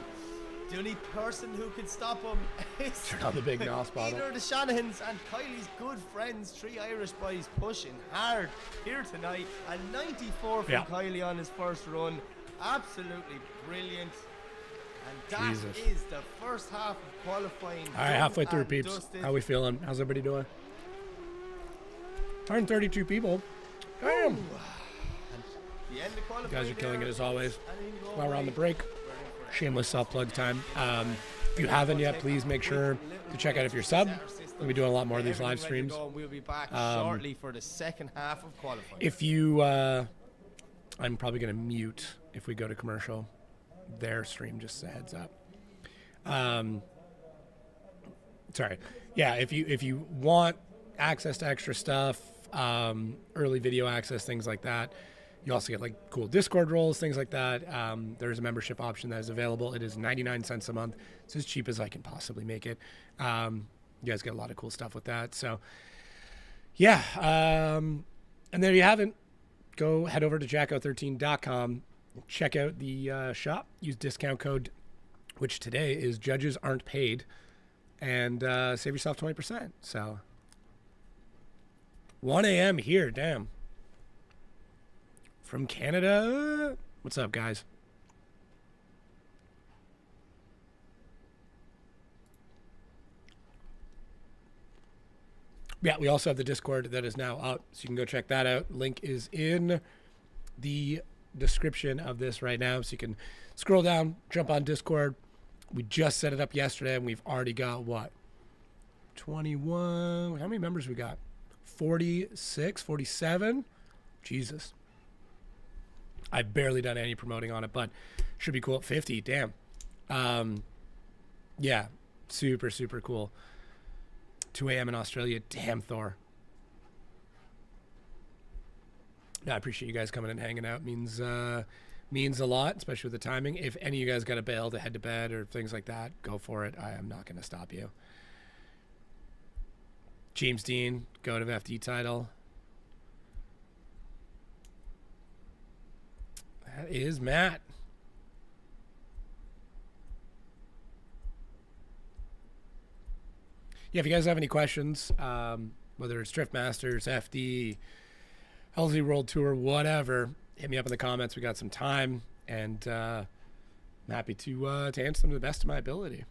The only person who can stop him is Turn on the big NOS bottle. either the Shanahans and Kiley's good friends, 3 Irish boys pushing hard here tonight. And 94 from Yeah. Kiley on his first run. Absolutely brilliant. And that Jesus. is the first half of qualifying. All right, done halfway through, and peeps. dusted. How we feeling? How's everybody doing? 132 people. Damn. The end of You qualifying guys are killing it there. as always. Anything go While we're on away. the break, shameless self-plug time. If you haven't yet, please make sure to check out if you're sub. We'll be doing a lot more of these live Everything ready to streams. go, and we'll be back shortly for the second half of qualifying. If you, I'm probably going to mute if we go to commercial. Their stream, just as a heads up. Sorry. Yeah, if you want access to extra stuff, early video access, things like that, you also get like cool Discord roles, things like that. There's a membership option that is available. It is 99 cents a month. It's as cheap as I can possibly make it. You guys get a lot of cool stuff with that. So, yeah. And there you haven't. Go head over to jacko13.com. Check out the shop. Use discount code, which today is Judges Aren't Paid, and save yourself 20%. So 1 a.m. here, damn. From Canada. What's up, guys? Yeah, we also have the Discord that is now up, so you can go check that out. Link is in the description of this right now, so you can scroll down, jump on Discord. We just set it up yesterday, and we've already got, what, 21? How many members we got? 46, 47? Jesus. I've barely done any promoting on it, but should be cool at 50. Damn. Yeah, super, super cool. 2 a.m. in Australia. Damn, Thor. No, I appreciate you guys coming and hanging out. Means a lot, especially with the timing. If any of you guys got to bail to head to bed or things like that, go for it. I am not going to stop you. James Dean, go to FD title. That is Matt. Yeah, if you guys have any questions, whether it's Drift Masters, FD, LZ World Tour, whatever, hit me up in the comments. We got some time, and I'm happy to answer them to the best of my ability.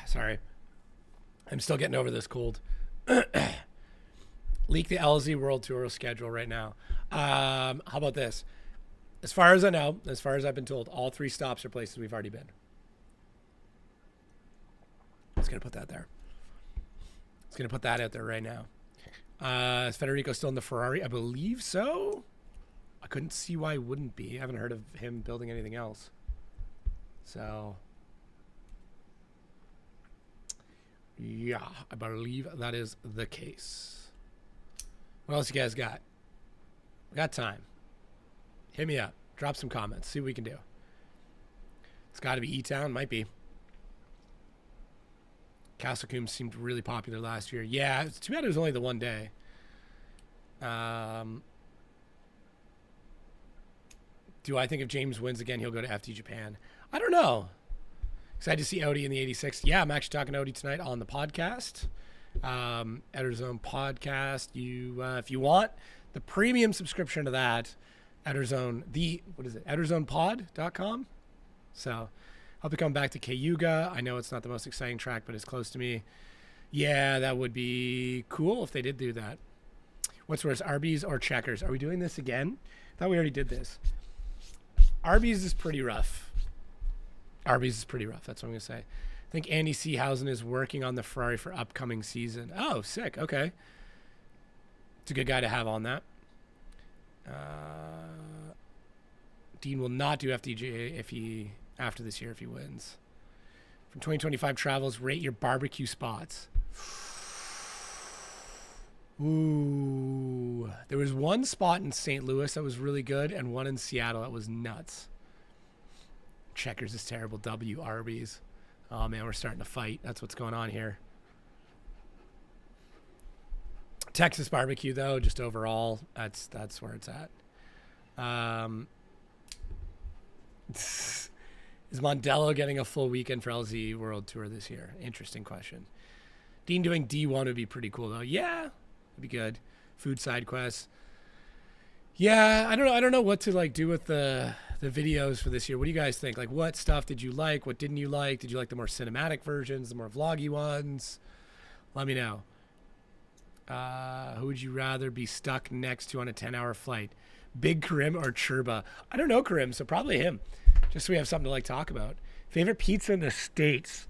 Sorry. I'm still getting over this cold. Leak the LZ World Tour schedule right now. How about this? As far as I know, as far as I've been told, all 3 stops are places we've already been. Just going to put that there. Just going to put that out there right now. Is Federico still in the Ferrari? I believe so. I couldn't see why he wouldn't be. I haven't heard of him building anything else. So, yeah, I believe that is the case. What else you guys got? We got time. Hit me up. Drop some comments. See what we can do. It's got to be E-Town. Might be. Castle Coombs seemed really popular last year. Yeah, it's too bad it was only the one day. Do I think if James wins again, he'll go to FD Japan? I don't know. Excited to see Odie in the 86. Yeah, I'm actually talking to Odie tonight on the podcast. Editor's Own podcast. If you want the premium subscription to that, Editor's Own, editorzonepod.com. So I'll be coming back to Cayuga. I know it's not the most exciting track, but it's close to me. Yeah, that would be cool if they did do that. What's worse, Arby's or Checkers? Are we doing this again? I thought we already did this. Arby's is pretty rough. That's what I'm going to say. I think Andy Seehausen is working on the Ferrari for upcoming season. Oh, sick. Okay. It's a good guy to have on that. Dean will not do FDJ after this year if he wins. From 2025 travels, rate your barbecue spots. Ooh. There was one spot in St. Louis that was really good and one in Seattle that was nuts. Checkers is terrible. W. Arby's. Oh, man, we're starting to fight. That's what's going on here. Texas barbecue, though, just overall, that's where it's at. Is Mondello getting a full weekend for LZ World Tour this year? Interesting question. Dean doing D1 would be pretty cool, though. Yeah, it'd be good. Food side quests. Yeah, I don't know what to like do with the videos for this year. What do you guys think? Like, what stuff did you like? What didn't you like? Did you like the more cinematic versions, the more vloggy ones? Let me know. Who would you rather be stuck next to on a 10-hour flight? Big Karim or Churba? I don't know Karim, so probably him. Just so we have something to like talk about. Favorite pizza in the States?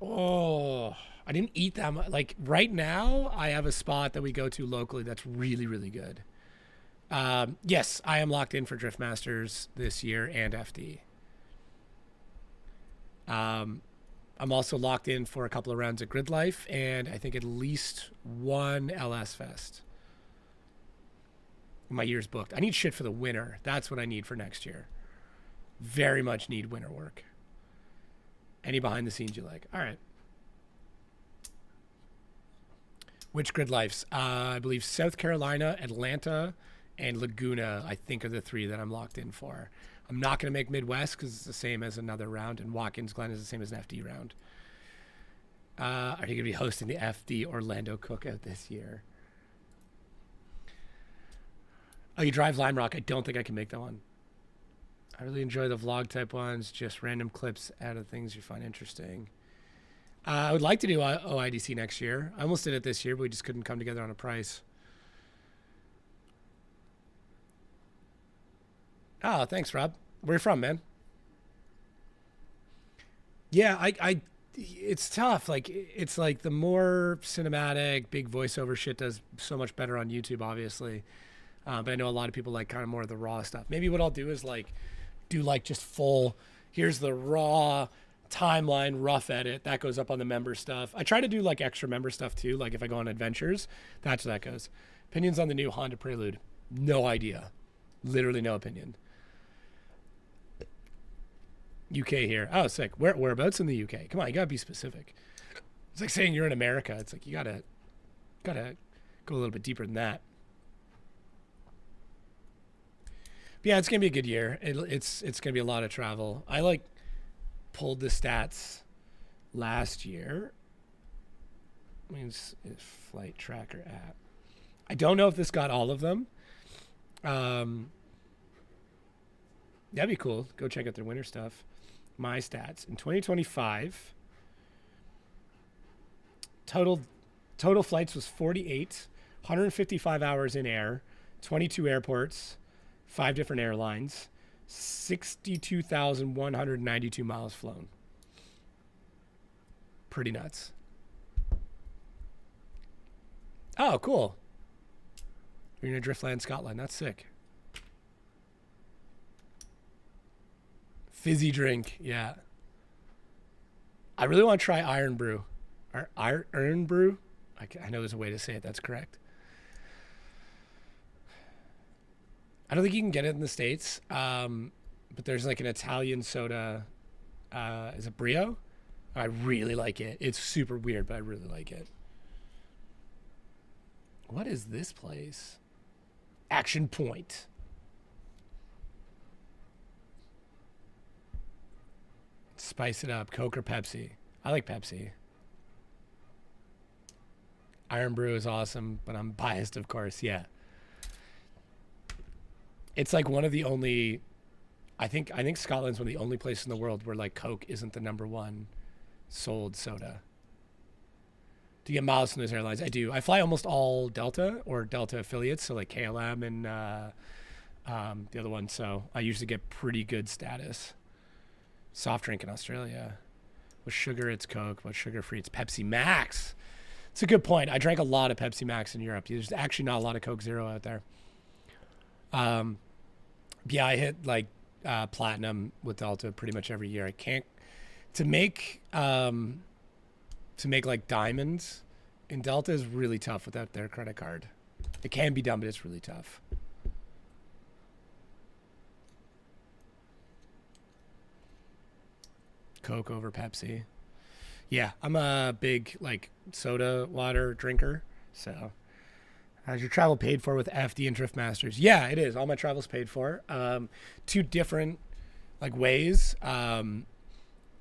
Oh, I didn't eat that much. Like right now, I have a spot that we go to locally that's really, really good. Yes, I am locked in for Drift Masters this year and FD. I'm also locked in for a couple of rounds of Grid Life and I think at least one LS Fest. My year's booked. I need shit for the winter. That's what I need for next year. Very much need winter work. Any behind the scenes you like? All right. Which Grid Lifes? I believe South Carolina, Atlanta, and Laguna, I think, are the 3 that I'm locked in for. I'm not going to make Midwest because it's the same as another round, and Watkins Glen is the same as an FD round. Are you going to be hosting the FD Orlando Cookout this year? Oh, you drive Lime Rock. I don't think I can make that one. I really enjoy the vlog type ones, just random clips out of things you find interesting. I would like to do OIDC next year. I almost did it this year, but we just couldn't come together on a price. Oh, thanks, Rob. Where you from, man? Yeah, it's tough. Like, it's like the more cinematic, big voiceover shit does so much better on YouTube, obviously. But I know a lot of people like kind of more of the raw stuff. Maybe what I'll do is like, do like just full, here's the raw timeline, rough edit. That goes up on the member stuff. I try to do like extra member stuff too. Like if I go on adventures, that's where that goes. Opinions on the new Honda Prelude. No idea. Literally no opinion. UK here. Oh, sick. Whereabouts in the UK? Come on, you gotta be specific. It's like saying you're in America. It's like you gotta go a little bit deeper than that. But yeah, it's gonna be a good year. It's gonna be a lot of travel. I like pulled the stats last year. Means flight tracker app. I don't know if this got all of them. That'd be cool. Go check out their winter stuff. My stats in 2025. Total flights was 48, 155 hours in air, 22 airports, 5 different airlines, 62,192 miles flown. Pretty nuts. Oh, cool. You're in Driftland, Scotland. That's sick. Fizzy drink, yeah. I really want to try Iron Brew. Or Iron Brew? I know there's a way to say it that's correct. I don't think you can get it in the States, but there's like an Italian soda. Is it Brio? I really like it. It's super weird, but I really like it. What is this place? Action Point. Spice it up. Coke or Pepsi? I like Pepsi. Iron Brew is awesome, but I'm biased, of course. Yeah. It's like one of the only, I think Scotland's one of the only places in the world where like Coke isn't the #1 sold soda. Do you get miles from those airlines? I do. I fly almost all Delta or Delta affiliates, so like KLM and the other one. So I usually get pretty good status. Soft drink in Australia. With sugar, it's Coke. With sugar-free, it's Pepsi Max. It's a good point. I drank a lot of Pepsi Max in Europe. There's actually not a lot of Coke Zero out there. Yeah, I hit like platinum with Delta pretty much every year. I can't to make like diamonds in Delta is really tough without their credit card. It can be done, but it's really tough. Coke over Pepsi. Yeah, I'm a big like soda water drinker. So, how's your travel paid for with FD and Drift Masters? Yeah, it is. All my travel's paid for. 2 different like ways.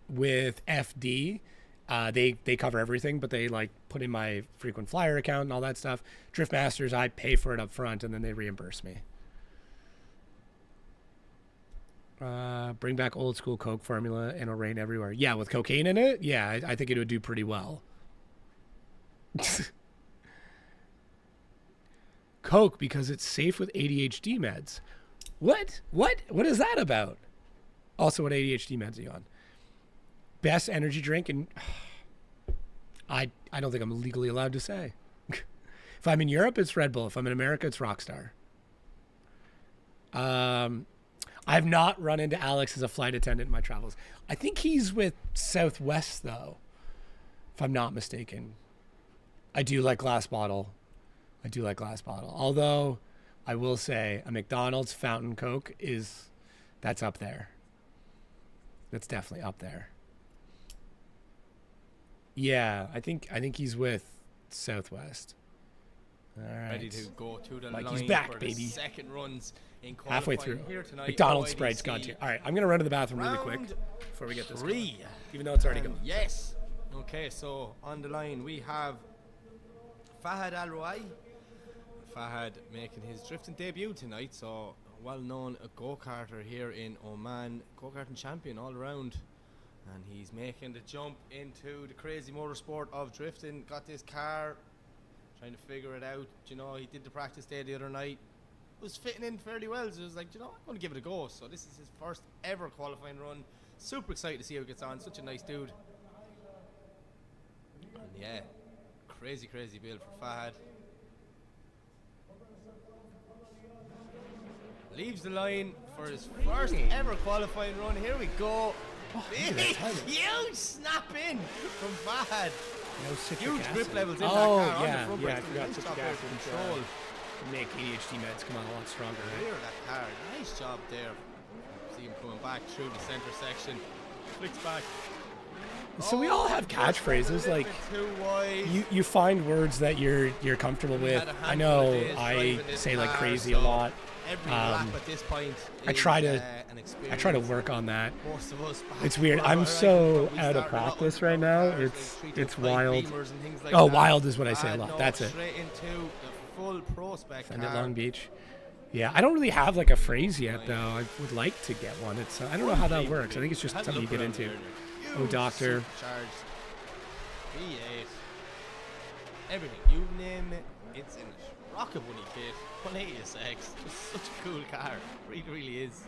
With FD, they cover everything, but they like put in my frequent flyer account and all that stuff. Drift Masters, I pay for it up front and then they reimburse me. Bring back old school Coke formula and it'll rain everywhere. Yeah, with cocaine in it? Yeah, I think it would do pretty well. Coke because it's safe with ADHD meds. What? What is that about? Also, what ADHD meds are you on? Best energy drink, and I don't think I'm legally allowed to say. If I'm in Europe, it's Red Bull. If I'm in America, it's Rockstar. I have not run into Alex as a flight attendant in my travels. I think he's with Southwest, though, if I'm not mistaken. I do like glass bottle. Although, I will say, a McDonald's fountain Coke that's up there. That's definitely up there. Yeah, I think he's with Southwest. All right. Ready to go to the Like line he's back, for baby. the second runs in Halfway qualifying through. here tonight. McDonald's OIDC Sprite's gone too. All right, I'm going to run to the bathroom really quick round before we get this 3. going, even though it's already gone. Yes. Okay, so on the line we have Fahad Al-Ruai. Fahad making his drifting debut tonight, so well-known go-karter here in Oman, go-karting champion all around, and he's making the jump into the crazy motorsport of drifting. Got this car, trying to figure it out. You know, he did the practice day the other night, was fitting in fairly well, so he was like, you know, I'm going to give it a go. So this is his first ever qualifying run. Super excited to see how he gets on. Such a nice dude. And yeah, crazy build for Fahad. Leaves the line for his first ever qualifying run. Here we go. Big, huge snap in from Fahad. No citric Huge acid. grip levels in Oh, that car. yeah, on the front yeah, I brakes. forgot Nice citric job there acid for control. make ADHD meds come out a lot stronger, Clear right? that car. Nice job there. See him coming back through the center section. Flicks back. So we all have catchphrases, like Too wide. you find words that you're comfortable We with. had a I handful know of days I driving this say like car, crazy so a lot. Every lap at this point I is, try to an I experience. try to work on that. Most of us It's weird. back I'm where I so come from, we out of started practice with right now. cars, It's like 3 to it's 5 wild. Beamers and things like Oh, that. wild is what I say a And lot. no, That's it. straight into the full pro spec Find it car. Long Beach. Yeah, I don't really have like a phrase yet though. I would like to get one. It's I don't know how that works. I think it's just Had a something you look get around into. there. Oh, Huge doctor. supercharged V8. Everything. You name it, it's in it. Rocket Bunny kit. 180SX. Just such a cool car. Really is.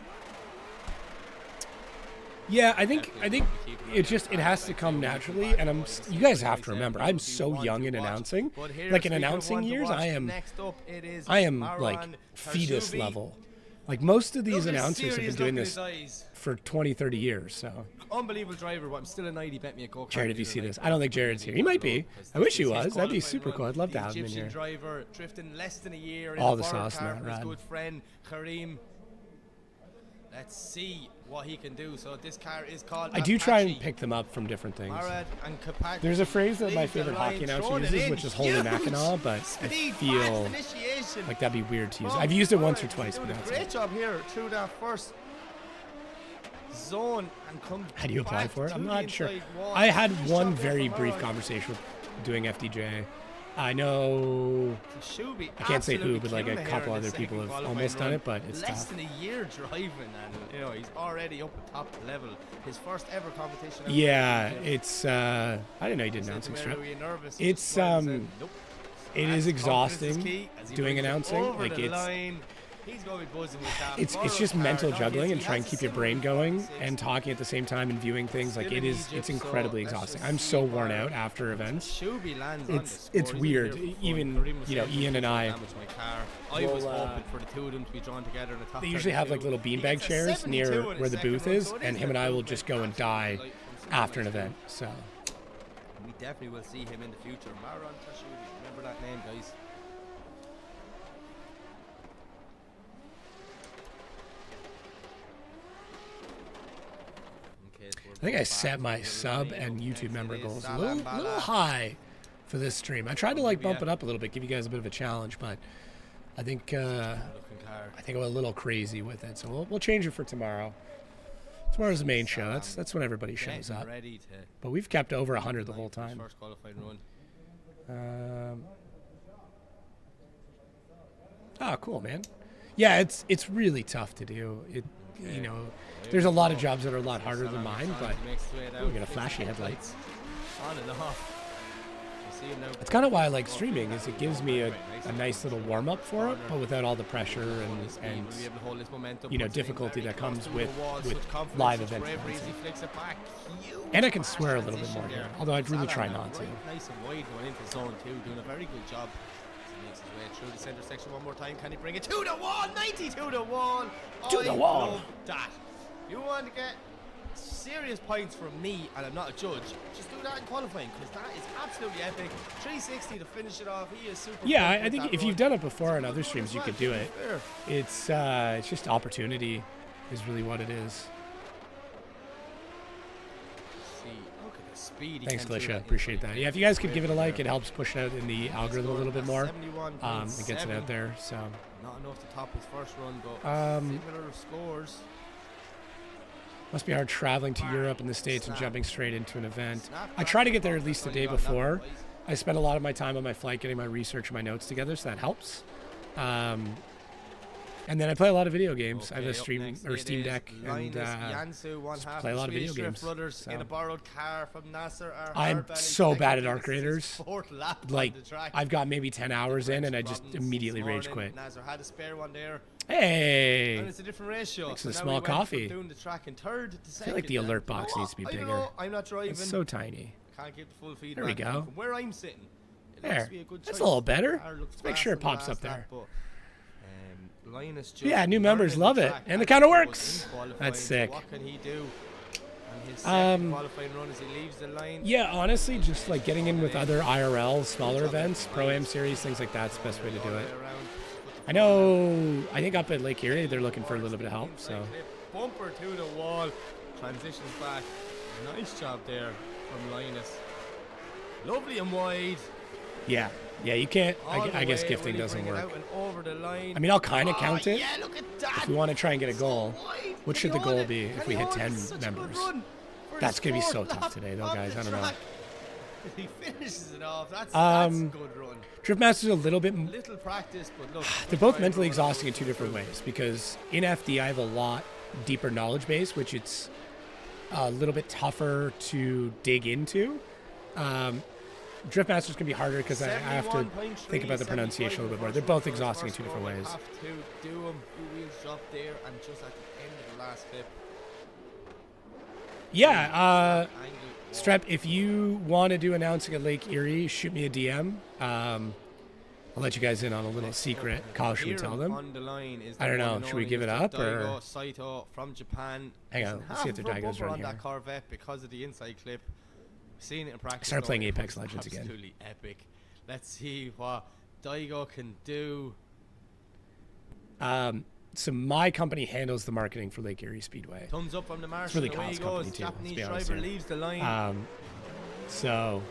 Yeah, I think it has to come naturally, and you guys have to remember I'm so young in announcing. Like in announcing years, I am like fetus level. Like most of these announcers have been doing this for 20, 30 years. So Unbelievable driver, but I'm still a night. He bet me a go-kart. Jared, if you see this, I don't think Jared's here. He might be. I wish he was. That'd be super cool. I'd love to have him in Egyptian here. driver drifting less than a year. All in the a borrowed sauce in car that for his rad. good friend Kareem. Let's see what he can do. So this car is called. I do try and Apache. pick them up from different things. Marad and Kapachi There's a phrase that my leaves the favorite line, hockey announcer throwing it uses, in. which is holy Huge Mackinac, but I speed, feel fast initiation. like that'd be weird to use. From I've used it once or Marad. twice, but Doing a that's great it. job here through that first zone and come. How do you apply back for it? to I'm the not sure. inside wall. I had Nice one job there very from brief Marad. conversation with doing FDJ. I know Should be I can't say who, absolutely but like a killing it here couple in the other people second have qualifying almost done run. it, but it's less tough. than a year driving, and you know he's already up at top level. His first ever competition. Yeah, it's I didn't know you did announcing strip. It's, It is exhausting doing announcing. Like it's just mental juggling and trying to keep your brain going and talking at the same time and viewing things. Like it's incredibly exhausting. I'm so worn out after events. It's weird. Even Ian and I I was will, hoping for the two of them to be drawn together in the top. they usually have like 32. little He beanbag gets a chairs near 72 in where his the second booth run, is, so it and is him and a I will good just big go and match. die Like, from something after an like event. So we definitely will see him in the future. Maron Tashudi, remember that name, guys. Okay, so I think I set my sub and YouTube member goals a little high for this stream. I tried to like bump it up a little bit, give you guys a bit of a challenge, but I think I think I'm a little crazy with it. So we'll change it for tomorrow. Tomorrow's the main show. That's when everybody shows up. But we've kept over 100 the whole time. First qualifying run. Cool, man. Yeah, it's really tough to do. There's a lot of jobs that are a lot harder than mine, but we got a flashy headlights. On and off. That's kind of why I like streaming, is it gives me a nice little warm up for it, but without all the pressure and difficulty that comes with live event announcing. And I can swear a little bit more here, although I'd really try not to. Nice and wide going into zone 2, doing a very good job. He makes his way through the center section one more time. Can he bring it to the wall? 90 to the wall. To the wall. Love that. You want to get serious points from me, and I'm not a judge. Just do that in qualifying, because that is absolutely epic. 360 to finish it off. He is super. Yeah, pumped I with think that if run. you've done it before on other streams, you could do it. It's just opportunity is really what it is. Look at the speed he Thanks, can do Felicia. that Appreciate inside that. Yeah, if you guys could give it a like, it helps push it out in the algorithm a little bit more. It gets it out there. So Not enough to top his first run, but similar scores. must be hard traveling to Europe and the States and jumping straight into an event. I try to get there at least the day before. I spend a lot of my time on my flight getting my research and my notes together, so that helps. And then I play a lot of video games. I have a Okay, up Steam next or it Steam is Deck, and Linus Jansu, one half play a lot of video Swedish Drift games. Brothers So. in a borrowed car from Nasser. I'm so bad at arc raiders. Like, I've I've got maybe 10 hours in, and I just immediately rage quit. Nasser had a spare one there, Hey! and it's a different ratio. Thanks for the now small we went from coffee. Doing the track in third to I second. feel like the and alert box you know needs to be what? I don't bigger. know, I'm not driving. It's so tiny. Can't get the full feedback. There we go. From where I'm sitting, it looks There. to be a good That's choice. a little better. The car looks Let's make fast sure it in the pops last up there. lap, but, Linus just Yeah, new learning members the love it. track And the as counter he goes works. in qualifying. That's So sick. what can he do? And his second qualifying run as he leaves the line. Yeah, honestly, just like getting in with other IRL, smaller events, Pro-Am series, things like that's the best way to do it. I know, I think up at Lake Erie, they're looking for a little bit of help, so. Bumper to the wall, transitions back. Nice job there from Linus. Lovely and wide. Yeah, you can't, All the I guess way, gifting will he doesn't bring it work. out and over the line? I mean, I'll kind of count it. Yeah, look at that. If we want to try and get a goal, Wide. what Can should he the hold goal it? be Can if we he hit hold 10 such a good members? run for That's his going to be so fourth tough lap today, though, of guys. the I don't know. track? He finishes it off. That's a good run. Driftmaster's a little bit. Little practice, but look. They're both mentally exhausting in two different ways because in FD I have a lot deeper knowledge base, which it's a little bit tougher to dig into. Driftmaster's can be harder because I have to think about the pronunciation a little bit more. They're both exhausting in two different ways. Have to do them. 2 wheels drop there, and just at the end of the last clip. Yeah, Angle. Strep, if you want to do announcing at Lake Erie, shoot me a DM. I'll let you guys in on a little secret. Kyle, should we tell them? On the line is I don't the know. one and Should we only give it Mr. up, or- Daigo Saito from Japan. Hang on, Listen, let's see if half the of a Daigos bumper are in on that here. Corvette because of the inside clip. Seen it in practice. Start though, playing it Apex was Legends again. Absolutely epic. Let's see what Daigo can do. So my company handles the marketing for Lake Erie Speedway. Thumbs up from the marshal. really Away he Kyle's company goes. too, let's Japanese be honest driver here. leaves the line. So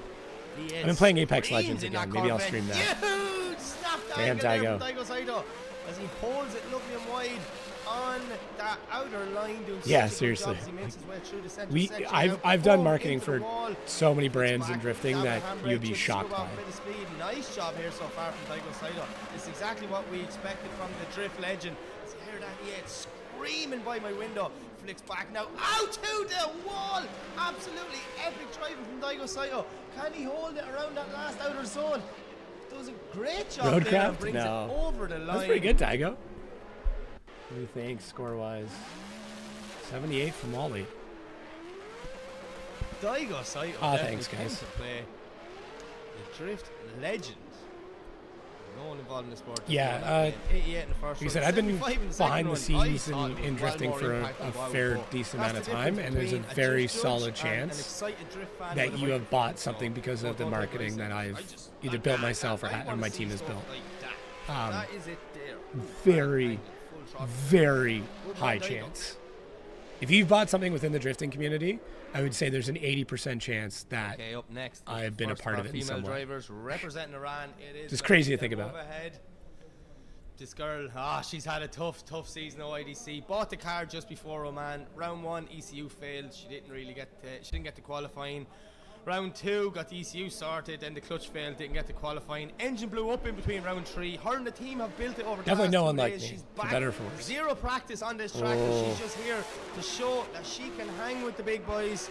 He I've been playing Apex screams Legends in again. that Maybe I'll Corvette. stream that. Huge snap Damn, diagonal Daigo. there from Daigo Saito as he holds it lovely and wide on that outer line. Doing Yeah, such a good seriously. job as he makes his way through the center We, section. I've Now, done boom, marketing into the for wall. so many Gets brands in back, drifting down that the handbrake, you'd be just shocked screw by. off a bit of speed. Nice job here so far from Daigo Saito. It's exactly what we expected from the drift legend. As you hear that, yeah, it's screaming by my window. Flicks back now, out to the wall. Absolutely epic driving from Daigo Saito. Can he hold it around that last outer zone? Does a great job there and Roadcraft? brings No. it over the line. That's pretty good, Daigo. What do you think, score-wise? 78 from Wally. Daigo Saito. Ah, definitely thanks, came guys. to play. The drift legend. No one involved in the sport. Yeah, 88 in the first Like I run, said, I've been 75 in the second behind the run. scenes I thought it in was drifting well for more a impactful than fair before. decent That's amount of the time, difference and there's a between very drift judge solid and chance an excited drift fan that with a you have microphone. bought something because So of the don't take what I marketing said. that I I've just- either like built that, myself or, I or wanna my see team has stuff built. like that. That is it there. Very, Full throttle. very Good high man, Daigo. chance. If you've bought something within the drifting community, I would say there's an 80% chance that Okay, up next. I've been a first part of of our it in female some way. drivers representing Iran. It is Just crazy to Vanessa think about. Overhead. This girl, she's had a tough season at OIDC. Bought the car just before Oman. Round 1, ECU failed. She didn't get to qualifying. Round 2, got the ECU sorted, and the clutch failed, didn't get to qualifying. Engine blew up in between round 3. Her and the team have built it over the Definitely last no 2 one like days. me, She's for back. better or for worse. Zero practice on this track, but she's just here to show that she can hang with the big boys.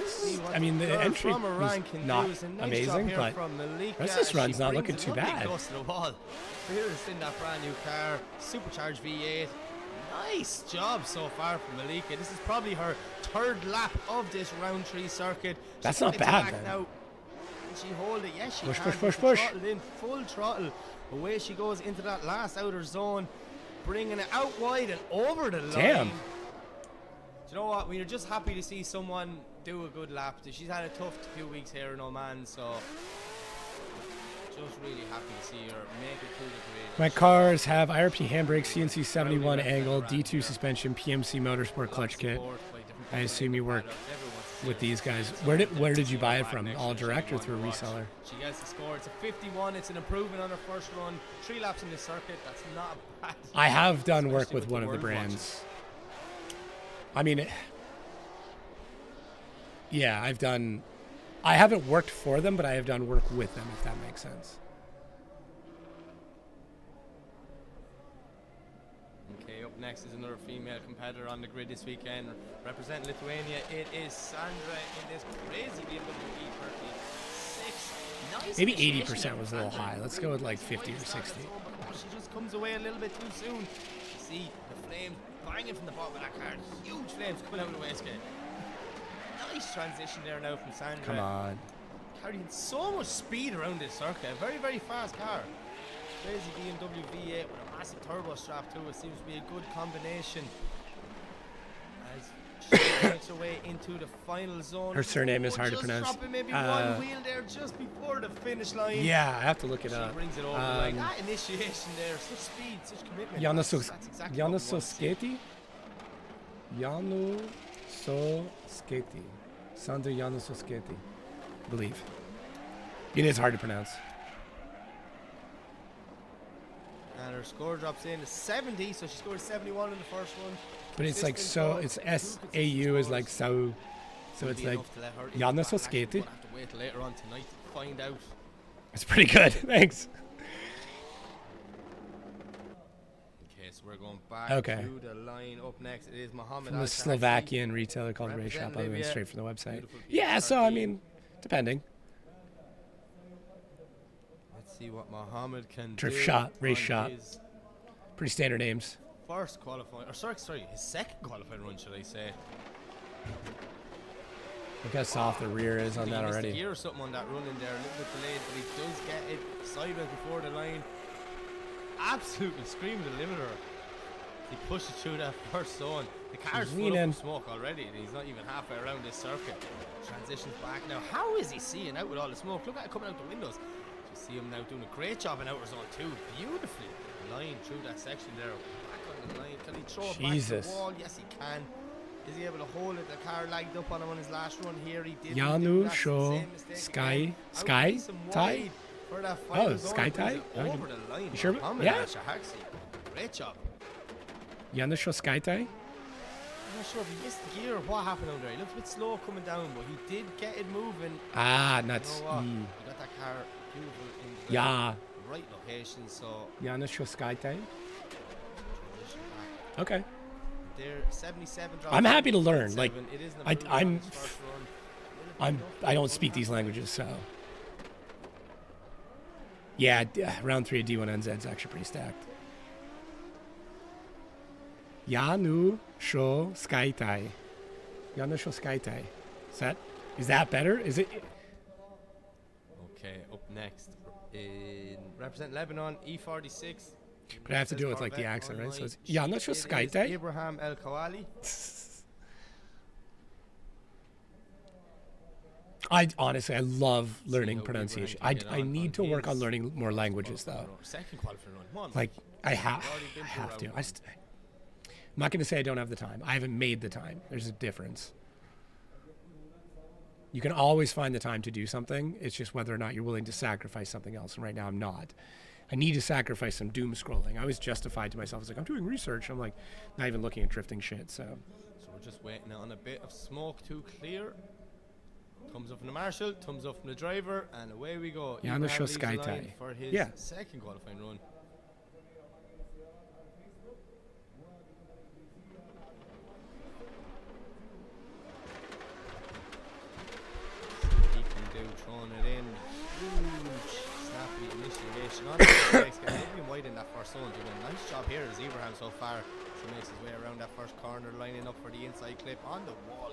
See what I mean, the girl entry from Iran was can not do. It's a nice amazing, job here but from Malika rest of this as run's she not brings looking a too lovely bad. gust to the wall. Here's in that brand new car, supercharged V8. Nice job so far from Malika. This is probably her 3rd lap of this round 3 circuit. That's She's not getting bad, back then. Now. Can she hold it? Yes, she Push, can. push, push, She's push. throttled in, full throttle. Away she goes into that last outer zone, bringing it out wide and over the line. Damn. Do you know what? We're just happy to see someone do a good lap. She's had a tough few weeks here in Oman, so just really happy to see her make it through the parade. My cars have IRP handbrake, CNC 71 angle, D2 suspension, PMC motorsport clutch kit. I assume you work with these guys. Where did you buy it from? All direct or through a reseller? She gets the score. It's a 51. It's an improvement on her first run. 3 laps in this circuit. That's not bad. I have done work Especially with one of the world brands. I mean, yeah, I haven't worked for them, but I have done work with them, if that makes sense. Okay, up next is another female competitor on the grid this weekend. Representing Lithuania, it is Sandra in this crazy BMW E36. Nice Maybe initiation 80% was a there little from high. Sandra. Let's go with like Nice 50 or wide start 60. at home, but she just comes away a little bit too soon. You see the flames banging from the bottom of that car. Huge flames coming out of the wastegate. Nice transition there now from Sandra. Come on. Carrying so much speed around this circuit. A very, very fast car. Crazy BMW V8 with a massive turbo strap too. It seems to be a good combination. As she makes her way into the final zone. Her surname is hard to just pronounce. dropping maybe one wheel there just before the finish line. Yeah, I have to look it She up. brings it over like that initiation there. Such speed, such commitment. Janusz That's exactly what we want to see. Januszowski. Sandra Januszowski. Believe. It is hard to pronounce. And her score drops in to 70, so she scored 71 in the first one. But it's like so, it's S-A-U is like so. So it's like Januszowski. We'll have to wait till later on tonight to find out. It's pretty good. Thanks. Okay, so we're going back Okay. to the line. Up next, it is Mohammed From the Al-Taxi. Slovakian retailer called Race Represent Shop. I went Libya. straight from the website. Beautiful Yeah, so I PRT. mean, depending. Let's see what Mohammed can Drift do. shot, race on shot. his Pretty standard names. first qualifying, or sorry, his second qualifying run, should I say. Look how soft the rear is on He that missed a already. gear or something on that run in there, a little bit delayed, but he does get it sideways before the line. Absolutely screaming the limiter. He pushes through that first zone. The car's full up leaning. of smoke already, and he's not even halfway around this circuit. Transitions back now. How is he seeing out with all the smoke? Look at it coming out the windows. You see him now doing a great job in outer zone 2. Beautifully line through that section there. Back on the line. Can he throw it back to Jesus. the wall? Yes, he can. Is he able to hold it? The car lagged up on him on his last run here. He did. Sky tie? For that Oh, final zone, Sky brings tie? it Okay. over the line. You sure? Mohammed Yeah. Al-Shahaxi. Great job. Januszowski. I'm not sure if he missed the gear or what happened under there. He looked a bit slow coming down, but he did get it moving. Ah, You nuts. know what? He got that car beautiful in the Yeah. right location, so Januszowski. transition back. Okay. There, 77 drops I'm in, happy to learn. 77. Like, It is I- Nabil I'm- on his first run. Will it be enough? I don't speak these languages, so. Yeah, round 3 of D1NZ is actually pretty stacked. Januszowski. Januszowski. Is that better? Is it? Okay, up next in represent Lebanon, E46. But I have to do it with like the Corvette accent, right? So online. it's Januszowski. It is Ibrahim El Quali. I honestly, I love learning how pronunciation. Ibrahim can I get on need to work on his learning more languages though. Second qualifying run. Come on. Like I have already been through to. round one. I'm not going to say I don't have the time. I haven't made the time. There's a difference. You can always find the time to do something. It's just whether or not you're willing to sacrifice something else. And right now I'm not. I need to sacrifice some doom scrolling. I was justified to myself. I was like, I'm doing research. I'm like, not even looking at drifting shit. So So we're just waiting on a bit of smoke to clear. Thumbs up from the marshal, thumbs up from the driver, and away we go. Janusz Ibrahim leads the line Skaitai. for his Yeah. second qualifying run. He can do throwing it in. Huge snappy initiation on the brakes. Getting wide in that first zone. Doing a nice job here as Ibrahim so far. So makes his way around that first corner, lining up for the inside clip on the wall.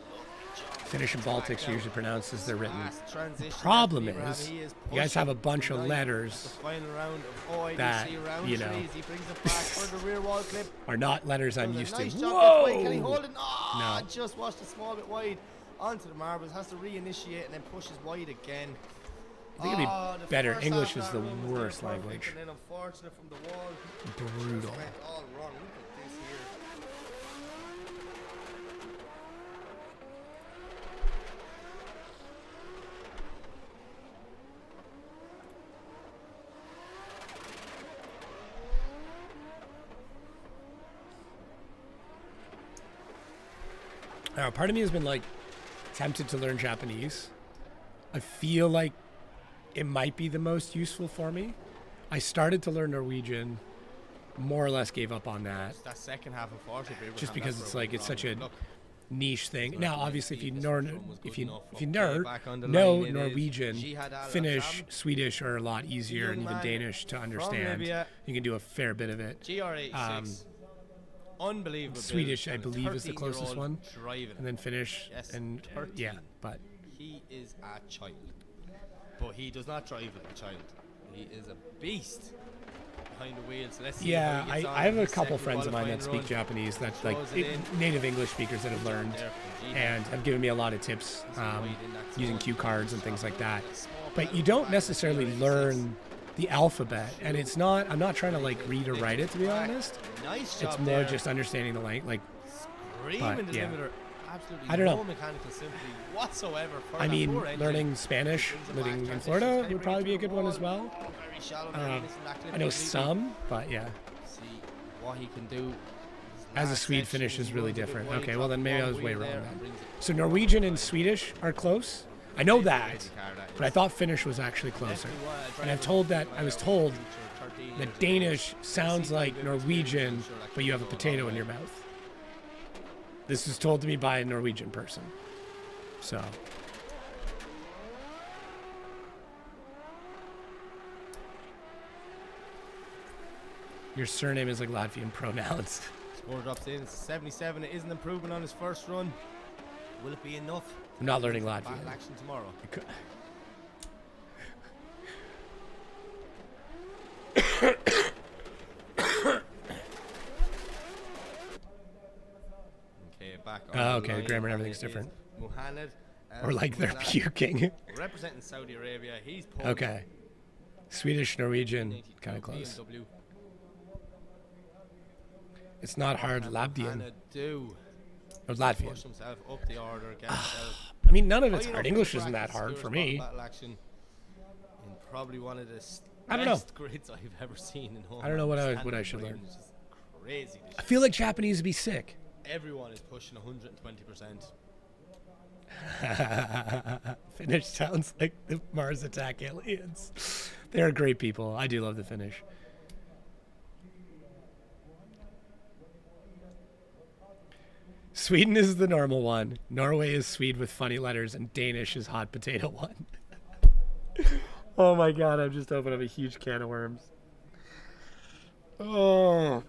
Finnish and Back Baltics are now. usually pronounced as they're written. Fast transition Problem there from is, Ibrahim. He is you guys have a pushing bunch the of line. letters The final round of OIDC that, round you know, three as he brings it back for the rear wall clip. Are not letters I'm Does a used nice to. job this way. Can he Whoa! hold it? Oh, No. just washed a small bit wide onto the marbles. Has to reinitiate and then pushes wide again. I think it'd Oh, the be better. first English half is of the that run was worst near perfect, language. And then unfortunate from the wall. Brutal. Just went all wrong. Look at this here. Part of me has been like tempted to learn Japanese. I feel like it might be the most useful for me. I started to learn Norwegian more or less gave up on that That second half of 40. just because it's like it's such a look. niche thing. Now, obviously, if you This know run was good enough. Okay, back on the know line it is. Norwegian, Jihad Al Finnish, Assam. Swedish are a lot easier, Young and even man Danish to from understand. Libya. You can do a fair bit of it. GR86. Unbelievable. Swedish, build, I and a believe, is the closest 13-year-old one, Driving. and then Finnish, Yes, and 13. yeah, but He is a child. But he does not drive like a child. He is a beast behind the wheel. So let's see yeah, how he gets on I have in a his couple second friends of mine that qualifying speak run. Japanese, that Throws like it in. native English speakers that have learned There from Gina. and have given me a lot of tips Wide in that using zone. cue cards and things like that. Small But pedal you to the don't back, necessarily GR86. learn the alphabet, and it's not. I'm not trying to like read or write it, to be honest. Nice job It's more there. just understanding the language. Like, Screaming the yeah. limiter. Absolutely I don't know. no mechanical sympathy whatsoever for I that mean, poor engine. learning Spanish, Brings it living back, in transitions, Florida can he would bring probably it be a through good one the as wall? well. Very shallow, Um, very innocent, that clip I know completely. some, but yeah. See what he can do. As a Last Swede section, finish is he really runs a bit different. wide, Okay, well drops then the maybe I long was way wheel wrong there then. and brings it So Norwegian and Swedish are close. I know that, crazy car, that but I is. thought Finnish was actually closer. Lefty wide, And I've driver told that by I was a told future 13 that years of Danish age. sounds See, like I'm gonna Norwegian, sure that but you have a can go potato long in your way. mouth. This was told to me by a Norwegian person. So. Your surname is like Latvian pronouns. Score drops in. It's 77. It is an improvement on his first run. Will it be enough? I'm not learning Battle Latvian. action tomorrow. Okay, back on Oh, the okay, line, grammar and and everything's it is different. Muhammad Or like they're Al-Muzaffar, puking. representing Saudi Arabia. He's pulled Okay. Swedish, Norwegian, kind of close. BMW. It's not hard Labdian Muhammad do or Latvian. push himself up the order, get himself. I mean, none of Oh, it's you know, hard. for English the isn't that brackets, hard your for spot me. battle action in probably one of the I don't know. best grids I've ever seen in home. I don't know what I Standing should grid learn. is just crazy. I feel like Japanese would be sick. Everyone is pushing 120%. Finnish sounds like the Mars Attack aliens. They're great people. I do love the Finnish. Sweden is the normal one. Norway is Swede with funny letters, and Danish is hot potato one. Oh my god, I've just opened up a huge can of worms. Oh.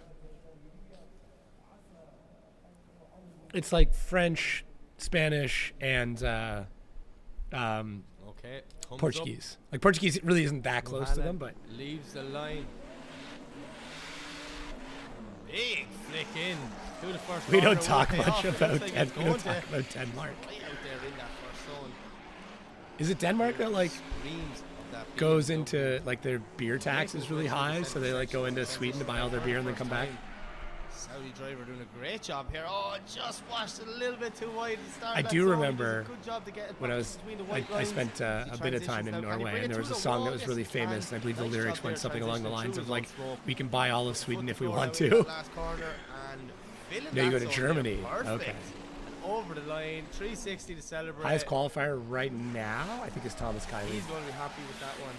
It's like French, Spanish, and Okay. Comes Portuguese. Like Portuguese really isn't that up. close to them, Muhammad but leaves the line. Big flick in to the first we don't corner, talk will pay much off. It about looks like Den- it's we going don't talk to about Denmark. right out there in that first zone. Is it Denmark that like Screams of that goes BMW. into like their beer tax is really high, so they like go into Sweden to buy all their beer and then come back? Saudi driver doing a great job here. Oh, just washed it a little bit too wide at the start. I of that do zone. He does a remember good job to get it When I back was, between the I, white I lines. spent He a bit of time transitions in now. Can he Norway, bring and it there was through a the song wall? that was Yes, really he can. famous, and I believe the Nice lyrics job went there, something along the transitioning lines through of the like, smoke. "We can buy all of Sweden Foot if we four want out in to." that last corner and filling No, you that go to zone there. Germany. Perfect. Okay. And over the line, 360 to celebrate. Highest qualifier right now, I think, is Thomas Kiley. He's going to be happy with that one.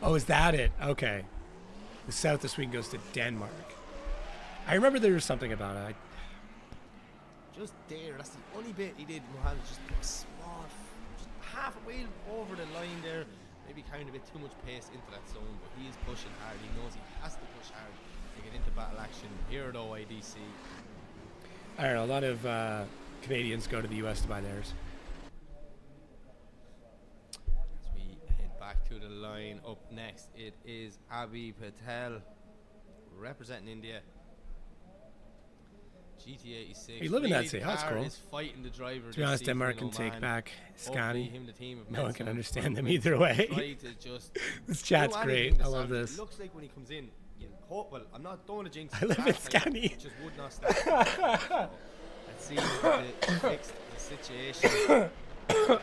Oh, is that it? Okay. The south of Sweden goes to Denmark. I remember there was something about it. Just there, that's the only bit he did. Mohammed just put a small, just half a wheel over the line there. Maybe carrying a bit too much pace into that zone, but he is pushing hard. He knows he has to push hard to get into battle action here at OIDC. I don't know. A lot of Canadians go to the U.S. to buy theirs. As we head back to the line, up next it is Abhi Patel representing India. GT86. You live in that Really, city. the That's car cool. is fighting the driver To be this honest, season Denmark in can take Oman. back Hopefully Scotty. him, the team have No one met can some understand them improvements. either way. Try to just This chat's do great. anything I to love salvage it. this. It looks like when he comes in, you hope, well, I'm not throwing a jinx. I live in last time Scotty. It just would not start. Let's see if they fix the situation.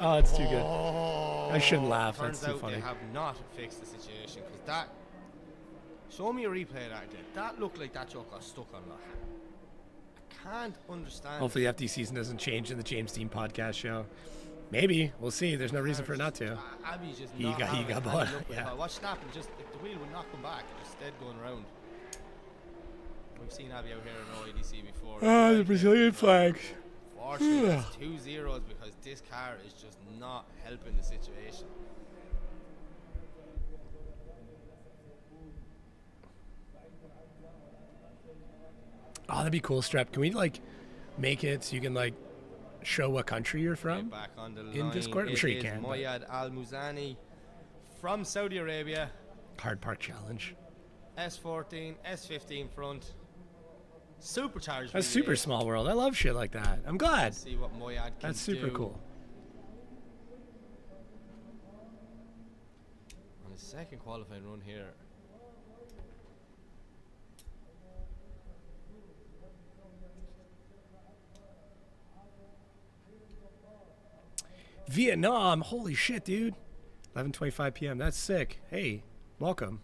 Oh, it's too good. I shouldn't laugh. Turns That's too out funny. they have not fixed the situation because that. Show me a replay of that. That looked like that joke got stuck on lock. I can't understand. Hopefully, FD season doesn't change in the James Dean podcast show. Maybe. We'll see. There's no reason for it not to. Abby's just He not got having bought. any luck with Yeah. it. Watch snap and just the wheel would not come back. Just dead going around. We've seen Abby out here in OIDC before. Oh, the Brazilian flags. Fortunately, it's 2 zeros because this car is just not helping the situation. Oh, that'd be cool, Strep. Can we like make it so you can like show what country you're from? Back on the in line, Discord? I'm it sure you is can, but- Moyad Al Muzani from Saudi Arabia. Hard Park Challenge. S14, S15 front. Supercharged. That's relay. super small world. I love shit like that. I'm glad. Let's see what Moyad can That's super do. cool. On his second qualifying run here. Vietnam. Holy shit, dude. 11:25 p.m. That's sick. Hey, welcome.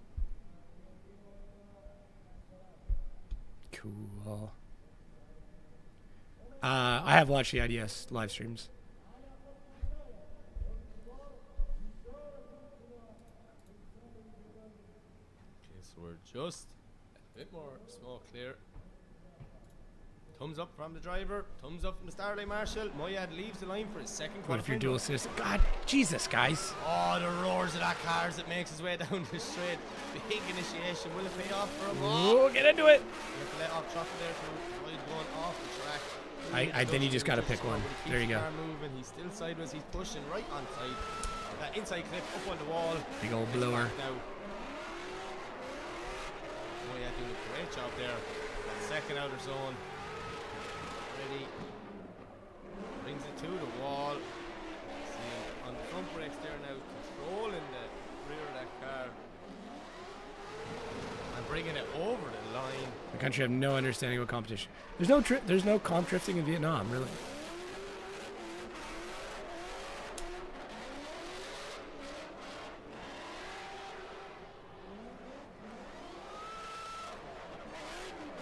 Cool. I have watched the IDS live streams. Okay, so we're just a bit more smoke clear. Thumbs up from the driver. Thumbs up from the Starlight Marshal. Moyad leaves the line for his second What if you're qualifying dual run. assist? God, Jesus, guys. Oh, the roars of that car as it makes its way down the straight. Big initiation. Will it pay off for him? Oh, get into it. You have to let off Trucker there to avoid going off the track. Then you just got to pick one. There you go. Moving. He's still sideways. He's pushing right on side. That inside clip up on the wall. Big old It's blower. back now. Oh yeah, doing a great job there. That second outer zone. Ready. Brings it to the wall. See him on the front brakes there now, controlling the rear of that car. And bringing it over the line. The country have no understanding of competition. There's no comp drifting in Vietnam, really.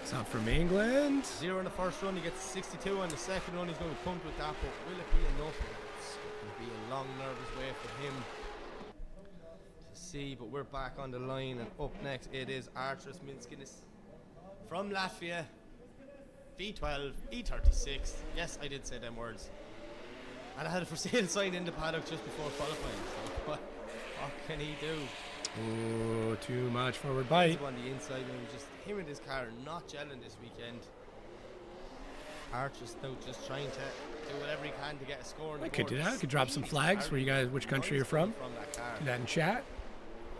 It's not from England. 0 in the first run, he gets 62 on the second run. He's going to be pumped with that, but will it be enough? It's going to be a long, nervous way for him to see. But we're back on the line, and up next it is Arturs Minskinis from Latvia. V12, E36. Yes, I did say them words. And I had a for sale sign in the paddock just before qualifying. So what can he do? Oh, too much forward bite. On the inside, maybe just him and his car are not gelling this weekend. Archer's now just trying to do whatever he can to get a score. I could do that. I could drop some flags where you guys, which country you're from. That car. Do that in chat.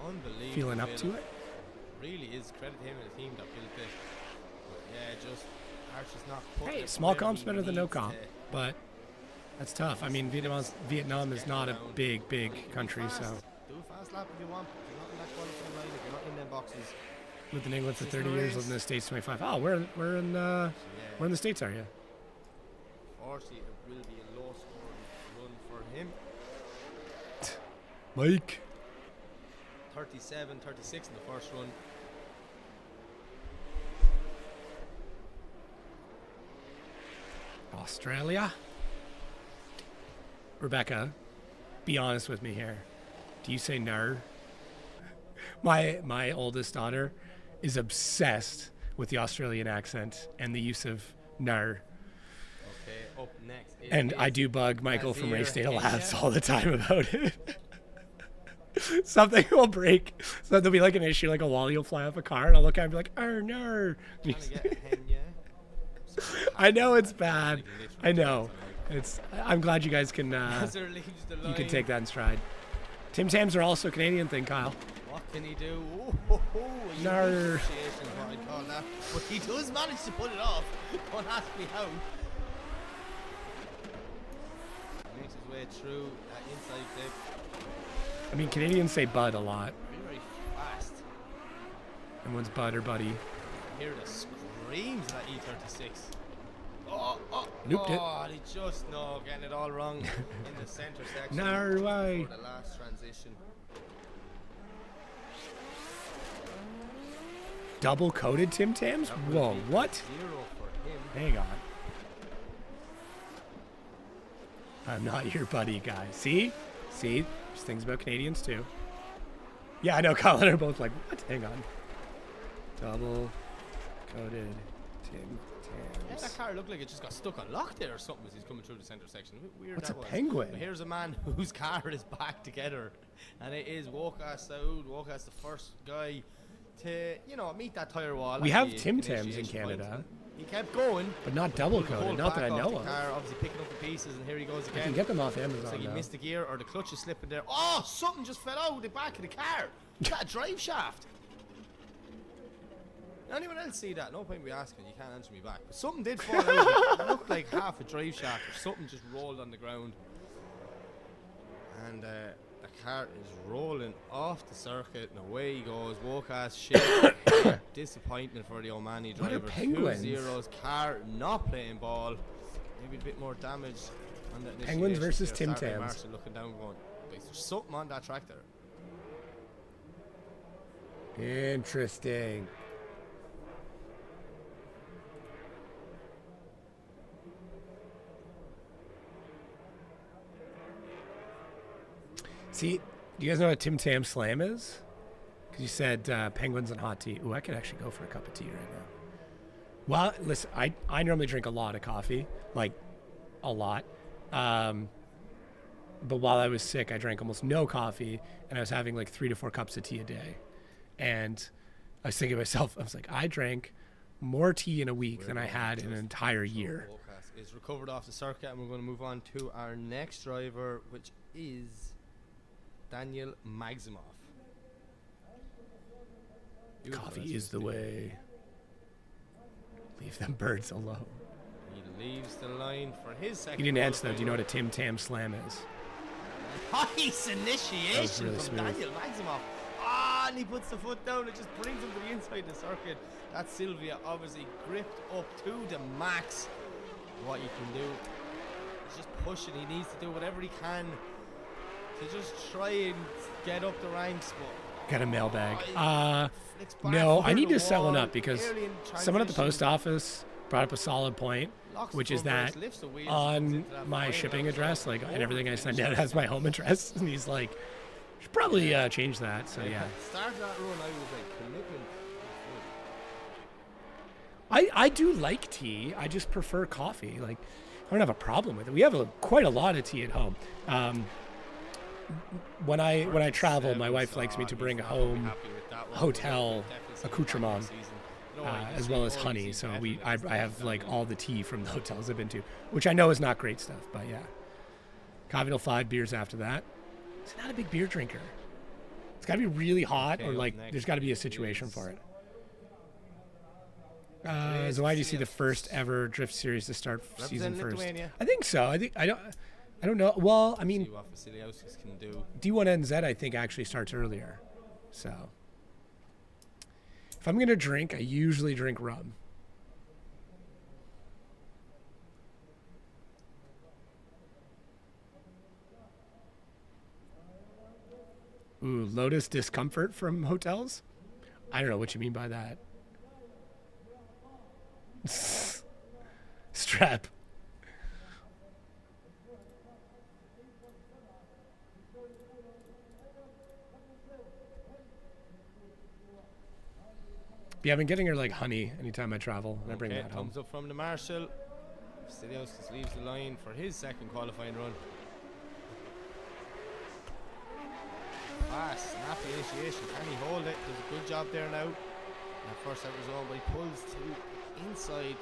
Unbelievable. Feeling up to it. Really is. Credit him and the team that built it. But yeah, just Archer's not. putting Hey, it small where comp's he better than no needs comp, to. but that's tough. I mean, Vietnam is not a big country, so Do a fast lap if you want. If you're not in that qualifying line, if you're not in them boxes. lived in England for 30 years, lived in the States 25. Oh, where in the States are you? Unfortunately, it will be a low scoring run for him. Mike. 37, 36 in the first run. Australia. Rebecca, be honest with me here. Do you say nar? My oldest daughter is obsessed with the Australian accent and the use of nar. Okay, up next. And I do bug Michael from Race Data Labs all the time about it. Something will break. So there'll be like an issue, like a wally will fly off a car, and I'll look at it and be like, "Oh no!" I know it's bad. I know. I'm glad you guys can. You can take that in stride. Tim Tams are also a Canadian thing, Kyle. What can he do? Nar. What I call that. But he does manage to pull it off. Don't ask me how. Makes his way through that inside clip. I mean, Canadians say bud a lot. Very fast. And one's bud or buddy. Hear the screams of that E36. Looped it. Oh, he just getting it all wrong in the center section. No way. For the last transition. Double coated Tim Tams? Whoa, what? 0 for him. Hang on. I'm not your buddy, guy. See? See? There's things about Canadians, too. Yeah, I know. Colin are both like, what? Hang on. Double coated Tim Yeah, Tams. that car looked like it just got stuck on lock there or something as he's coming through the centre section. Weird What's that a was. penguin? But here's a man whose car is back together, and it is Wokas Saud. Wokas, the first guy to, meet that tyre wall. We at have the Tim Tams in initiation Canada. point. He kept going, But not double pulled the whole coated, not that I back off know the of. car, obviously picking up the pieces, and here he goes I again. can get them off Looks Amazon like he now. missed the gear, or the clutch is slipping there. Oh, something just fell out of the back of the car. Is that a drive shaft? Anyone else see that? No point me asking, you can't answer me back. But something did fall out of it. It looked like half a drive shaft or something just rolled on the ground. And the car is rolling off the circuit and away he goes. Wokas shit. Disappointment for the Omani What are driver. penguins? 2-0's car not playing ball. Maybe a bit more damage on that Penguins initiation versus there. Tim Saturday Tams. Marshall looking down going, "Guys, there's something on that track there." Interesting. See, do you guys know what Tim Tam Slam is? Because you said penguins and hot tea. Ooh, I could actually go for a cup of tea right now. Well, listen, I normally drink a lot of coffee, like a lot. But while I was sick, I drank almost no coffee, and I was having like 3 to 4 cups of tea a day. And I was thinking to myself, I was like, I drank more tea in a week than I had in an entire year. Wokas is recovered off the circuit, and we're going to move on to our next driver, which is Daniel Maximov. Coffee is the way. Leave them birds alone. He leaves the line for his second. You didn't answer though. qualifying Do you know what a Tim Tam Slam is? Nice initiation really from smooth. Daniel Maximov. Ah, and he puts the foot down. It just brings him to the inside the circuit. That's Sylvia obviously gripped up to the max. What you can do. He's just pushing. He needs to do whatever he can to just try and get up the ranks. But Got a mailbag. flicks back No, over I need the to sell one wall, up because early in someone at the post transition. office brought up a solid point, Locks the which is front brakes, that lifts the wheels, comes on into that my final shipping outside. address, like, and Over everything I the send finish out has my home address, and he's like, should probably change that. So yeah, Start that run, I was like, commitment. I do like tea. I just prefer coffee. Like, I don't have a problem with it. We have quite a lot of tea at home. When I travel, my wife likes me to bring home hotel accoutrement, as well as honey. So I have like all the tea from the hotels I've been to, which I know is not great stuff, but yeah. Coffee till 5 beers after that. He's not a big beer drinker. It's got to be really hot, or Okay, up like next there's got to be a situation is- for it. Is OIDC the first ever drift series to start season Representing first? Lithuania. I think so. I don't know. Well, I mean, See what Vasiliauskas can do. D1NZ I think actually starts earlier. So if I'm gonna drink, I usually drink rum. Ooh, Lotus discomfort from hotels? I don't know what you mean by that. Strap. Yeah, I've been getting her like honey anytime I travel, and I bring that home. Thumbs up from the marshal. Vasiliauskas leaves the line for his second qualifying run. Fast, snappy initiation. Can he hold it? Does a good job there now. That first outer zone, but he pulls to inside.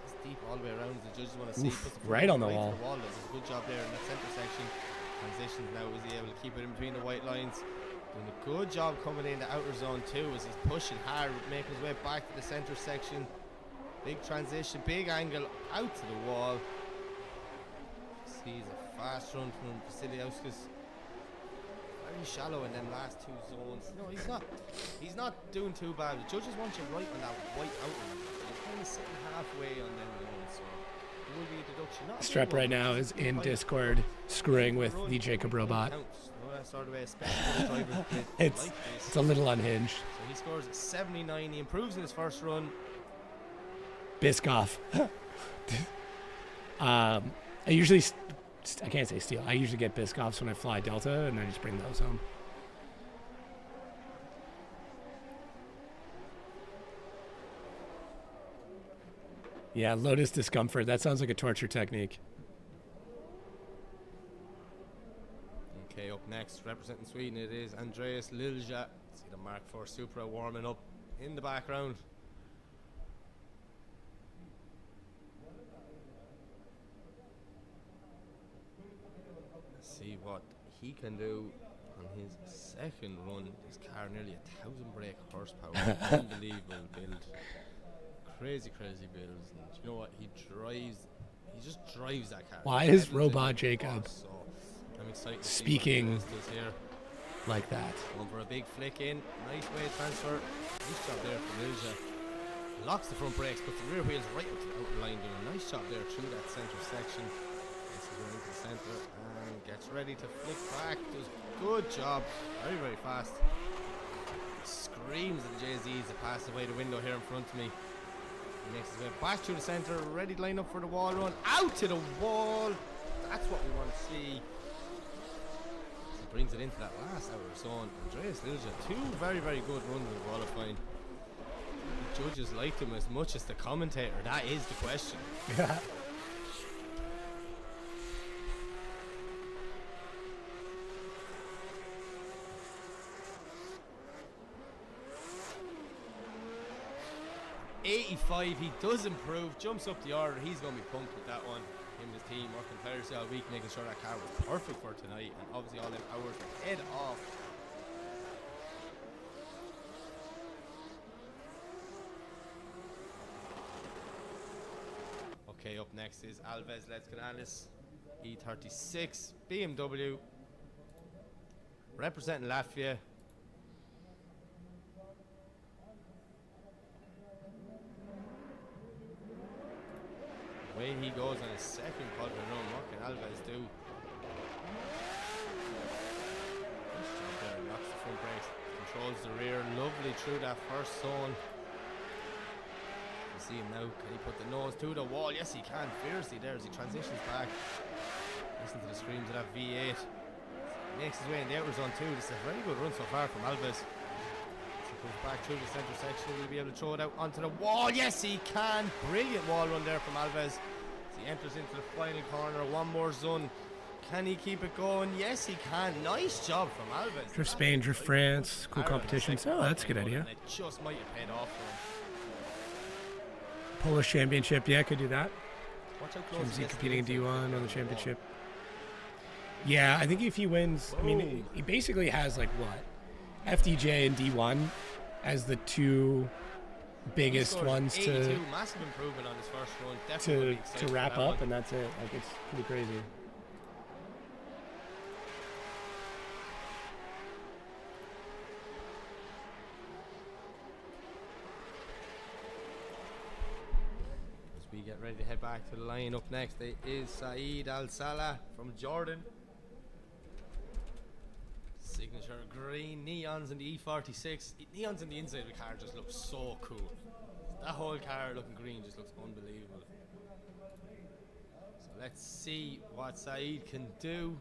It's deep all the way around. The judges want to see. Oof, Puts the foot right on the to wall. Does a good job there in that centre section. Transitions now. Is he able to keep it in between the white lines? Doing a good job coming in the outer zone too, as he's pushing hard, making his way back to the centre section. Big transition, big angle out to the wall. Sees a fast run from Vasiliauskas. Very shallow in them last two zones. No, he's not doing too bad. The judges want you right on that white outline. You're kind of sitting halfway on them zones, so there will be a deduction. Not a big Strap one, right now but is it's in quite- Discord screwing with run the Jacob Robot. counts. No, that sort of way, especially the drivers that It's like this. it's a little unhinged. So he scores 79. He improves in his first run. Biscoff. I usually, I can't say steal. I usually get Biscoffs when I fly Delta, and I just bring those home. Yeah, Lotus Discomfort. That sounds like a torture technique. Okay, up next, representing Sweden, it is Andreas Lilja. See the Mark IV Supra warming up in the background. Let's see what he can do on his second run. This car nearly 1,000 brake horsepower. Unbelievable build. Crazy builds. And you know what? He just drives that car. Why is Robot Jacob so I'm excited to speaking see what this does here. like that? Going for a big flick in. Nice weight transfer. Nice job there from Lilja. Locks the front brakes, puts the rear wheels right up to the outer line. Doing a nice job there through that centre section. Gets it into the centre and gets ready to flick back. Does good job. Very fast. Screams at the JZs to pass away the window here in front of me. He makes his way back through the centre, ready to line up for the wall run. Out to the wall. That's what we want to see. He brings it into that last outer zone. Andreas Lilja, two very good runs in qualifying. The judges liked him as much as the commentator. That is the question. Yeah. '85, he does improve, jumps up the order. He's going to be pumped with that one. Him and his team working tirelessly all week, making sure that car was perfect for tonight, and obviously all them hours were head off. Okay, up next is Alves Letskanalis, E36 BMW, representing Latvia. Way he goes on his second qualifying run, what can Alves do? Nice job there, locks the front brakes, controls the rear, lovely through that first zone. You see him now, can he put the nose to the wall? Yes he can, fiercely there as he transitions back. Listen to the screams of that V8. Makes his way in the outer zone too. This is a very good run so far from Alves. Goes back through the centre section, will be able to throw it out onto the wall. Yes he can. Brilliant wall run there from Alves. As he enters into the final corner, one more zone. Can he keep it going? Yes he can. Nice job from Alves. Drift Spain, Drift France, cool competitions. Oh, that's a good idea. It just might have paid off for him. Polish Championship, yeah, could do that. Watch how close Is he he gets to competing in the D1 on the championship? Yeah, I think if he wins, I mean, he basically has like what? FDJ and D1 as the two biggest ones to massive improvement on his first run. Definitely to wrap up, and that's it. Like, it's pretty crazy. As we get ready to head back to the line, up next is Saeed Al Salah from Jordan. Signature green neons in the E46. Neons in the inside of the car just look so cool. That whole car looking green just looks unbelievable. So let's see what Saeed can do.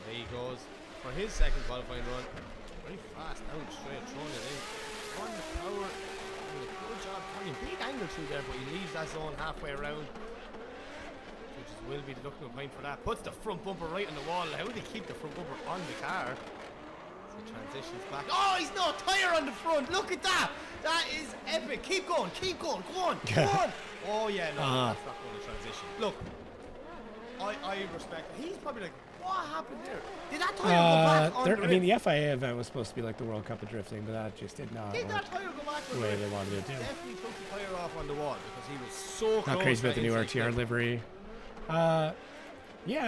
There he goes for his second qualifying run. Very fast down straight, throwing it in. On the power, doing a good job carrying big angle through there, but he leaves that zone halfway around. Judges will be deducting a point for that. Puts the front bumper right on the wall. How did he keep the front bumper on the car? So he transitions back. Oh, he's no tyre on the front. Look at that. That is epic. Keep going, go on. Oh yeah, no, that's not going to transition. Look, I respect it. He's probably like, what happened there? Did that tyre go back on the rim? I mean, the FIA event was supposed to be like the World Cup of drifting, but that just did not Did work that tyre go back the on way the rim? they wanted it to. Definitely took the tyre off on the wall because he was so close. Not crazy about the new inside RTR clip. livery. Yeah,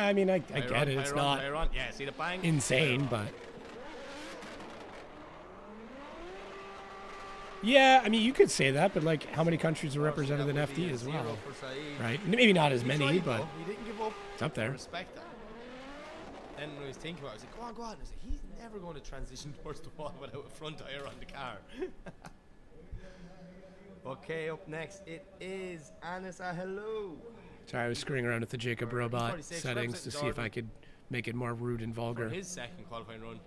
I mean, I Tyre get on, it. It's tyre on, not tyre on. Yeah, see the bang? insane, but yeah, I mean, you could say that, but like, how many countries are represented in FD as well, right? Maybe not as many, but he didn't give up. it's up I there. respect that. then when I was thinking about it, I was like, go on. I was like, he's never going to transition towards the wall without a front tire on the car. Okay, up next, it is Anis Hello. Sorry, I was screwing around with the Jacob Robot 46, settings to see if I could make it more rude and For vulgar. his second qualifying run.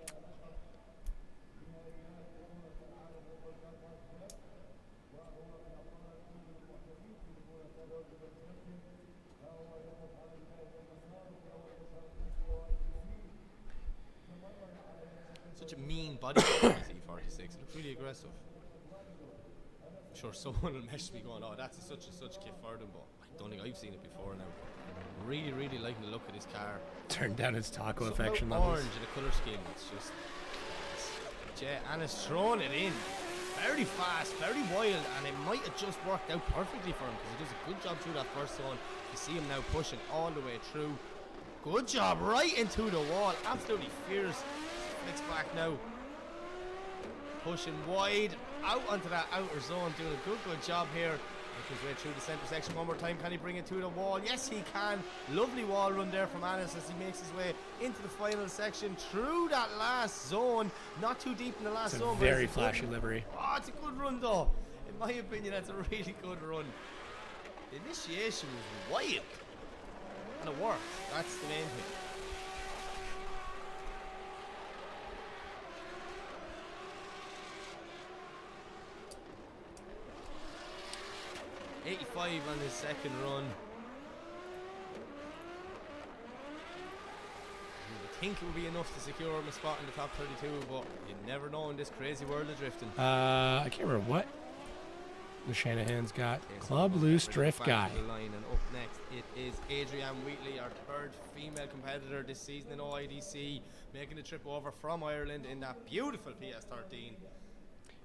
Such a mean body E46. It looks really aggressive. I'm sure someone will message me going, oh, that's such a kit for them, but I don't think I've seen it before now. I'm really liking the look of this car. Turn down its taco Something affection about levels. orange in the colour scheme. It's just, Anna's thrown it in. Very fast, very wild, and it might have just worked out perfectly for him because he does a good job through that first zone. You see him now pushing all the way through. Good job, right into the wall. Absolutely fierce. Flicks back now. Pushing wide out onto that outer zone. Doing a good job here. Make his way through the centre section one more time. Can he bring it to the wall? Yes, he can. Lovely wall run there from Anis as he makes his way into the final section through that last zone. Not too deep in the last It's zone. a but very it's flashy livery. Oh, it's a good run though. In my opinion, that's a really good run. The initiation was wild. And it worked. That's the main thing. .85 on his second run. I think it would be enough to secure him a spot in the top 32, but you never know in this crazy world of drifting. I can't remember what the Shanahan's got. Club Loose Drift Back Guy. to the line, and up next it is Adrienne Wheatley, our third female competitor this season in OIDC, making the trip over from Ireland in that beautiful PS13.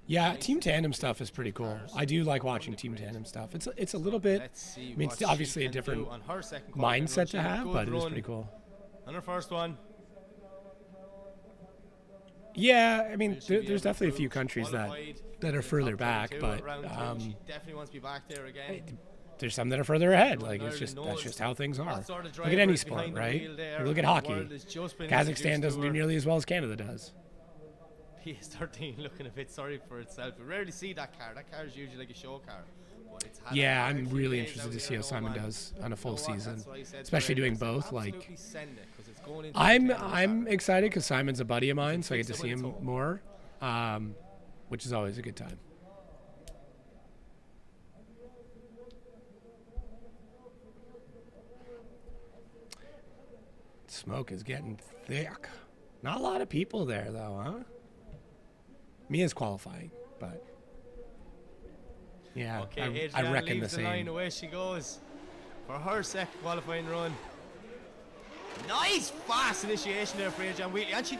Yeah, team tandem stuff is pretty cool. I do like watching team tandem stuff. It's a little bit. Let's see I mean, it's obviously a different mindset to have, but it is pretty cool. On her first one. Yeah, I mean, there's definitely a few countries that are further back, but she definitely wants to be back there again. there's some that are further ahead. Like that's just how things are. Look at any sport, right? Look at hockey. Kazakhstan doesn't do nearly as well as Canada does. PS13 looking a bit sorry for itself. We rarely see that car. That car is usually like a show car. But it's had Yeah, a I'm few really days interested out to see here how in Simon Oman. does on a full You know what? season, That's what I said especially to her. doing I said, both. Like, absolutely send it, 'cause it's going into I'm the table I'm car. excited because Simon's a buddy of mine, so I get to fix it see when him it's home. more, which is always a good time. Smoke is getting thick. Not a lot of people there, though, huh? Mia's qualifying, but yeah, Okay, I Adrienne reckon the leaves the line. same. Away she goes for her second qualifying run. Nice fast initiation there for Adrienne Wheatley, and she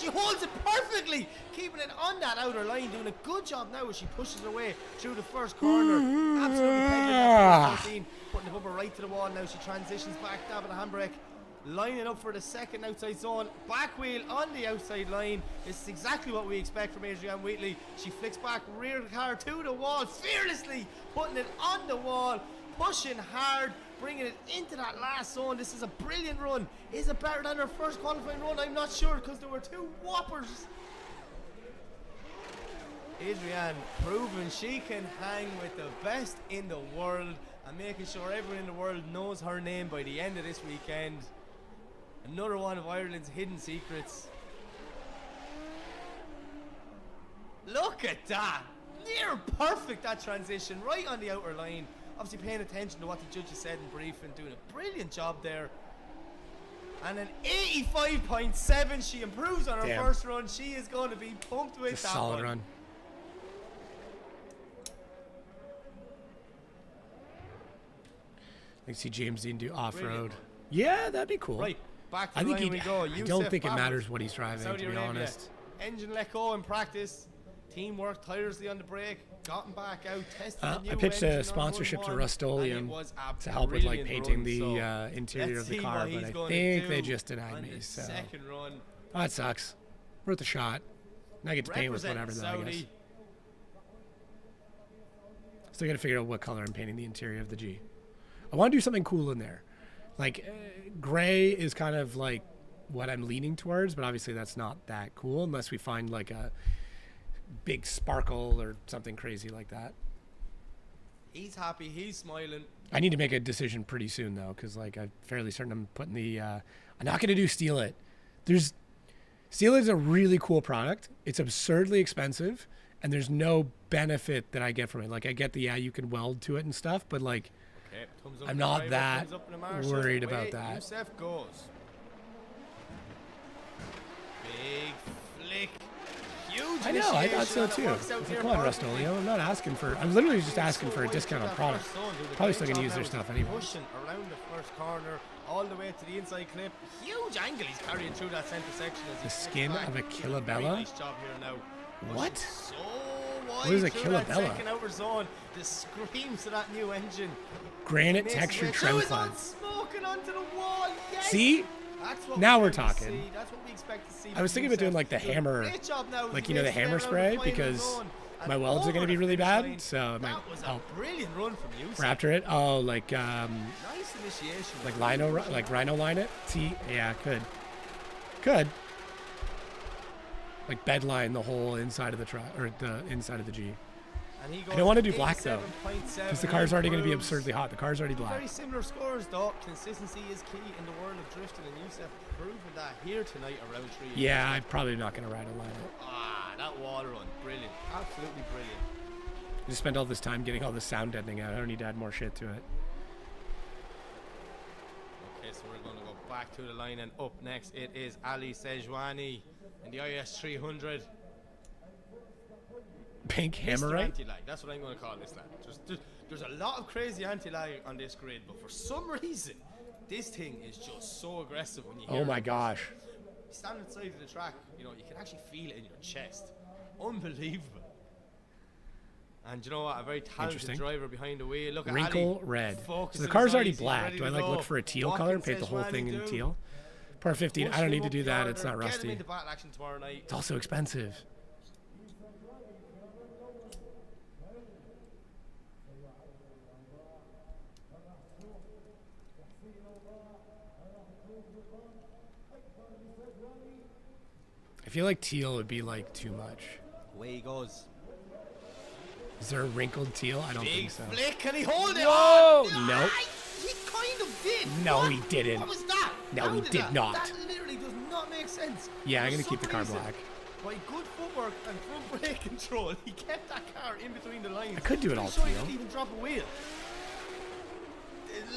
holds it perfectly, keeping it on that outer line, doing a good job now as she pushes her way through the first corner. Absolutely pegging that 14, putting the bumper right to the wall. Now she transitions back, dabbing the handbrake, lining up for the second outside zone. Back wheel on the outside line. This is exactly what we expect from Adrienne Wheatley. She flicks back, rear car to the wall, fearlessly putting it on the wall, pushing hard, bringing it into that last zone. This is a brilliant run. Is it better than her first qualifying run? I'm not sure, because there were two whoppers. Adrienne proving she can hang with the best in the world and making sure everyone in the world knows her name by the end of this weekend. Another one of Ireland's hidden secrets. Look at that! Near perfect, that transition, right on the outer line. Obviously paying attention to what the judges said in briefing, doing a brilliant job there. And an 85.7, she improves on her Damn. first run. She is going to be pumped with It's a that solid one. run. I see James Dean do off-road. Brilliant. Yeah, that'd be cool. Right, back to I the think line we go. I Youssef don't think it Babas, matters what he's driving, Saudi to be Arabia. honest. Engine let go in practice. Team worked tirelessly on the brake. Gotten back out. Tested the new I pitched engine a on sponsorship to run-one, Rust-Oleum and it was a to help with like brilliant painting run, the so interior let's of the see car, what he's but I gonna think they do just denied on me. the So second run. oh, that sucks. Worth a shot. Now I get to paint with Representing whatever, though, I guess. Saudi. Still got to figure out what color I'm painting the interior of the G. I want to do something cool in there. Like, gray is kind of like what I'm leaning towards, but obviously that's not that cool unless we find like a big sparkle or something crazy like that. He's happy. He's smiling. I need to make a decision pretty soon though, because like I'm fairly certain I'm putting the. I'm not gonna do Steal It. Steal It is a really cool product. It's absurdly expensive, and there's no benefit that I get from it. Like I get the you can weld to it and stuff, but like I'm not that worried about that. Youssef goes. Big flick. Huge. I know. I thought so too. It's like, come on, Rust-Oleum. I'm not asking for. I'm literally just asking for a discount on product. Probably still gonna use their stuff anyway. Pushing around the first corner, all the way to the inside clip. Huge angle he's carrying through that centre section. As The skin of a Killabella. Nice job here now. What? So wide What is a through that Killabella? second outer zone. The screams of that new engine. Granite Makes textured it- trim Now it's climb. on smoking onto the wall. Yes. See? That's what Now we we're expect to talking. see. That's what we expect to see. I was thinking about doing like the hammer, Great job now. like He you know the makes it hammer around the spray final because zone. And my welds are going to over be the really finish bad, line. so it might That was help. a brilliant run from you. Raptor it. Oh, like Nice initiation. like Rhino line it. See, yeah, could. Like bed line the whole inside of the truck or the inside of the G. And he I don't want to do goes black though, 87.7. because the car's already going to be Improves. absurdly hot. The car's already black. Very similar scores though. Consistency is key in the world of drifting, and Youssef proving that here tonight around 3. Yeah, I'm probably not going to ride a line it. Ah, that wall run, brilliant, absolutely brilliant. I just spent all this time getting all the sound deadening out. I don't need to add more shit to it. Okay, so we're going to go back to the line, and up next it is Ali Sejwani in the IS 300. Pink Mr. Hammerite. Anti-lag, that's what I'm going to call this lad. There's a lot of crazy anti-lag on this grid, but for some reason, this thing is just so aggressive when you hear Oh my it. gosh. Stand on the side of the track, you know, you can actually feel it in your chest. Unbelievable. And you know what? A very talented Interesting. driver behind the wheel. Look at Wrinkle Ali red. So focusing the car's his already eyes, he's black. ready Do I to like go. look for a teal What color can and paint the whole Sejwani thing in do? teal? Par 15. I Push don't him need to up do the that. order, It's not get him rusty. into battle action tomorrow night. It's also expensive. I feel like teal would be like too much. Away he goes. Is there a wrinkled teal? I don't Big think so. flick, can he hold it? Whoa! Oh, Nope. He kind of did. No, What? he didn't. What was that? No, How he did that? not. That literally does not make sense. Yeah, I'm For going to keep the some car reason, black. By good footwork and front brake control, he kept that car in between the lines. I could do it Pretty all sure he teal. didn't even drop a wheel.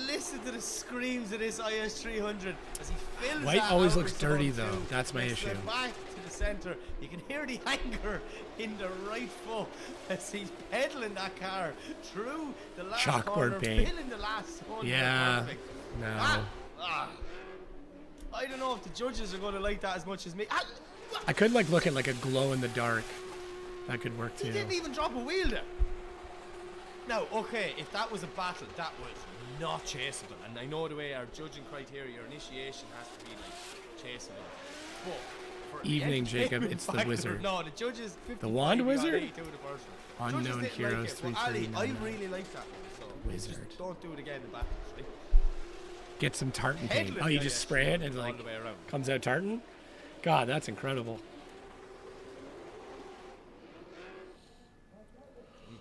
Listen to the screams of this IS 300 as he fills White that always outer looks dirty, zone though. too. That's my Gets it issue. Back to the center. You can hear the anger in the right foot as he's pedaling that car through the last Chalkboard corner, paint. filling the last one. Yeah. Perfect. No. I don't know if the judges are going to like that as much as me. I could like look at like a glow in the dark. That could work He too. didn't even drop a wheel there. Now, okay, if that was a battle, that was not chaseable. And I know the way our judging criteria, your initiation has to be like chaseable. But for the Evening, Jacob, entertainment it's the factor, wizard. No, the judges. The Wand 55 got Wizard? 82 the first one. Judges Unknown didn't Heroes, like it. Well, Ali, 339. I really like that one. So Wizard. just don't do it again in the battles, right? Get some tartan paint. Headland, Oh, you yeah, just yeah. spray it and All like the way around. comes out tartan? God, that's incredible.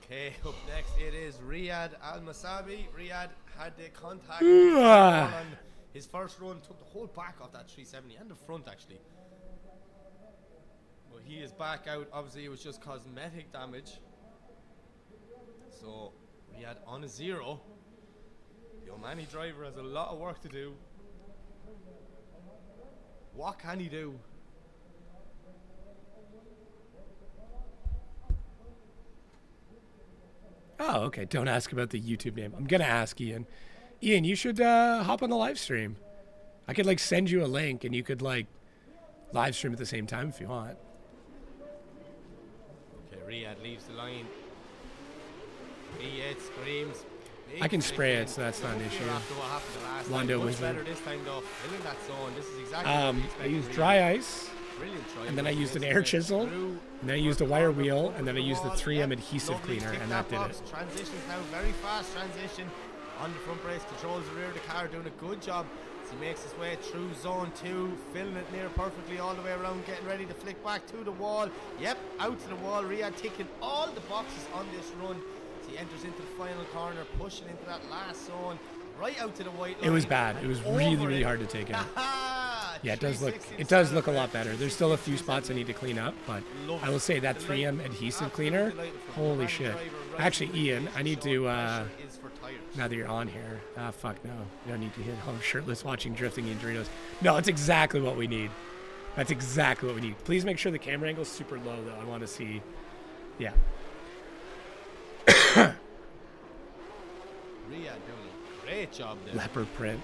Okay, up next it is Riyad Al Masabi. Riyad had the contact Ah. on his first run, took the whole back off that 370 and the front actually. Well, he is back out. Obviously, it was just cosmetic damage. So Riyad on a 0. The Omani driver has a lot of work to do. What can he do? Oh, okay. Don't ask about the YouTube name. I'm gonna ask Ian. Ian, you should hop on the live stream. I could like send you a link and you could like live stream at the same time if you want. Okay, Riyad leaves the line. Riyad screams. I can spray it, so that's not an issue. After what happened the last Londo time. Much Wizard. better this time though. Filling that zone. This is exactly what we I expected used Riyad. dry ice, Brilliant try. and then I used an Yes, air yes. chisel, Through and then I used a first wire corner, wheel, up and then I the used the wall. 3M Yep, adhesive lovely. cleaner, Tick and that did box. it. Transitions now, very fast transition. On the front brace, controls the rear of the car, doing a good job As he makes his way through zone 2, filling it near perfectly all the way around, getting ready to flick back to the wall. Yep, out to the wall. Riyadh ticking all the boxes on this run. As he enters into the final corner, pushing into that last zone, right out to the white line. It was bad. It was really hard to take out. Yeah, it does look a lot better. There's still a few spots I need to clean up, but I will say that 3M adhesive cleaner, holy shit. Actually, Ian, I need to, now that you're on here, fuck no. You don't need to hit home shirtless watching Drifting in Doritos. No, it's exactly what we need. That's exactly what we need. Please make sure the camera angle's super low, though. I want to see, yeah. Riyadh doing a great job there. Leopard print.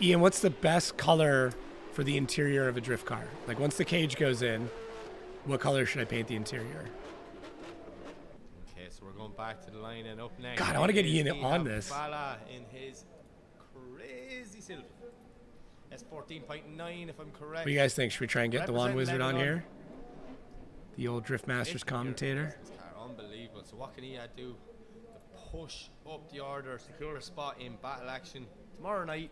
Ian, what's the best color for the interior of a drift car? Like, once the cage goes in, what color should I paint the interior? Okay, so we're going back to the line and up next. God, I want to get Ian on this. Bala in his crazy silver. That's 14.9 if I'm correct. What do you guys think? Should we try and get the Juan Wizard on here? The old Drift Masters commentator. Unbelievable. So what can he do to push up the order, secure a spot in battle action tomorrow night?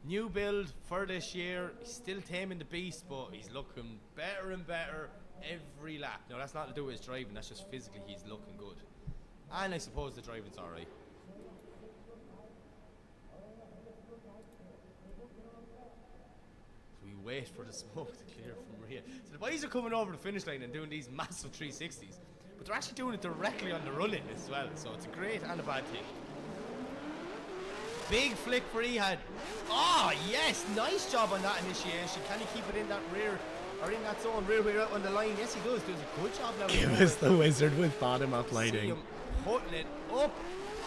New build for this year. He's still taming the beast, but he's looking better and better every lap. Now that's not to do with his driving, that's just physically he's looking good. And I suppose the driving's alright. So we wait for the smoke to clear from Rhea. So the boys are coming over the finish line and doing these massive 360s, but they're actually doing it directly on the run-in as well, so it's a great and a bad thing. Big flick for Ehad. Oh, yes. Nice job on that initiation. Can he keep it in that rear, or in that zone, rear way out on the line? Yes, he does. Does a good job now. Give us the Wizard with bottom-up lighting. See him putting it up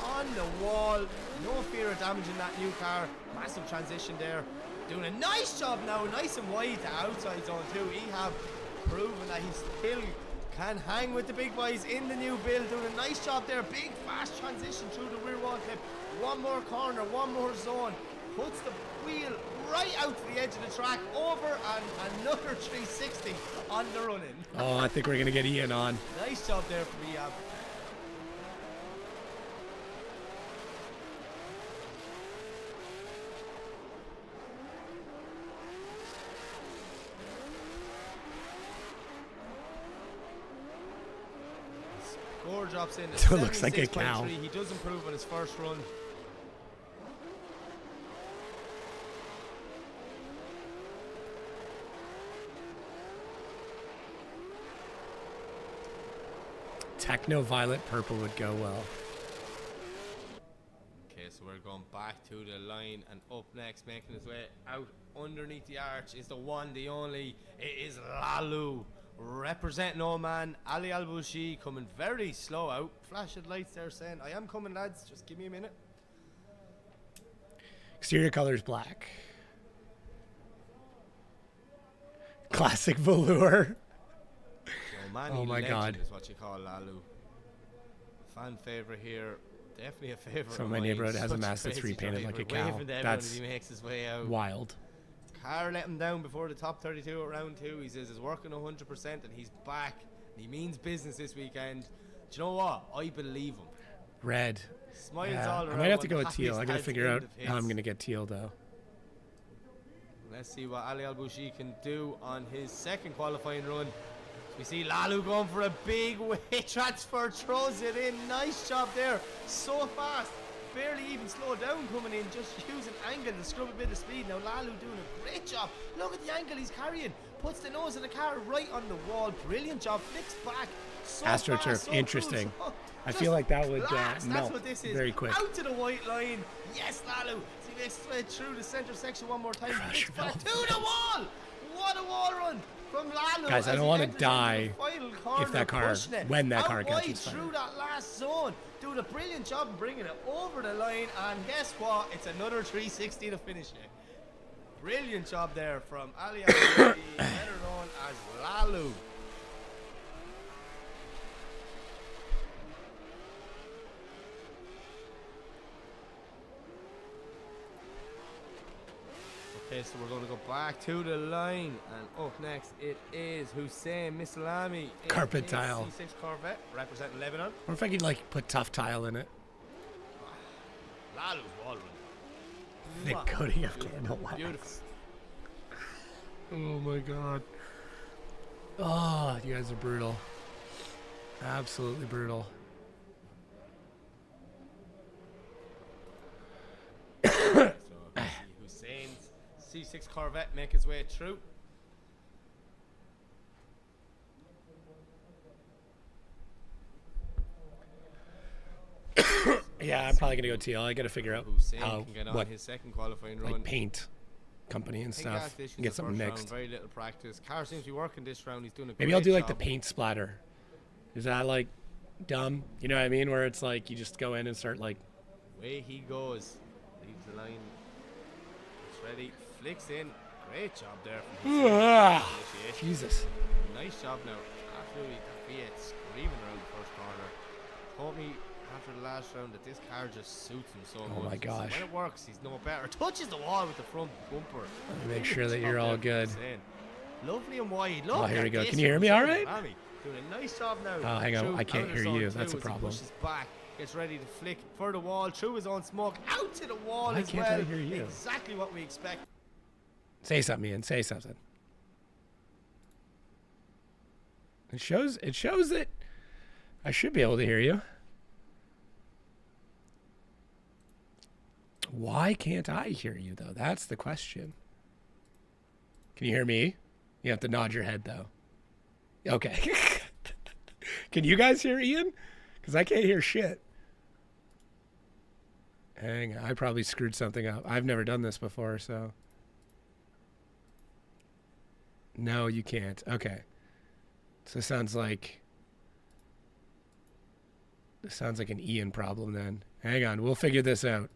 on the wall. No fear of damaging that new car. Massive transition there. Doing a nice job now. Nice and wide to outside zone 2. Ehad proving that he still can hang with the big boys in the new build. Doing a nice job there. Big, fast transition through the rear wall clip. One more corner, one more zone. Puts the wheel right out to the edge of the track, over, and another 360 on the run-in. Oh, I think we're going to get Ian on. Nice job there from Ehad. Score drops in. It looks like a cow. He does improve on his first run. Techno Violet Purple would go well. Okay, so we're going back to the line, and up next, making his way out underneath the arch, is the one, the only. It is Lalu, representing Oman. Ali Al-Bushi coming very slow out. Flashing lights there saying, I am coming, lads, just give me a minute. Exterior color is black. Classic velour. Oh my God! Is what you call Lalu. Fan favorite here, definitely a favorite. So my neighborhood has a Mazda 3 painted like a cow. That's he makes his way out. Wild. Car let him down before the top 32 at round 2. He says he's working 100% and he's back. And he means business this weekend. Do you know what? I believe him. Red. Smiles all around. I might have to go with teal. I gotta figure out how I'm gonna get teal though. Let's see what Ali Al-Bushi can do on his second qualifying run. We see Lalu going for a big weight transfer, throws it in. Nice job there. So fast. Barely even slowed down coming in, just using angle to scrub a bit of speed. Now Lalu doing a great job. Look at the angle he's carrying. Puts the nose of the car right on the wall. Brilliant job. Flicks back. So AstroTurf, fast, so interesting. cool. I feel like that would That's melt what this is. very quick. Out to the white line. Yes, Lalu. He makes his way through the center section one more time. Flicks back to the wall. What a wall run. From Lalu. Guys, I don't want to die corner, if that car, when that car wide catches fire. through that last zone, doing a brilliant job of bringing it over the line, and guess what? It's another 360 to finish it. Brilliant job there from Ali Ali, better known as Lalu. Okay, so we're going to go back to the line, and up next it is Hussein Mislami. Carpet tile. C6 Corvette, representing Lebanon. Or if I could like put tough tile in it. Lalu's wall run. Thick Mwah. coating of Beautiful. candle wax. Beautiful. Oh my god. Oh, you guys are brutal. Absolutely brutal. So Hussein's C6 Corvette make its way through. Yeah, I'm probably gonna go TL. I gotta figure out Hussein how can get on what his second qualifying run. like paint company and I think stuff. after this, And get the something first mixed. round, very little practice. Car seems to be working this round. He's doing a Maybe great I'll do like the job. paint splatter. Is that like dumb? You know what I mean? Where it's like you just go in and start like. Away he goes. Leaves the line. It's ready. Flicks in. Great job there from Hussein. Initiation. Jesus. Nice job now. Absolutely. That V8 screaming around the first corner. Told me after the last round that this car just suits him so much. Oh my gosh. When it works, he's no better. Touches the wall with the front bumper. Let me make sure Good that job you're all there from good. Hussein. Lovely and wide. Oh, Look here we at go. this Can you hear one. me all Sorry, right? Rami. Doing a nice job now. Oh, hang on. Through I can't outer hear zone you. two That's a as he problem. pushes back. Gets ready to flick for the wall. Through his own smoke. Out to the wall Why as can't well. I hear you? Exactly what we expect. Say something, Ian. Say something. It shows that I should be able to hear you. Why can't I hear you though? That's the question. Can you hear me? You have to nod your head though. Okay. Can you guys hear Ian? Because I can't hear shit. Hang on. I probably screwed something up. I've never done this before, so. No, you can't. Okay. So it sounds like an Ian problem then. Hang on, we'll figure this out.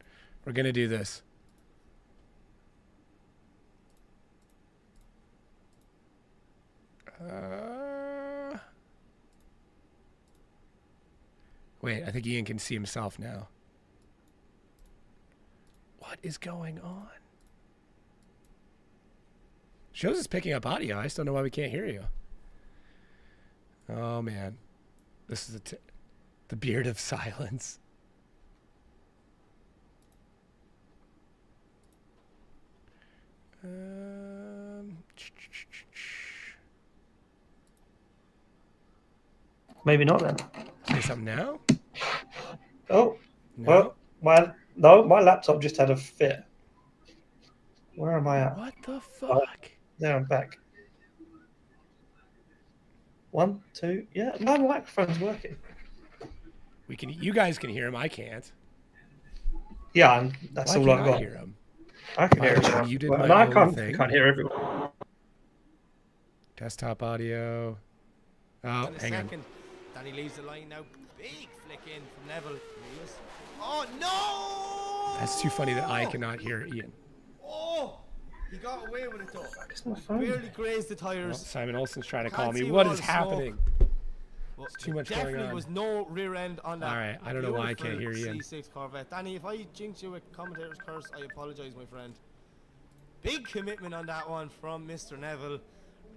We're gonna do this. Wait, I think Ian can see himself now. What is going on? Shows it's picking up audio. I just don't know why we can't hear you. Oh man, this is the beard of silence. Maybe not then. Say something now. Oh, No. well, my laptop just had a fit. Where am I at? What the fuck? There, I'm back. 1, 2, yeah, my microphone's working. You guys can hear him. I can't. Yeah, that's Why all can't I've I got. hear him? I can Why hear have it. you muted Well, my and I own thing? can't hear everyone. Desktop audio. Oh, In a hang on. second, Danny leaves the line now. Big flick in from Neville. Oh no! That's too funny that I cannot hear Ian. Oh, he got away with it though. It's my phone. Barely grazed the Well, tires. Simon Olsen's trying to Can't call me. see What all is the smoke. happening? Well, too much going definitely on. was no rear end on that. All right, I don't know why I can't hear beautiful Ian. C6 Corvette. Danny, if I jinx you with commentator's curse, I apologise, my friend. Big commitment on that one from Mr. Neville.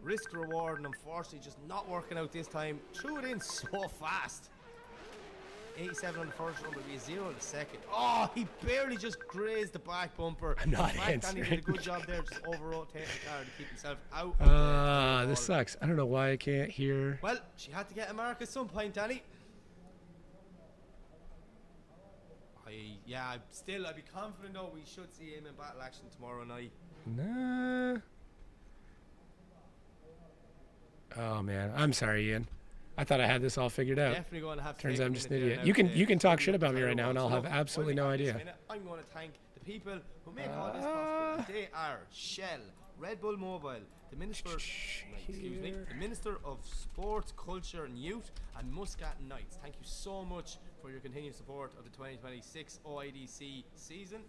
Risk reward, and unfortunately just not working out this time. Threw it in so fast. 87 on the first one, but be a 0 on the second. Oh, he barely just grazed the back bumper. I'm not In fact, Danny did a answering. good job there, just over-rotating the car to keep himself out. of the This wall. sucks. I don't know why I can't hear. Well, she had to get a mark at some point, Danny. I'd be confident though we should see him in battle action tomorrow night. Nah. Oh man, I'm sorry, Ian. I thought I had this all figured out. Definitely going to have to Turns take out a I'm just an minute there idiot. now You can to talk do shit the about me tire right now, and wall. I'll So have look, absolutely no while we have this idea. minute, I'm going to thank the people who make all this possible. They are Shell, Red Bull Mobile, the Minister, the Minister of Sport, Culture and Youth, and Muscat Knights. Thank you so much for your continued support of the 2026 OIDC season.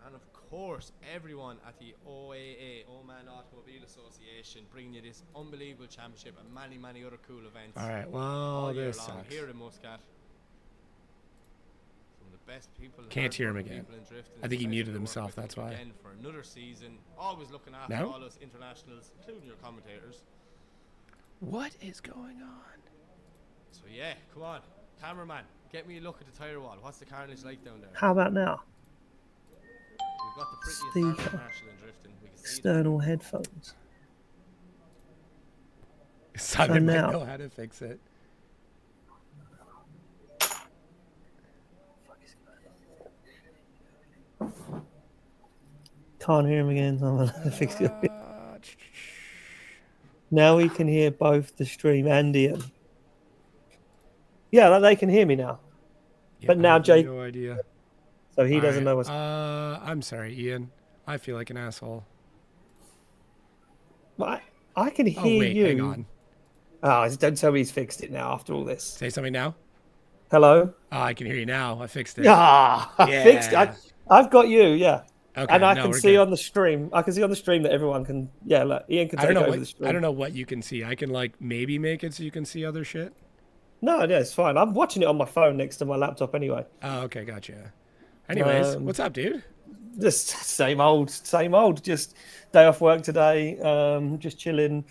And of course, everyone at the OAA, Oman Automobile Association, bringing you this unbelievable championship and many, many other cool events. All right, well, all year this long sucks. here in Muscat. Some of the best people. Can't hear him hard-working again. people in drifting, I think he especially muted to work himself, with that's them why. Again for another season, always looking after No? all us internationals, including your commentators. What is going on? So yeah, come on, cameraman, Get me a look at the tire wall. What's the carnage like down there? How about now? We've got the prettiest Speaker. target marshal in drifting. We can see External headphones. Simon might now- know how to fix it. Can't hear him again. I'm gonna fix it. Now we can hear both the stream and Ian. Yeah, they can hear me now. Yeah, But I now have Jake- no idea. So he All doesn't right, know what's. I'm sorry, Ian. I feel like an asshole. I can hear Oh wait, you. hang on. Oh, don't tell me he's fixed it now after all this. Say something now. Hello? Oh, I can hear you now. I fixed it. Ah, I fixed it. Yeah. I've got you, yeah. Okay, And I no, can we're see good. on the stream. I can see on the stream that everyone can. Yeah, look, Ian can I take don't know over the what stream. I don't know what you can see. I can like maybe make it so you can see other shit. No, yeah, it's fine. I'm watching it on my phone next to my laptop anyway. Oh, okay, gotcha. Anyways, Um, what's up, dude? Just same old, same old. Just day off work today. Just chilling.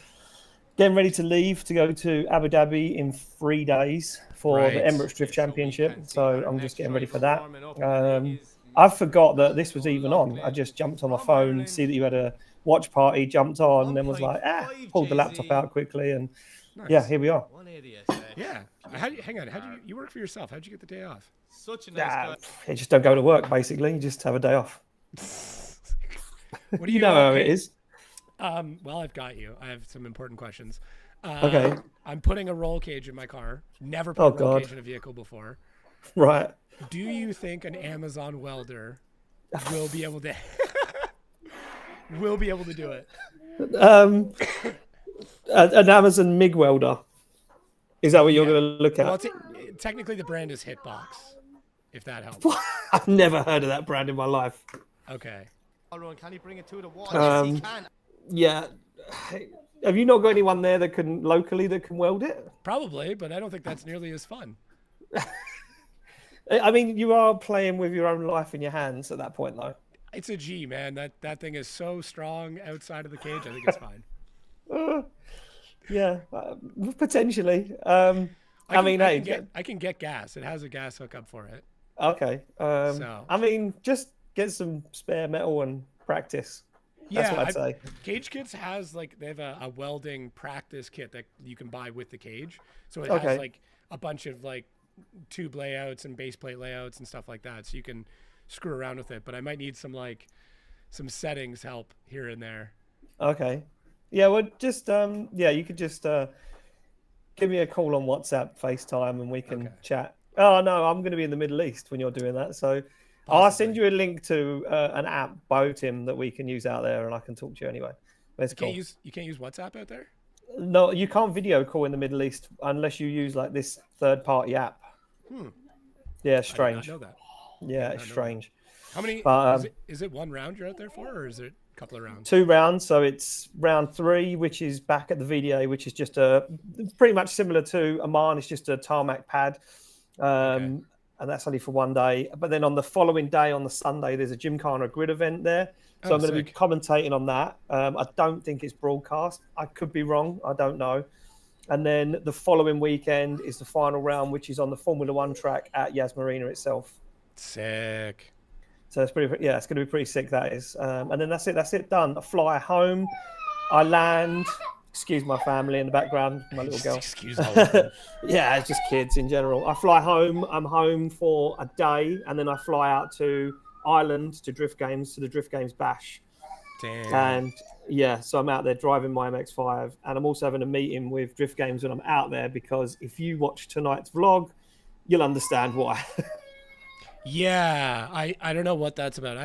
Getting ready to leave to go to Abu Dhabi in 3 days for Right. the Emirates Drift Championship. can see So our I'm next just getting ready for driver that. warming up, and it is I forgot that this was even on. lovely. I just jumped on my From phone, Ireland. see that you had a watch party, jumped on, and then was like, 1.5 pulled the laptop JZ. out quickly, and Nice. yeah, here we are. One idiot. Yeah. Hang on. How do you work for yourself? How'd you get the day off? Such a nice guy. You just don't go to work, basically. You just have a day off. What do You know how it is. Well, I've got you. I have some important questions. Okay. I'm putting a roll cage in my car. Never put Oh, a roll God. cage in a vehicle before. Right. Do you think an Amazon welder will be able to do it? An Amazon MIG welder. Is that what you're Yeah. going to look at? Well, technically the brand is Hitbox, if that helps. I've never heard of that brand in my life. Okay. Ron, can he bring it to the wall? Um, Yes, he can. Yeah. Have you not got anyone there that can locally that can weld it? Probably, but I don't think that's nearly as fun. I mean, you are playing with your own life in your hands at that point, though. It's a G, man. That thing is so strong outside of the cage. I think it's fine. Yeah, potentially. I mean, hey, I can get gas. It has a gas hookup for it. okay. So- I mean, just get some spare metal and practice. That's what I'd say. Cage Kits has they have a welding practice kit that you can buy with the cage. So it Okay. has like a bunch of like tube layouts and base plate layouts and stuff like that. So you can screw around with it. But I might need some settings help here and there. Okay. Yeah, well, just you could just give me a call on WhatsApp, FaceTime, and we can Okay. chat. Oh no, I'm going to be in the Middle East when you're doing that, so I'll send you a link to an app, Botim, that we can use out there, and I can talk to you anyway. That's cool. You can't use WhatsApp out there? No, you can't video call in the Middle East unless you use like this third-party app. Yeah, strange. I did not know that. Yeah, it's strange. How many But, is it one round you're out there for, or is it a couple of rounds? 2 rounds, so it's round 3, which is back at the VDA, which is just pretty much similar to Oman. It's just a tarmac pad, and that's only for 1 day. But then on the following day, on the Sunday, there's a Gymkhana grid event there, so Oh, I'm going to be sick. commentating on that. I don't think it's broadcast. I could be wrong. I don't know. And then the following weekend is the final round, which is on the Formula One track at Yas Marina itself. Sick. So it's pretty, yeah, it's going to be pretty sick. That is, and then that's it. That's it. Done. I fly home. I land. Excuse my family in the background. My little girl. Excuse all of them. Yeah, it's just kids in general. I fly home. I'm home for a day, and then I fly out to Ireland to Drift Games, to the Drift Games Bash. Damn. And yeah, so I'm out there driving my MX-5, and I'm also having a meeting with Drift Games when I'm out there, because if you watch tonight's vlog, you'll understand why. Yeah, I don't know what that's about. I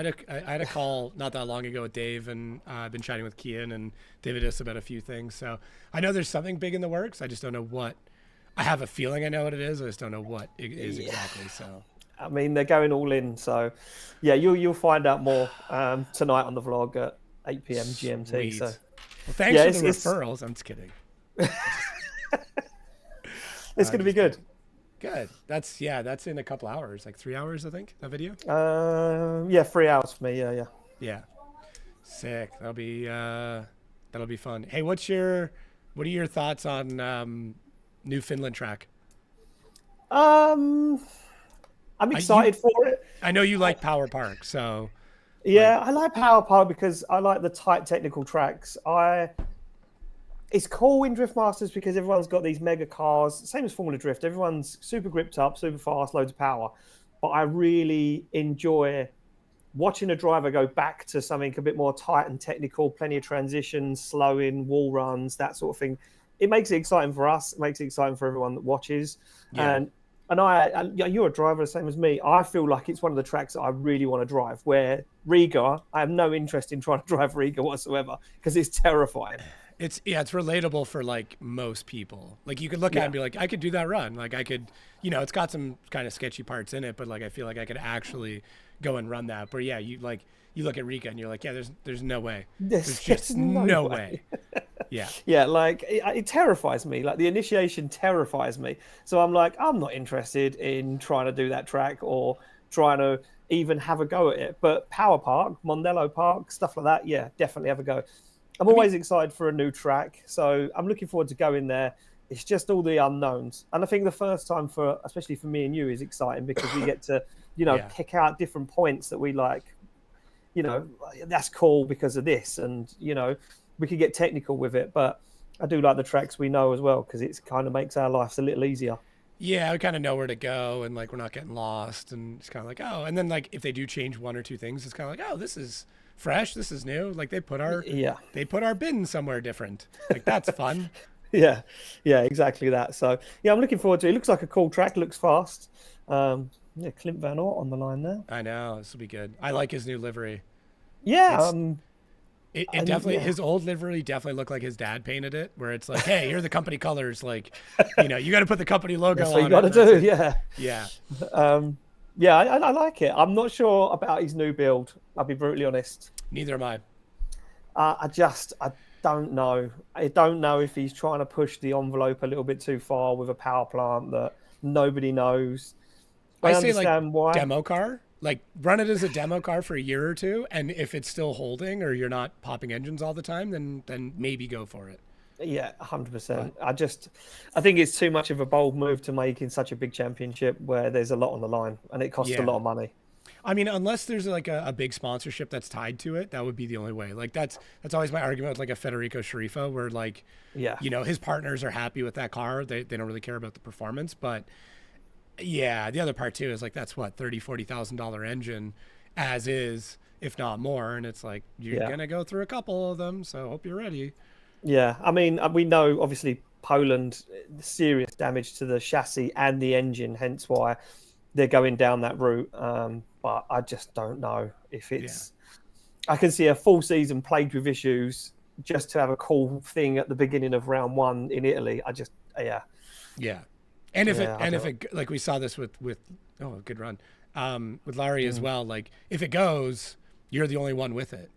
had a call not that long ago with Dave, and I've been chatting with Kian and Davidus about a few things. So I know there's something big in the works. I just don't know what. I have a feeling I know what it is. I just don't know what it is exactly. So I mean, they're going all in. So yeah, you'll find out more tonight on the vlog at 8 p.m. GMT. Sweet. So well, thanks yeah, for the it's- referrals. I'm just kidding. it's going to be good. Good. That's in a couple hours, like 3 hours, I think. That video. Yeah, 3 hours for me. Yeah. Yeah. Sick. That'll be fun. Hey, what are your thoughts on new Finland track? I'm excited for it. I know you like Power Park, so yeah, I like Power Park because I like the tight technical tracks. It's cool in Drift Masters because everyone's got these mega cars, same as Formula Drift. Everyone's super gripped up, super fast, loads of power. But I really enjoy watching a driver go back to something a bit more tight and technical, plenty of transitions, slowing, wall runs, that sort of thing. It makes it exciting for us. It makes it exciting for everyone that watches. Yeah. And you're a driver the same as me. I feel like it's one of the tracks that I really want to drive. Where Riga, I have no interest in trying to drive Riga whatsoever because it's terrifying. it's relatable for like most people. Like you could look at it and be like, I could do that run. Like I could, it's got some kind of sketchy parts in it, but like I feel like I could actually go and run that. But yeah, you look at Riga and you're like, yeah, there's no way. There's just no way. Yeah. Yeah, like it terrifies me. Like the initiation terrifies me. So I'm like, I'm not interested in trying to do that track or trying to even have a go at it. But Power Park, Mondello Park, stuff like that, yeah, definitely have a go. I'm always excited for a new track. So I'm looking forward to going there. It's just all the unknowns. And I think the first time especially for me and you, is exciting because we get to, pick out different points that we like, that's cool because of this. And, we could get technical with it, but I do like the tracks we know as well because it kind of makes our lives a little easier. Yeah, we kind of know where to go and like we're not getting lost and it's kind of like, oh, and then like if they do change one or two things, it's kind of like, oh, this is fresh, this is new. Like they put our bin somewhere different. Like that's fun. Yeah, exactly that. So yeah, I'm looking forward to it. It looks like a cool track, looks fast. Clint Van Ort on the line there. I know, this will be good. I like his new livery. Yeah, It definitely, his old livery definitely looked like his dad painted it, where it's like, hey, here are the company colors. Like, you got to put the company logo that's on. What you got to do, yeah. Yeah. I like it. I'm not sure about his new build. I'll be brutally honest. Neither am I. I don't know. I don't know if he's trying to push the envelope a little bit too far with a power plant that nobody knows. I say understand why. Demo car. Like run it as a demo car for a year or two, and if it's still holding or you're not popping engines all the time, then maybe go for it. Yeah, 100%. I think it's too much of a bold move to make in such a big championship where there's a lot on the line and it costs a lot of money. I mean, unless there's like a big sponsorship that's tied to it, that would be the only way. Like that's always my argument with like a Federico Sciarifo, where like, his partners are happy with that car. They don't really care about the performance, but yeah, the other part too is like that's what $30,000-$40,000 engine as is, if not more, and it's like you're gonna go through a couple of them, so hope you're ready. Yeah, I mean, we know obviously Poland, serious damage to the chassis and the engine, hence why they're going down that route. But I just don't know if it's. Yeah. I can see a full season plagued with issues just to have a cool thing at the beginning of round one in Italy. Yeah. And if it like we saw this with good run with Larry as well. Like if it goes, you're the only one with it.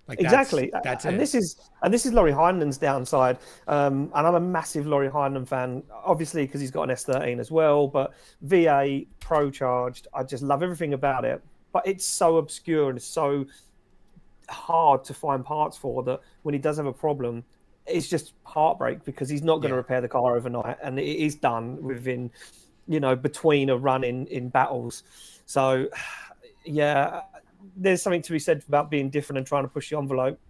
Like exactly. That's and it. This is Laurie Heinen's downside. And I'm a massive Laurie Heinen fan, obviously because he's got an S13 as well. But V8 Pro charged, I just love everything about it. But it's so obscure and it's so hard to find parts for that when he does have a problem. It's just heartbreak because he's not going to repair the car overnight, and it is done within, between a run in battles. So, yeah, there's something to be said about being different and trying to push the envelope.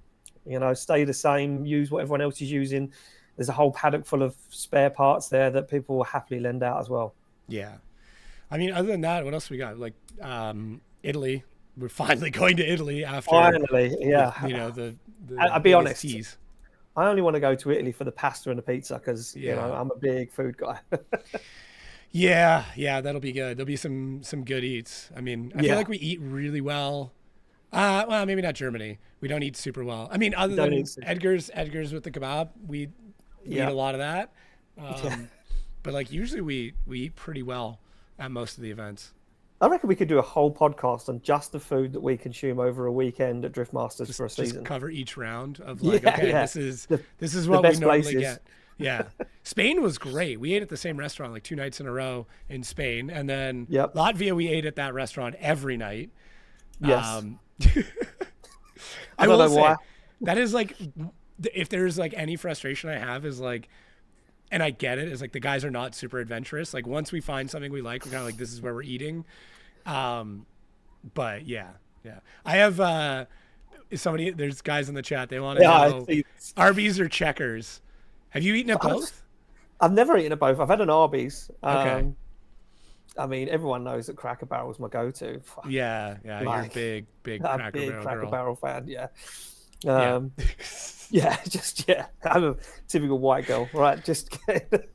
Stay the same, use what everyone else is using. There's a whole paddock full of spare parts there that people will happily lend out as well. Yeah, I mean, other than that, what else we got? Like Italy, we're finally going to Italy after. Finally, yeah. I'll be honest. I only want to go to Italy for the pasta and the pizza because I'm a big food guy. yeah, that'll be good. There'll be some good eats. I mean, I feel like we eat really well. Well, maybe not Germany. We don't eat super well. I mean, other than Edgar's with the kebab, we eat a lot of that. But like usually we eat pretty well at most of the events. I reckon we could do a whole podcast on just the food that we consume over a weekend at Drift Masters for a season. Just cover each round of like, this is what we normally places. get. Yeah. Spain was great. We ate at the same restaurant like 2 nights in a row in Spain. And then Latvia, we ate at that restaurant every night. Yes. I don't know why. That is like, if there's like any frustration I have is like, and I get it. It's like the guys are not super adventurous. Like once we find something we like, we're kind of like, this is where we're eating. But yeah. I have somebody. There's guys in the chat. They want to know Arby's or Checkers. Have you eaten at both? I've never eaten at both. I've had an Arby's. Okay. I mean, everyone knows that Cracker Barrel is my go-to. Yeah. You're a big Cracker Barrel fan. Yeah. Yeah. I'm a typical white girl, right? Just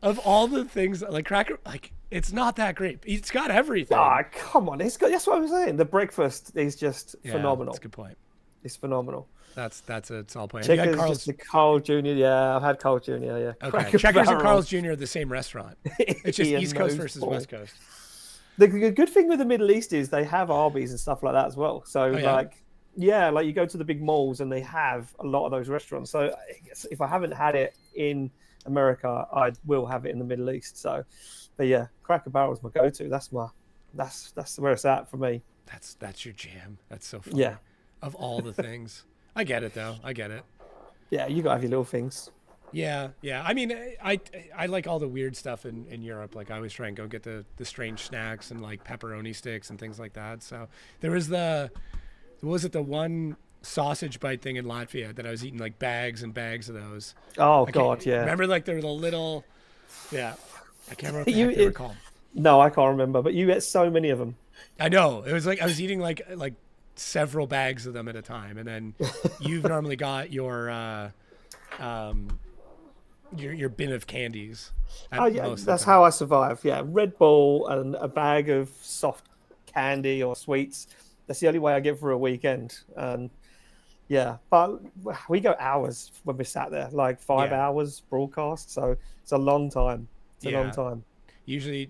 of all the things like Cracker, like it's not that great. It's got everything. Ah, come on, it's got. That's what I'm saying. The breakfast is just phenomenal. That's a good point. It's phenomenal. That's a solid point. Checkers, just the Carl's Jr. Yeah, I've had Carl's Jr. Yeah. Okay. Checkers and Carl's Jr. are the same restaurant. It's just East Coast versus West Coast. The good thing with the Middle East is they have Arby's and stuff like that as well. So like you go to the big malls and they have a lot of those restaurants. So I guess if I haven't had it in America, I will have it in the Middle East. So, but yeah, Cracker Barrel is my go-to. That's where it's at for me. That's your jam. That's so fun. Yeah. Of all the things, I get it though. I get it. Yeah, you gotta have your little things. Yeah. I mean, I like all the weird stuff in Europe. Like I always try and go get the strange snacks and like pepperoni sticks and things like that. So there was the one sausage bite thing in Latvia that I was eating like bags and bags of those. Oh God, yeah. Remember like there were the little, I can't remember what the heck they were called. No, I can't remember. But you ate so many of them. I know. It was like I was eating like several bags of them at a time, and then you've normally got your bin of candies. Oh yeah, that's how I survive. Yeah, Red Bull and a bag of soft candy or sweets. That's the only way I get through a weekend. And yeah, but we go hours when we sat there, like 5 hours broadcast. So it's a long time. It's a long time. Usually,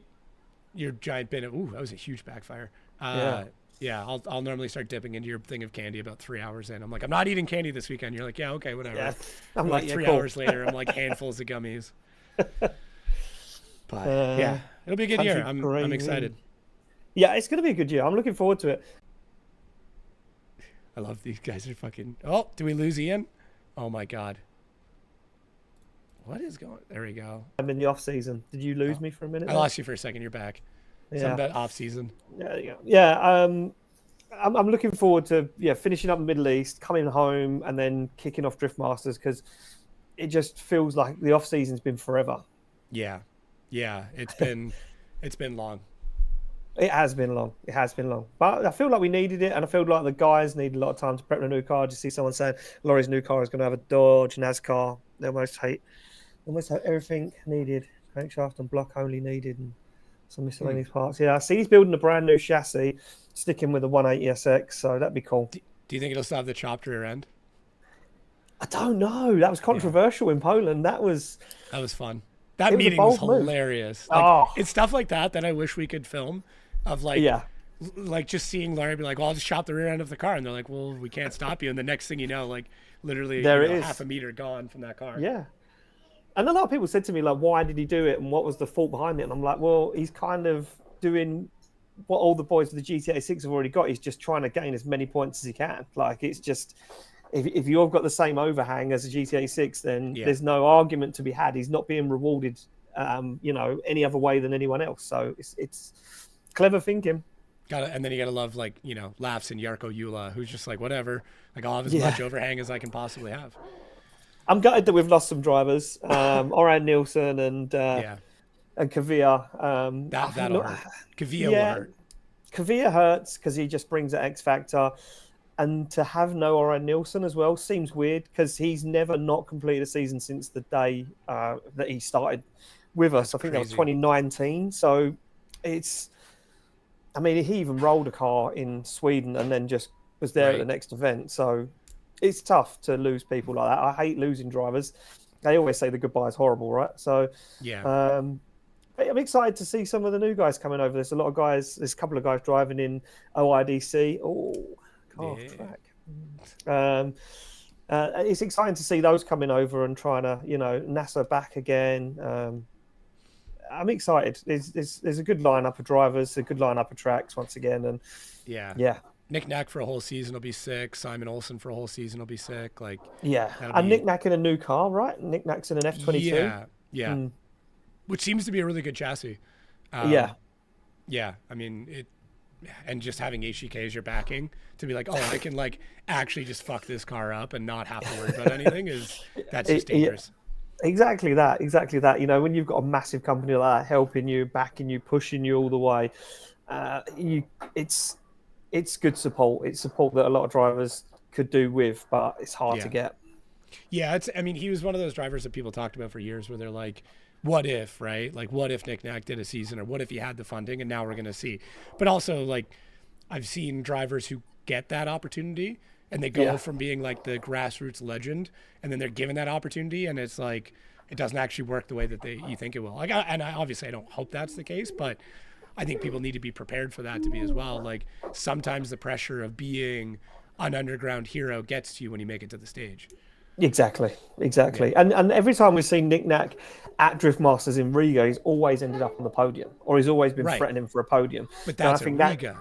your giant bin of that was a huge backfire. I'll normally start dipping into your thing of candy about 3 hours in. I'm like, I'm not eating candy this weekend. You're like, yeah, okay, whatever. Yeah. I'm like 3 hours later, I'm like handfuls of gummies. But it'll be a good year. I'm excited. Yeah, it's gonna be a good year. I'm looking forward to it. I love these guys are fucking. Oh, do we lose Ian? Oh my God. What is going? There we go. I'm in the off season. Did you lose me for a minute? I lost you for a second. You're back. Something about off season. Yeah, there you go. Yeah. I'm looking forward to finishing up the Middle East, coming home, and then kicking off Drift Masters because it just feels like the off season's been forever. Yeah. It's been long. It has been long. But I feel like we needed it, and I feel like the guys need a lot of time to prep a new car. Just see someone saying Laurie's new car is going to have a Dodge NASCAR. They almost have everything needed. Crankshaft and block only needed, and some miscellaneous parts. Yeah, I see he's building a brand new chassis, sticking with the 180SX, so that'd be cool. Do you think it'll still have the chopped rear end? I don't know. That was controversial in Poland. That was fun. That meeting was hilarious. It's stuff like that I wish we could film. Of like just seeing Laurie be like, well, I'll just chop the rear end of the car, and they're like, well, we can't stop you, and the next thing you know, like literally half a meter gone from that car. Yeah. And a lot of people said to me, like, why did he do it and what was the fault behind it? And I'm like, well, he's kind of doing what all the boys with the GTA 6 have already got. He's just trying to gain as many points as he can. Like, it's just, if you've got the same overhang as a GTA 6, then there's no argument to be had. He's not being rewarded, any other way than anyone else. So it's clever thinking. And then you gotta love, like, laughs in Jarkko Jula, who's just like, whatever. Like, I'll have as much overhang as I can possibly have. I'm gutted that we've lost some drivers, Oran Nielsen and Kavia. That'll hurt. Kavia will hurt. Kavia hurts because he just brings that X factor, and to have no Oran Nielsen as well seems weird because he's never not completed a season since the day that he started with us. I think that was 2019. So it's, I mean, he even rolled a car in Sweden and then just was there at the next event. So it's tough to lose people like that. I hate losing drivers. They always say the goodbye is horrible, right? So I'm excited to see some of the new guys coming over. There's a lot of guys. There's a couple of guys driving in OIDC. Track. It's exciting to see those coming over and trying to, NASA back again. I'm excited. There's a good lineup of drivers, a good lineup of tracks once again, and Nick Nack for a whole season will be sick. Simon Olsen for a whole season will be sick. Like and Nick Nack in a new car, right? Nick Nack's in an F22. Yeah. which seems to be a really good chassis. Yeah. Yeah, I mean it, and just having HEK as your backing to be like, oh, I can like actually just fuck this car up and not have to worry about anything that's just dangerous. Exactly that. You know, when you've got a massive company like that helping you, backing you, pushing you all the way, it's good support. It's support that a lot of drivers could do with, but it's hard to get. Yeah, I mean, he was one of those drivers that people talked about for years where they're like, what if, right? Like, what if Nick Nack did a season, or what if he had the funding, and now we're going to see. But also, like, I've seen drivers who get that opportunity and they go from being like the grassroots legend, and then they're given that opportunity, and it's like it doesn't actually work the way that you think it will. Like, obviously I don't hope that's the case, but I think people need to be prepared for that to be as well. Like, sometimes the pressure of being an underground hero gets to you when you make it to the stage. Exactly. And every time we've seen Nick Nack at Drift Masters in Riga, he's always ended up on the podium, or he's always been threatening for a podium. But that's Riga.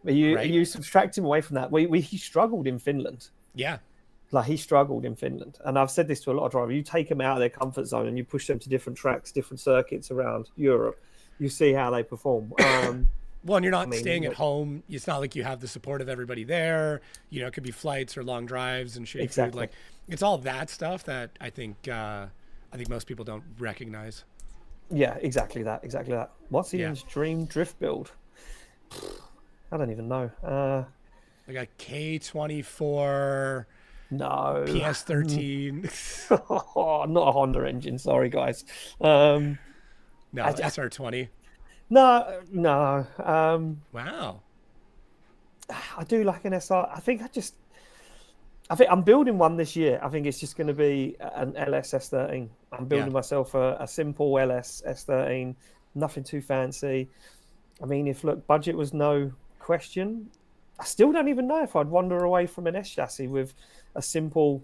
You subtract him away from that. He struggled in Finland. Yeah. Like, he struggled in Finland. And I've said this to a lot of drivers. You take them out of their comfort zone and you push them to different tracks, different circuits around Europe. You see how they perform. Well, and you're not staying at home. It's not like you have the support of everybody there. You know, it could be flights or long drives and shit. Exactly. Like, it's all that stuff that I think most people don't recognize. Yeah, exactly that. What's Ian's dream drift build? I don't even know. Like a K24. No. PS13. Oh, not a Honda engine. Sorry, guys. No, SR20. No. Wow. I do like an SR. I think I'm building one this year. I think it's just going to be an LS S13. I'm building myself a simple LS S13, nothing too fancy. I mean, if budget was no question, I still don't even know if I'd wander away from an S chassis with a simple.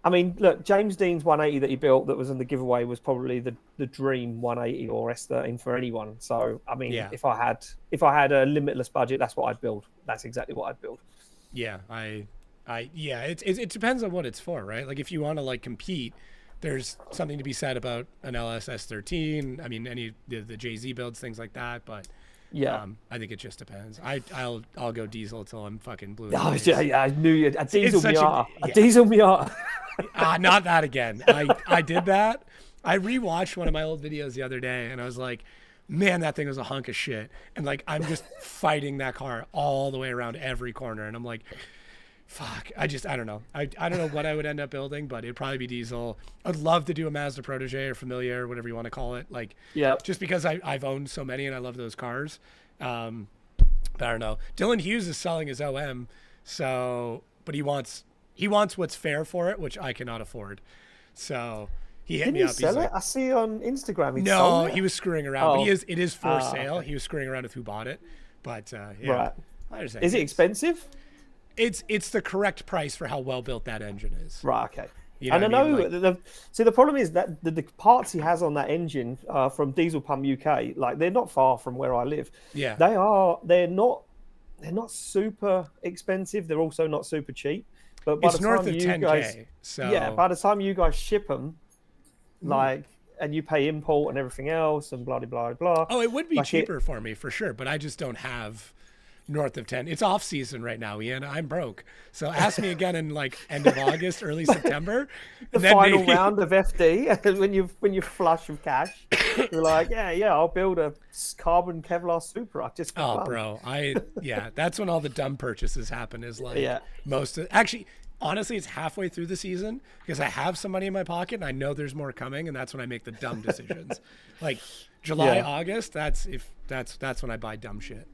I mean, look, James Dean's 180 that he built that was in the giveaway was probably the dream 180 or S13 for anyone. So, I mean, if I had a limitless budget, that's what I'd build. That's exactly what I'd build. Yeah, it depends on what it's for, right? Like, if you want to like compete, there's something to be said about an LS S13. I mean, any the JZ builds, things like that, but. Yeah, I think it just depends. I'll go diesel till I'm fucking blue. Oh, yeah, I knew you. A diesel Miata. A diesel Miata. Not that again. I did that. I rewatched one of my old videos the other day, and I was like, man, that thing was a hunk of shit. And like, I'm just fighting that car all the way around every corner, and I'm like, fuck. I don't know. I don't know what I would end up building, but it'd probably be diesel. I'd love to do a Mazda Protege or Familia or whatever you want to call it. Like, just because I've owned so many and I love those cars. But I don't know. Dylan Hughes is selling his OM, but he wants what's fair for it, which I cannot afford. So he hit me up. Sell it? I see on Instagram. No, he was screwing around. But it is for sale. Okay. He was screwing around with who bought it. But right. Is it expensive? It's the correct price for how well built that engine is. Right. Okay. You know and I know the problem is that the parts he has on that engine from Diesel Pump UK, like, they're not far from where I live. Yeah. They're not super expensive. They're also not super cheap. But by it's the north time of you 10K. guys, So by the time you guys ship them, like, and you pay import and everything else and blah blah blah. Oh, it would be cheaper for me for sure, but I just don't have north of 10. It's off season right now, Ian. I'm broke. So ask me again in like end of August, early September. The final round of FD, when you flush with cash, you're like, yeah, I'll build a carbon Kevlar Supra just for fun. Bro, that's when all the dumb purchases happen. Is like actually, honestly, it's halfway through the season because I have some money in my pocket and I know there's more coming, and that's when I make the dumb decisions. Like July, August, that's when I buy dumb shit.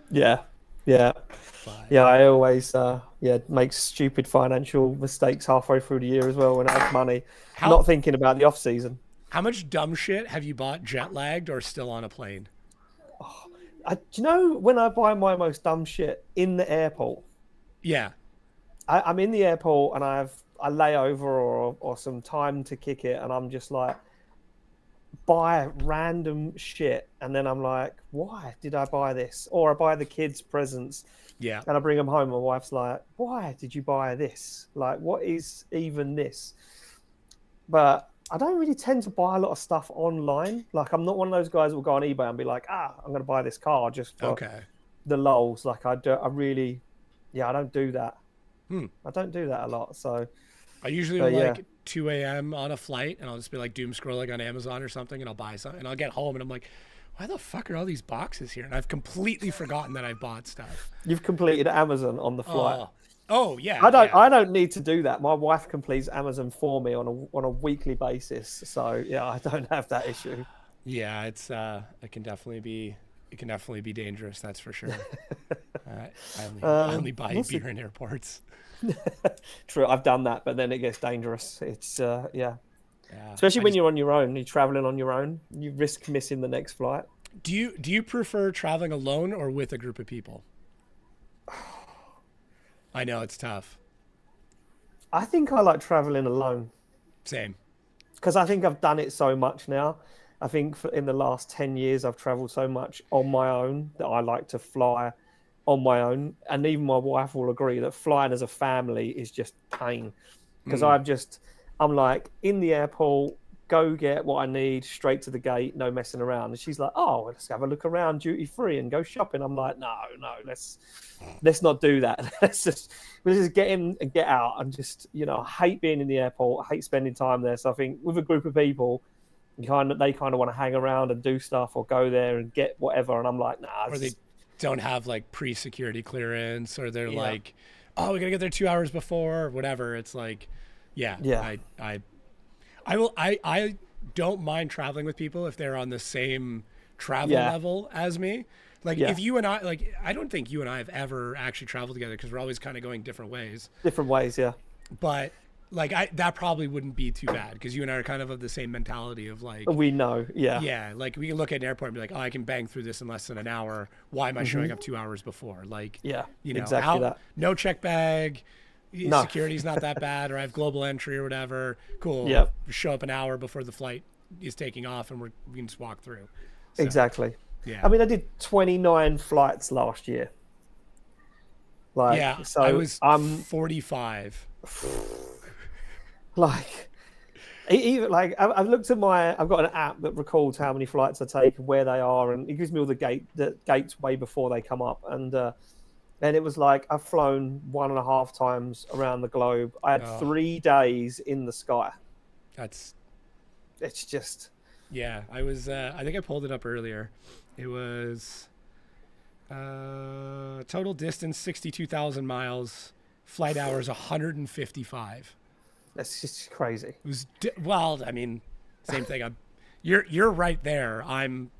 Yeah, I always make stupid financial mistakes halfway through the year as well when I have money, not thinking about the off season. How much dumb shit have you bought jet lagged or still on a plane? Do you know when I buy my most dumb shit in the airport? Yeah, I'm in the airport and I have a layover or some time to kick it, and I'm just like, buy random shit, and then I'm like, why did I buy this? Or I buy the kids presents, and I bring them home. My wife's like, why did you buy this? Like, what is even this? But I don't really tend to buy a lot of stuff online. Like, I'm not one of those guys who will go on eBay and be like, I'm going to buy this car just for the lols. Like, I don't do that. I don't do that a lot. So I usually 2 a.m. on a flight, and I'll just be like doom scrolling on Amazon or something, and I'll buy something, and I'll get home and I'm like, why the fuck are all these boxes here? And I've completely forgotten that I bought stuff. You've completed Amazon on the flight. Oh yeah. I don't need to do that. My wife completes Amazon for me on a weekly basis. So yeah, I don't have that issue. Yeah, it's it can definitely be dangerous. That's for sure. I only buy beer in airports. True, I've done that, but then it gets dangerous. It's especially when you're on your own. You're traveling on your own. You risk missing the next flight. Do you prefer traveling alone or with a group of people? I know it's tough. I think I like traveling alone. Same. Because I think I've done it so much now. I think in the last 10 years, I've traveled so much on my own that I like to fly on my own. And even my wife will agree that flying as a family is just pain. Because I'm like in the airport, go get what I need, straight to the gate, no messing around. And she's like, oh, let's have a look around duty free and go shopping. I'm like, no, let's not do that. let's just get in and get out. And just, I hate being in the airport. I hate spending time there. So I think with a group of people, they kind of want to hang around and do stuff or go there and get whatever. And I'm like, nah. Or they don't have like pre-security clearance, or they're like, oh, we got to get there 2 hours before or whatever. It's like, I don't mind traveling with people if they're on the same travel level as me. Like if you and I, like, I don't think you and I have ever actually traveled together because we're always kind of going different ways. Yeah. But like that probably wouldn't be too bad because you and I are kind of the same mentality of like, we know. Yeah. Yeah. Like we can look at an airport and be like, oh, I can bang through this in less than an hour. Why am I showing up 2 hours before? Like, exactly that. No check bag. No. Security's not that bad, or I have global entry or whatever. Cool. Yep. Show up an hour before the flight is taking off, and we can just walk through. So, exactly. Yeah. I mean, I did 29 flights last year. Like, so I'm 45. Like, even like I've looked at I've got an app that records how many flights I take and where they are, and it gives me all the gates way before they come up, and it was like I've flown 1.5 times around the globe. I had 3 days in the sky. It's just... Yeah, I was... I think I pulled it up earlier. It was... total distance, 62,000 miles. Flight hours, 155. That's just crazy. It was... well, I mean, same thing. You're right there. I'm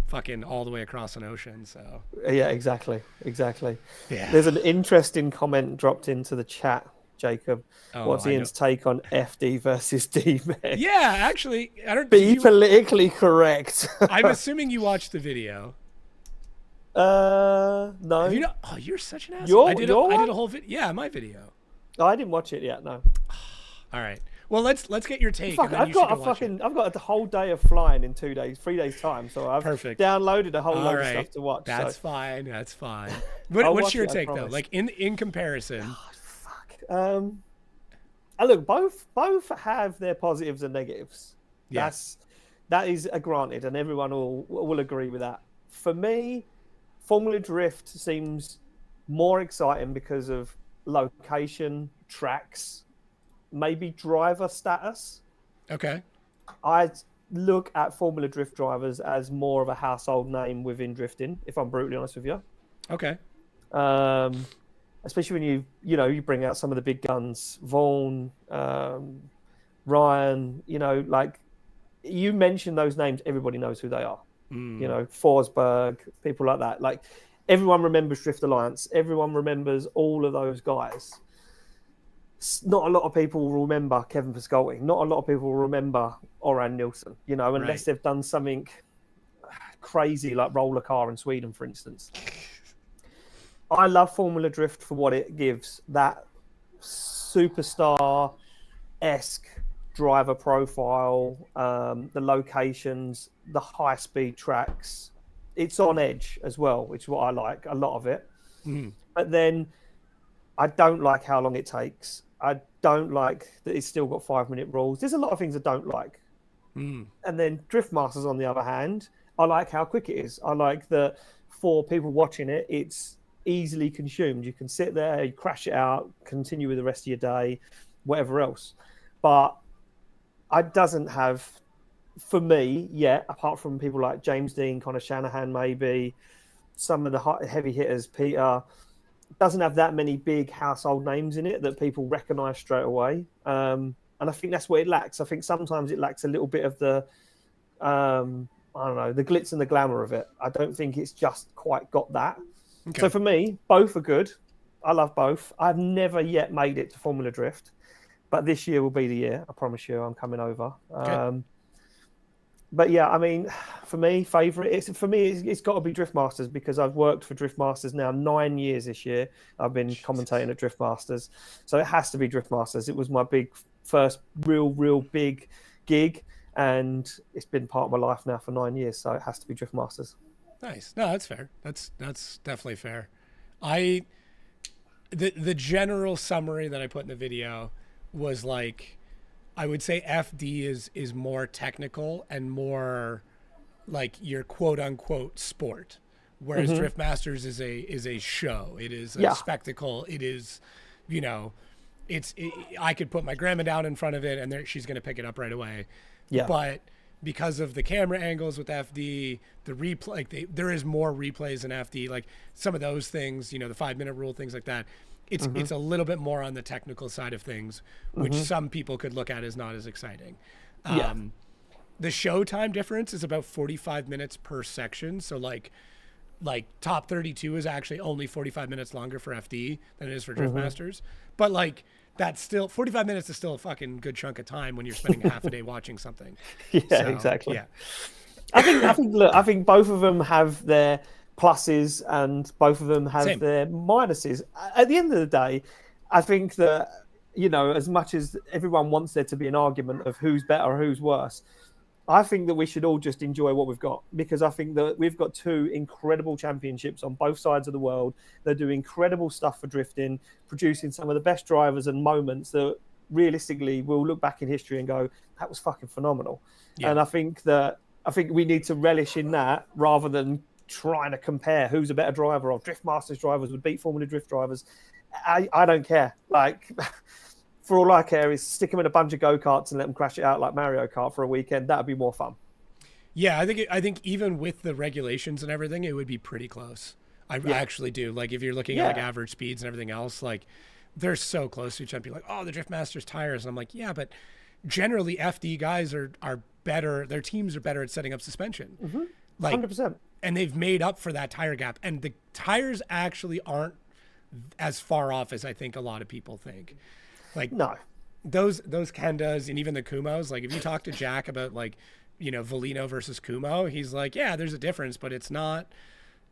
fucking all the way across an ocean, so yeah, exactly. Yeah, there's an interesting comment dropped into the chat, Jacob. What's Ian's take on FD versus D-Meg? Yeah, actually, I don't be politically correct. I'm assuming you watched the video. No. You're such an asshole. I did a whole video. Yeah, my video. I didn't watch it yet. No. All right. Well, let's get your take. I've got a whole day of flying in 3 days time, so I've downloaded a whole load of stuff to watch. That's fine. That's fine. What's your take though? Like in comparison? God, fuck. Look, both have their positives and negatives. Yes, that is a granted, and everyone will agree with that. For me, Formula Drift seems more exciting because of location, tracks, maybe driver status. Okay. I look at Formula Drift drivers as more of a household name within drifting, if I'm brutally honest with you. Okay. Especially when you bring out some of the big guns, Vaughn, Ryan, like you mention those names, everybody knows who they are. Forsberg, people like that. Like everyone remembers Drift Alliance. Everyone remembers all of those guys. Not a lot of people will remember Kevin Pascalti. Not a lot of people will remember Oran Nilsson, unless they've done something crazy like roller car in Sweden, for instance. I love Formula Drift for what it gives. That superstar-esque driver profile, the locations, the high-speed tracks. It's on edge as well, which is what I like, a lot of it. But then I don't like how long it takes. I don't like that it's still got 5-minute rules. There's a lot of things I don't like. And then Drift Masters, on the other hand, I like how quick it is. I like that for people watching it, it's easily consumed. You can sit there, you crash it out, continue with the rest of your day, whatever else. But it doesn't have, for me, yet, apart from people like James Dean, Connor Shanahan, maybe some of the heavy hitters, Peter, doesn't have that many big household names in it that people recognise straight away. And I think that's what it lacks. I think sometimes it lacks a little bit of the, I don't know, the glitz and the glamour of it. I don't think it's just quite got that. Okay. So for me, both are good. I love both. I've never yet made it to Formula Drift, but this year will be the year. I promise you, I'm coming over. Okay. But yeah, I mean, for me, favourite. It's got to be Drift Masters because I've worked for Drift Masters now 9 years this year. I've been commentating at Drift Masters, so it has to be Drift Masters. It was my first real big gig, and it's been part of my life now for 9 years. So it has to be Drift Masters. Nice. No, that's fair. That's definitely fair. The general summary that I put in the video was like, I would say FD is more technical and more like your quote unquote sport, whereas Drift Masters is a show. It is a spectacle. It is, you know, I could put my grandma down in front of it and she's going to pick it up right away. Yeah. But because of the camera angles with FD, the replay, like there is more replays in FD, like some of those things, you know, the 5-minute rule, things like that. It's a little bit more on the technical side of things, which some people could look at as not as exciting. The showtime difference is about 45 minutes per section. So like top 32 is actually only 45 minutes longer for FD than it is for Drift Masters. But like that's still 45 minutes is still a fucking good chunk of time when you're spending half a day watching something. Exactly. Yeah. I think both of them have their pluses and both of them have their minuses. At the end of the day, I think that, you know, as much as everyone wants there to be an argument of who's better or who's worse, I think that we should all just enjoy what we've got, because I think that we've got two incredible championships on both sides of the world. They're doing incredible stuff for drifting, producing some of the best drivers and moments that realistically we'll look back in history and go, that was fucking phenomenal. And I think we need to relish in that rather than trying to compare who's a better driver or Drift Masters drivers would beat Formula Drift drivers. I don't care. Like, for all I care is stick them in a bunch of go-karts and let them crash it out like Mario Kart for a weekend. That'd be more fun. Yeah, I think even with the regulations and everything, it would be pretty close. I actually do. Like, if you're looking at like average speeds and everything else, like they're so close to each other. People are like, oh, the Drift Masters tires. And I'm like, yeah, but generally FD guys are better. Their teams are better at setting up suspension. Like 100%. And they've made up for that tire gap. And the tires actually aren't as far off as I think a lot of people think. Like, no, those Kendas and even the Kumos, like if you talk to Jack about like, you know, Volino versus Kumo, he's like, yeah, there's a difference, but it's not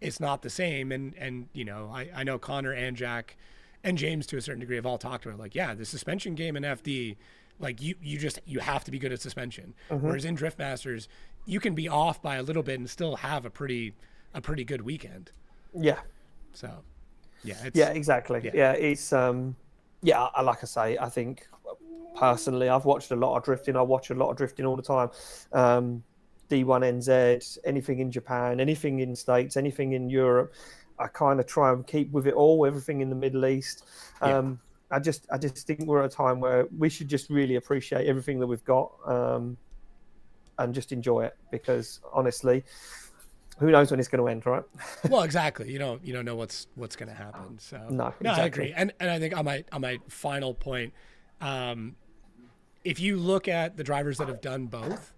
the same. And you know, I know Connor and Jack and James to a certain degree have all talked about like, yeah, the suspension game in FD, like you have to be good at suspension. Whereas in Drift Masters, you can be off by a little bit and still have a pretty good weekend. Yeah. So, yeah. Exactly. Yeah. It's like I say, I think personally, I've watched a lot of drifting. I watch a lot of drifting all the time. D1NZ, anything in Japan, anything in States, anything in Europe. I kind of try and keep with it all. Everything in the Middle East. I just think we're at a time where we should just really appreciate everything that we've got. And just enjoy it, because honestly, who knows when it's going to end, right? Well, exactly. You don't know what's going to happen. So no, exactly. I agree. And I think on my final point, if you look at the drivers that have done both,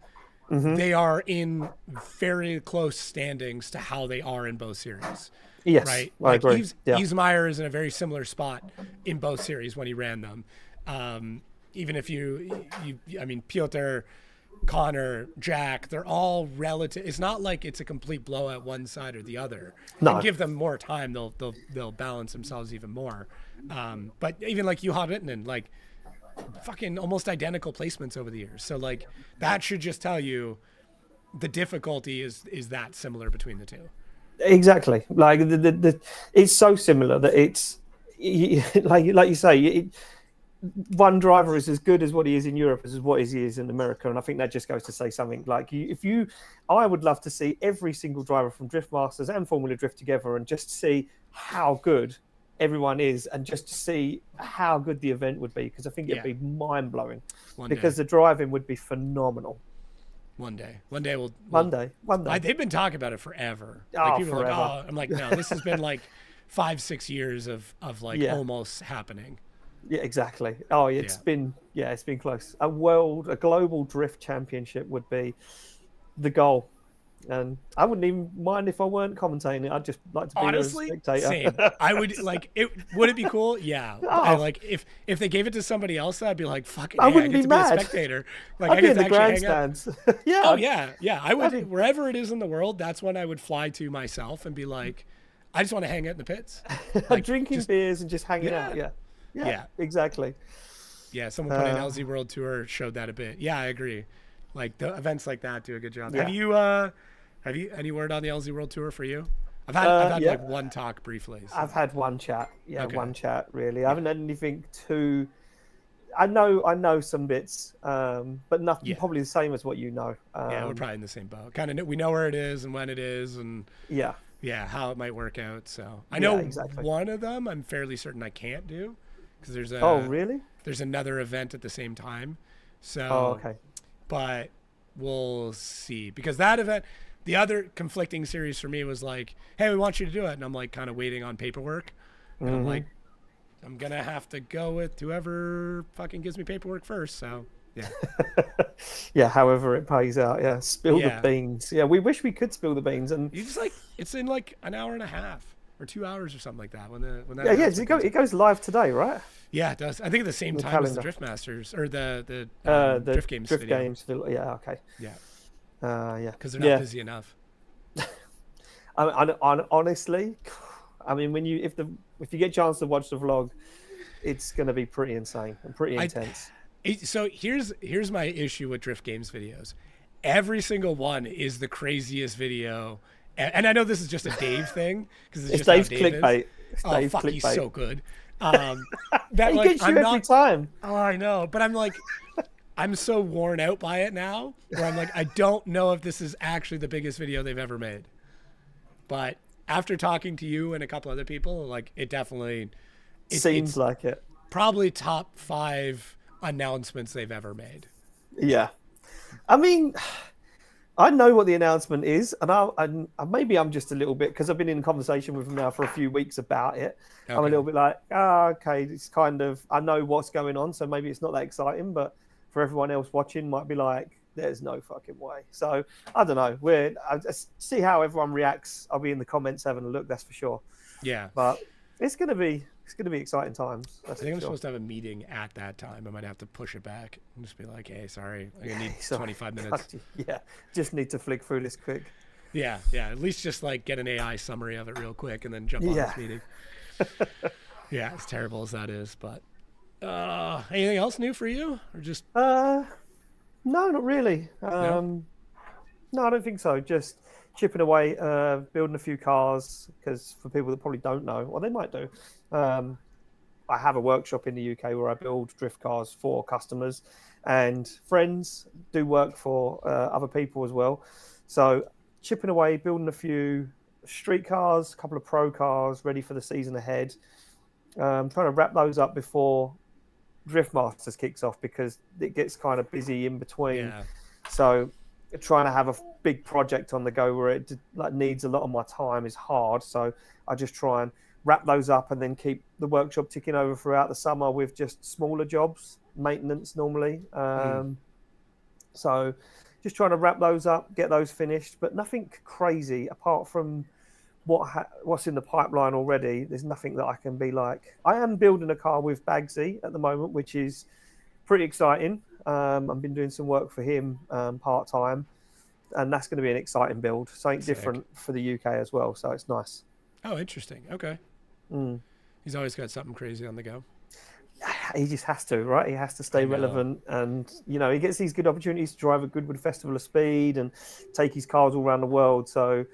they are in very close standings to how they are in both series. Yes, right. I agree. Yves Meyer is in a very similar spot in both series when he ran them. Even if I mean, Piotr, Connor, Jack, they're all relative. It's not like it's a complete blowout one side or the other. No. And give them more time, they'll balance themselves even more. But even like Juha Rittinen, like fucking almost identical placements over the years. So like that should just tell you the difficulty is that similar between the two. Exactly. Like the it's so similar that it's like you say, one driver is as good as what he is in Europe as what he is in America, and I think that just goes to say something. Like, I would love to see every single driver from Drift Masters and Formula Drift together, and just see how good everyone is, and just to see how good the event would be, because I think it'd be mind blowing. Because the driving would be phenomenal. One day we'll one day. They've been talking about it forever. People forever. are like, I'm like, no, this has been like 5-6 years of like almost happening. Yeah, exactly. Oh, it's been close. A global drift championship would be the goal, and I wouldn't even mind if I weren't commentating it. I'd just like to be a spectator. Same. I would like it. Would it be cool? Yeah. I like if they gave it to somebody else, I'd be like, fucking. I wouldn't get be to mad. Be a spectator. Like I'd I be get in to the actually hang out. grandstands. Yeah. Oh yeah. I would wherever it is in the world. That's when I would fly to myself and be like, I just want to hang out in the pits, like, drinking beers and just hanging out. Yeah, exactly. Yeah, someone put in LZ World Tour showed that a bit. Yeah, I agree. Like the events like that do a good job. Yeah. Have you any word on the LZ World Tour for you? I've had like one talk briefly. So. I've had one chat. Yeah, one chat really. I haven't had anything too. I know some bits, but nothing. Probably the same as what you know. Yeah, we're probably in the same boat. Kind of, we know where it is and when it is, and how it might work out. So I know one of them. I'm fairly certain I can't do because there's a. Oh really? There's another event at the same time. So. Oh okay. But we'll see, because that event, the other conflicting series for me was like, hey, we want you to do it, and I'm like kind of waiting on paperwork, and I'm like, I'm gonna have to go with whoever fucking gives me paperwork first. So yeah, however it pays out. Yeah, spill the beans. Yeah, we wish we could spill the beans, and you just like it's in like an hour and a half or 2 hours or something like that when that it goes live today, right? Yeah, it does. I think at the same time as the Drift Masters or the Drift Games video. Yeah, okay. Yeah. Yeah. Because they're not busy enough. Honestly, I mean, if you get a chance to watch the vlog, it's going to be pretty insane and pretty intense. So here's my issue with Drift Games videos. Every single one is the craziest video, and I know this is just a Dave thing because it's just Dave's clickbait. Oh fuck, he's so good. That he gets you every time. Oh, I know, but I'm like, I'm so worn out by it now. Where I'm like, I don't know if this is actually the biggest video they've ever made. But after talking to you and a couple other people, like it definitely seems like it. Probably top 5 announcements they've ever made. Yeah, I mean, I know what the announcement is, and maybe I'm just a little bit, because I've been in conversation with them now for a few weeks about it. Okay. I'm a little bit like, okay, it's kind of, I know what's going on, so maybe it's not that exciting, but for everyone else watching, might be like, there's no fucking way. So I don't know. I see how everyone reacts. I'll be in the comments having a look, that's for sure. Yeah, but it's gonna be exciting times. I think I'm supposed to have a meeting at that time. I might have to push it back and just be like, hey, sorry, I need 25 minutes. Yeah, just need to flick through this quick. Yeah, at least just like get an AI summary of it real quick and then jump on this meeting. Yeah, as terrible as that is, but anything else new for you, or just no, not really. No, I don't think so. Just chipping away, building a few cars, because for people that probably don't know, or they might do, I have a workshop in the UK where I build drift cars for customers, and friends do work for other people as well. So chipping away, building a few street cars, a couple of pro cars ready for the season ahead. Trying to wrap those up before Drift Masters kicks off, because it gets kind of busy in between. Yeah. So trying to have a big project on the go where it needs a lot of my time is hard. So I just try and wrap those up and then keep the workshop ticking over throughout the summer with just smaller jobs, maintenance normally. So just trying to wrap those up, get those finished, but nothing crazy apart from what's in the pipeline already. There's nothing that I can be like. I am building a car with Bagsy at the moment, which is pretty exciting. I've been doing some work for him part-time, and that's going to be an exciting build. Something different for the UK as well, so it's nice. Oh, interesting. Okay. He's always got something crazy on the go. He just has to, right? He has to stay relevant, and he gets these good opportunities to drive a Goodwood Festival of Speed and take his cars all around the world. So,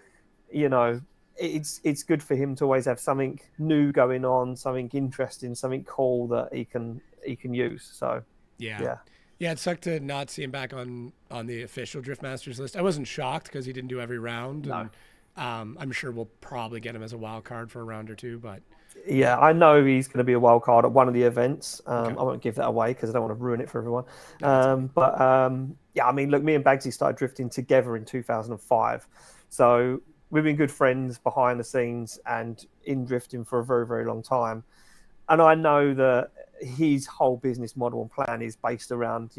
it's good for him to always have something new going on, something interesting, something cool that he can he can use. So Yeah. Yeah, it sucked to not see him back on the official Drift Masters list. I wasn't shocked because he didn't do every round. No. And I'm sure we'll probably get him as a wild card for a round or two. But yeah, I know he's going to be a wild card at one of the events. I won't give that away because I don't want to ruin it for everyone. Yeah, I mean, look, me and Bagsy started drifting together in 2005. So we've been good friends behind the scenes and in drifting for a very, very long time. And I know that his whole business model and plan is based around,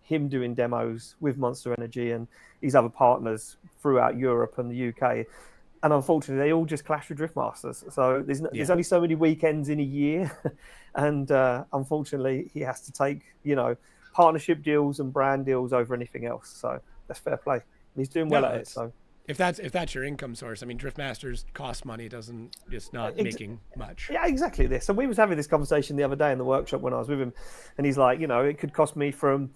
him doing demos with Monster Energy and his other partners throughout Europe and the UK. And unfortunately, they all just clash with Drift Masters. So there's only so many weekends in a year. And unfortunately, he has to take, partnership deals and brand deals over anything else. So that's fair play. He's doing well at it. So if that's your income source, I mean, Drift Masters costs money, just not making much. Yeah, exactly this. So we was having this conversation the other day in the workshop when I was with him, and he's like, it could cost me from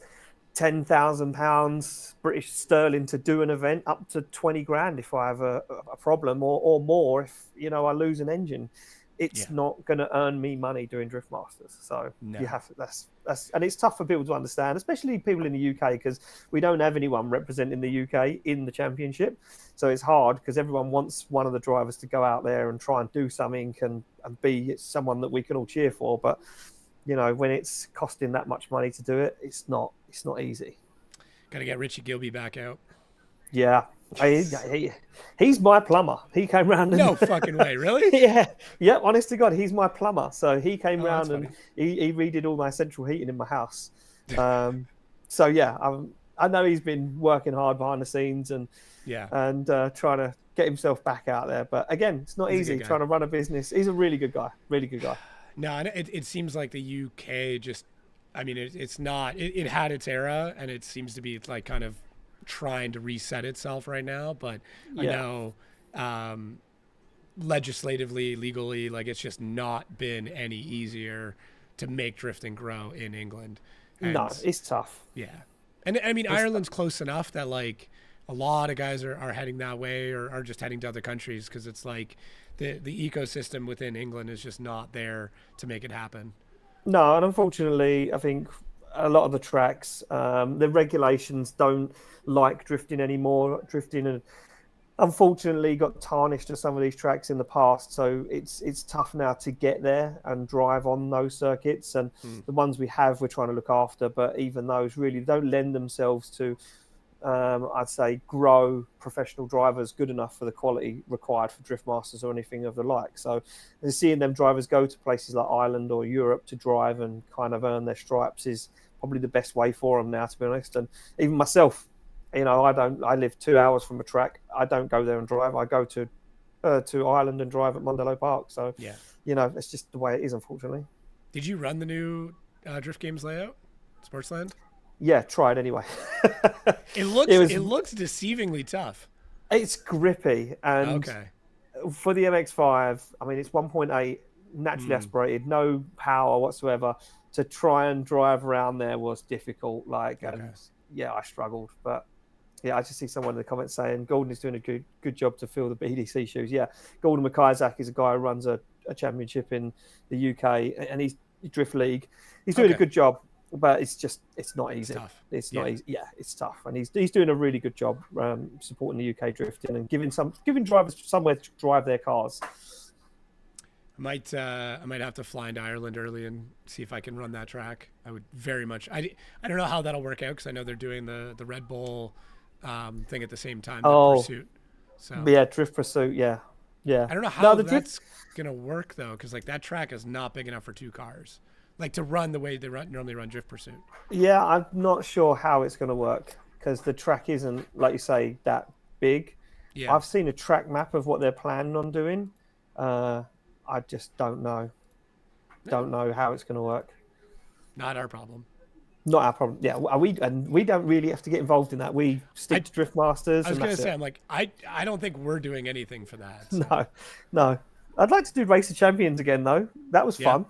£10,000 British sterling to do an event up to 20 grand if I have a problem, or more if I lose an engine. It's not going to earn me money doing Drift Masters. So you have that's and it's tough for people to understand, especially people in the UK, because we don't have anyone representing the UK in the championship. So it's hard because everyone wants one of the drivers to go out there and try and do something and be someone that we can all cheer for. But when it's costing that much money to do it, it's not easy. Got to get Richie Gilby back out. Yeah. He's my plumber. He came round. No fucking way, really? Yeah. Honest to God, he's my plumber. So he came round and he redid all my central heating in my house. So yeah, I know he's been working hard behind the scenes and trying to get himself back out there. But again, it's not easy trying to run a business. He's a really good guy. Really good guy. No, and it seems like the UK just, I mean, it's not. It had its era, and it seems to be like kind of trying to reset itself right now. But I know legislatively, legally, like it's just not been any easier to make drifting grow in England. And, no, it's tough. Yeah, and I mean, Ireland's close enough that like a lot of guys are heading that way or are just heading to other countries because it's like the ecosystem within England is just not there to make it happen. No, and unfortunately, I think a lot of the tracks, the regulations don't like drifting anymore. Drifting, unfortunately, got tarnished to some of these tracks in the past, so it's tough now to get there and drive on those circuits. And the ones we have, we're trying to look after, but even those really don't lend themselves to, I'd say, grow professional drivers good enough for the quality required for Drift Masters or anything of the like. So seeing them drivers go to places like Ireland or Europe to drive and kind of earn their stripes is probably the best way for them now, to be honest. And even myself, I live 2 hours from a track. I don't go there and drive. I go to Ireland and drive at Mondello Park. So, it's just the way it is, unfortunately. Did you run the new Drift Games layout, Sportsland? Yeah, try it anyway. It looks deceivingly tough. It's grippy, and for the MX-5, I mean, it's 1.8 naturally aspirated, no power whatsoever. To try and drive around there was difficult. I struggled, but yeah, I just see someone in the comments saying Gordon is doing a good job to fill the BDC shoes. Yeah, Gordon McIsaac is a guy who runs a championship in the UK, and he's Drift League. He's doing a good job. But it's not easy. It's not easy. Yeah, it's tough, and he's doing a really good job supporting the UK drifting and giving drivers somewhere to drive their cars. I might have to fly into Ireland early and see if I can run that track. I would very much. I don't know how that'll work out because I know they're doing the Red Bull thing at the same time. Pursuit. So yeah, Drift Pursuit. Yeah. I don't know how that's gonna work though, because like that track is not big enough for two cars. Like to run the way they normally run Drift Pursuit. Yeah, I'm not sure how it's going to work because the track isn't, like you say, that big. Yeah. I've seen a track map of what they're planning on doing. I just don't know. Don't know how it's going to work. Not our problem. Not our problem. Yeah, we don't really have to get involved in that. We stick to Drift Masters. I was going to say, I'm like, I don't think we're doing anything for that. So. No. I'd like to do Race of Champions again though. That was fun.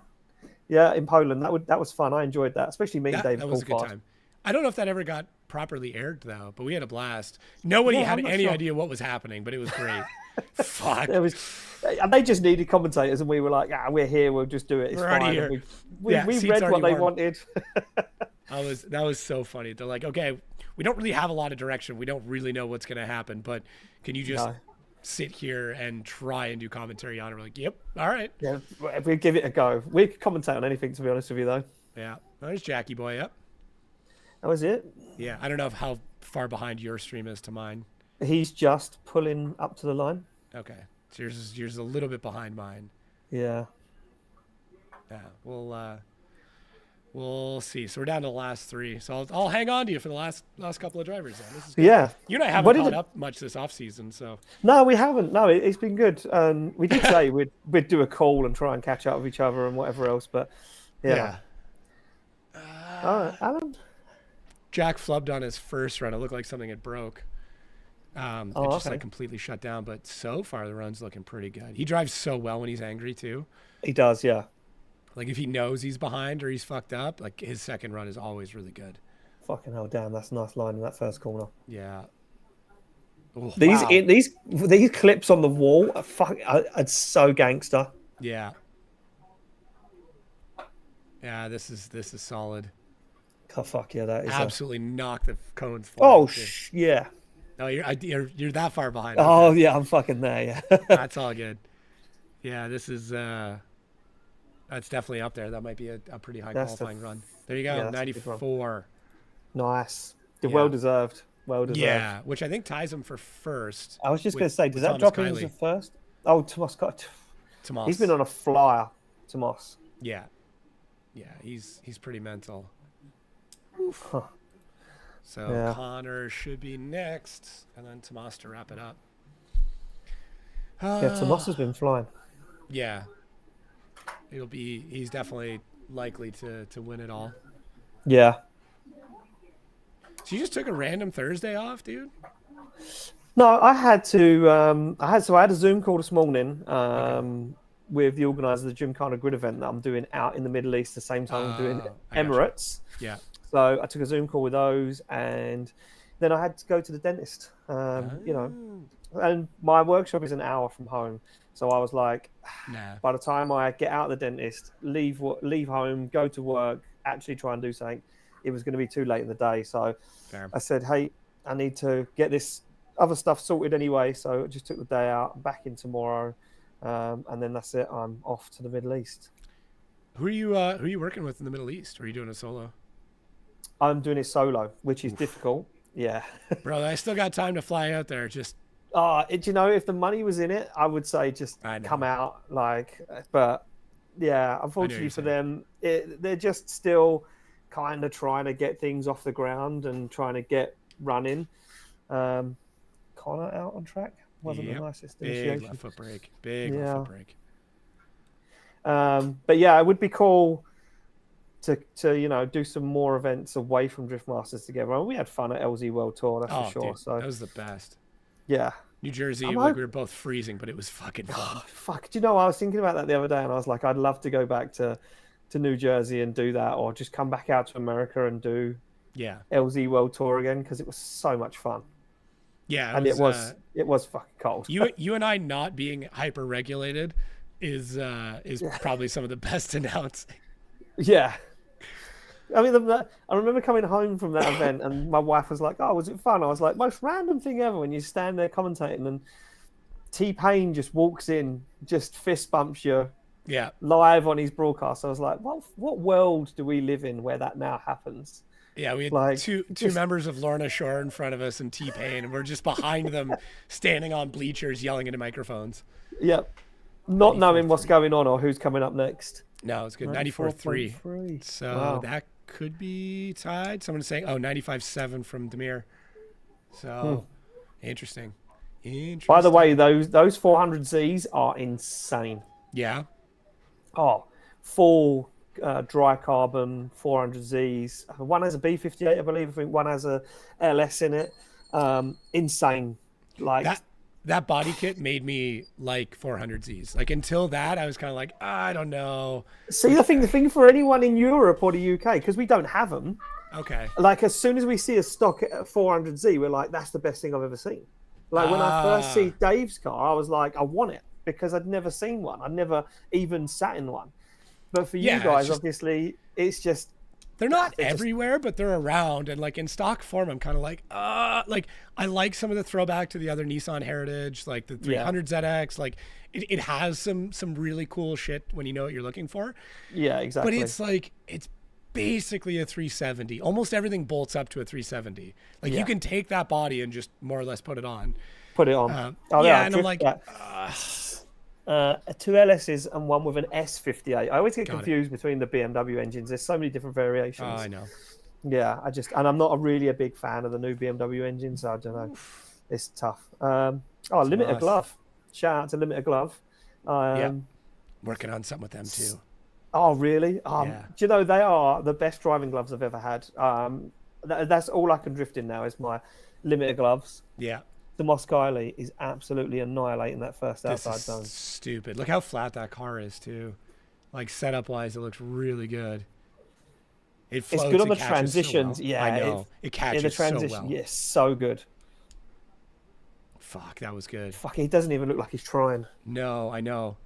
Yeah, in Poland, that was fun. I enjoyed that, especially meeting David. That was a good time. I don't know if that ever got properly aired though, but we had a blast. Nobody had any idea what was happening, but it was great. Fuck. And they just needed commentators, and we were like, we're here, we'll just do it. It's We're fine. already here. We Yeah, seats read what already they warm. wanted. That was so funny. They're like, okay, we don't really have a lot of direction. We don't really know what's going to happen, but can you just sit here and try and do commentary on it? We're like, yep, all right. Yeah, we give it a go. We could commentate on anything, to be honest with you, though. Yeah, there's Jackie Boy up. That was it. Yeah, I don't know how far behind your stream is to mine. He's just pulling up to the line. Okay, so yours is a little bit behind mine. Yeah. Yeah, we'll see. So we're down to the last three. So I'll hang on to you for the last couple of drivers. Then. This is good. Yeah. You and I haven't caught up much this off season, so. No, we haven't. No, it's been good. We did say we'd do a call and try and catch up with each other and whatever else, but yeah. All right, Alan. Jack flubbed on his first run. It looked like something had broke. It just like completely shut down. But so far the run's looking pretty good. He drives so well when he's angry too. He does, yeah. Like if he knows he's behind or he's fucked up, like his second run is always really good. Fucking hell, damn, that's a nice line in that first corner. Yeah. Oh, these clips on the wall, it's so gangster. Yeah. Yeah, this is solid. Oh fuck yeah, that is absolutely knocked the cones. Oh yeah. No, you're that far behind. Oh yeah, I'm fucking there. Yeah. That's all good. Yeah, this is that's definitely up there. That might be a pretty high qualifying run. There you go, yeah, 94. Nice. Well deserved. Well deserved. Yeah, which I think ties him for first. I was just going to say, does that drop him as first? Oh, Tomas. He's been on a flyer, Tomas. Yeah. Yeah, he's pretty mental. Huh. So Connor should be next, and then Tomas to wrap it up. Yeah, Tomas has been flying. Yeah. He's definitely likely to win it all. Yeah. So you just took a random Thursday off, dude? No, I had to. I had a Zoom call this morning with the organizer of the Gymkhana Grid event that I'm doing out in the Middle East. The same time I'm doing Emirates. Yeah. So I took a Zoom call with those, and then I had to go to the dentist. You know, and my workshop is an hour from home, so I was like, by the time I get out of the dentist, leave home, go to work, actually try and do something, it was going to be too late in the day. So I said, hey, I need to get this other stuff sorted anyway. So I just took the day out. I'm back in tomorrow, and then that's it. I'm off to the Middle East. Who are you working with in the Middle East? Or are you doing a solo? I'm doing it solo, which is difficult. Yeah. Bro, I still got time to fly out there. Just you know, if the money was in it, I would say just come out. But yeah, unfortunately for them, they're just still kind of trying to get things off the ground and trying to get running. Connor out on track wasn't the nicest initiation. Big left foot brake. Left foot brake. But yeah, it would be cool to you know, do some more events away from Drift Masters together. I mean, we had fun at LZ World Tour, that's for sure. Dude, so that was the best. Yeah. New Jersey, we were both freezing, but it was fucking fun. Oh, fuck. Do you know, I was thinking about that the other day, and I was like, I'd love to go back to New Jersey and do that, or just come back out to America and do LZ World Tour again, because it was so much fun. Yeah, it was fucking cold. You and I not being hyper regulated is probably some of the best announcing. Yeah. I mean, I remember coming home from that event, and my wife was like, "Oh, was it fun?" I was like, "Most random thing ever." When you stand there commentating, and T-Pain just walks in, just fist bumps you, live on his broadcast. I was like, "What world do we live in where that now happens?" Yeah, we had two members of Lorna Shore in front of us and T-Pain, and we're just behind them, standing on bleachers, yelling into microphones. Yep, not knowing what's going on or who's coming up next. No, it's good. 94.3. So that could be tied. Someone's saying, 95.7 from Demir. So interesting. By the way, those 400Zs are insane. Yeah. Oh, full dry carbon 400Zs. One has a B58, I believe. I think one has a LS in it. Insane. Like that body kit made me like 400Zs. Like until that, I was kind of like, I don't know. See, the thing for anyone in Europe or the UK, because we don't have them. Okay. Like as soon as we see a stock 400Z, we're like, that's the best thing I've ever seen. Like when I first see Dave's car, I was like, I want it because I'd never seen one. I'd never even sat in one. But for you guys, obviously, it's just they're not everywhere, but they're around. And like in stock form, I'm kind of like I like some of the throwback to the other Nissan heritage, like the 300 ZX. Like it has some really cool shit when you know what you're looking for. Yeah, exactly. But it's like it's basically a 370. Almost everything bolts up to a 370. Like you can take that body and just more or less put it on. And I'm like, two LSs and one with an S58. I always get confused between the BMW engines. There's so many different variations. Oh, I know. Yeah, and I'm not really a big fan of the new BMW engines. So I don't know. It's tough. Limited Glove. Shout out to Limited Glove. Working on something with them too. Oh, really? Do you know, they are the best driving gloves I've ever had. That's all I can drift in now is my Limited Gloves. Yeah. The Mos Eisley is absolutely annihilating that first outside zone. Stupid. Look how flat that car is too. Like setup wise, it looks really good. It floats, it's good on the transitions. So well. Yeah, I know. It catches in the transition. So well. Yes, so good. Fuck, that was good. Fuck, he doesn't even look like he's trying. No, I know.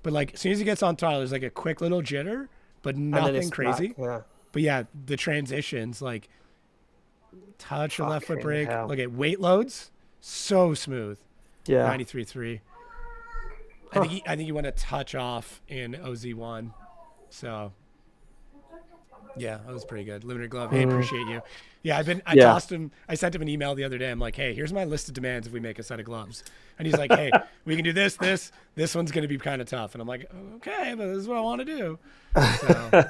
But like as soon as he gets on throttle, there's like a quick little jitter, but nothing crazy. Back, yeah. But yeah, the transitions, like touch or left foot brake. Look at weight loads, so smooth. Yeah. 93.3. I think he went a touch off in OZ1. So yeah, that was pretty good. Limited Glove. Hey, appreciate you. Yeah, I tossed him. I sent him an email the other day. I'm like, hey, here's my list of demands if we make a set of gloves. And he's like, hey, we can do this. This one's going to be kind of tough. And I'm like, okay, but this is what I want to do. So.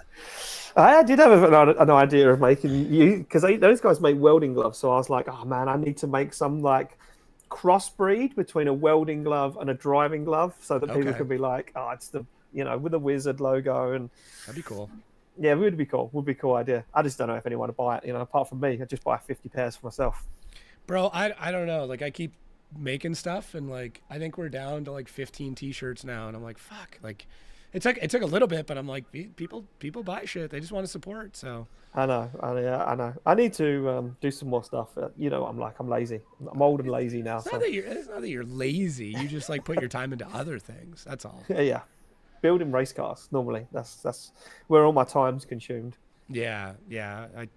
I did have an idea of making because those guys make welding gloves. So I was like, oh man, I need to make some like crossbreed between a welding glove and a driving glove, so that people can be like, oh, it's the with a Wizard logo, and that'd be cool. Yeah, it would be cool. Would be a cool idea. I just don't know if anyone would buy it. Apart from me, I just buy 50 pairs for myself. Bro, I don't know. Like I keep making stuff, and like I think we're down to like 15 T-shirts now, and I'm like, fuck. Like it took a little bit, but I'm like, people buy shit. They just want to support. So I know. I need to do some more stuff. I'm lazy. I'm old and lazy now. It's not that you're lazy. You just like put your time into other things. That's all. Yeah. Building race cars normally. That's where all my time's consumed. Yeah.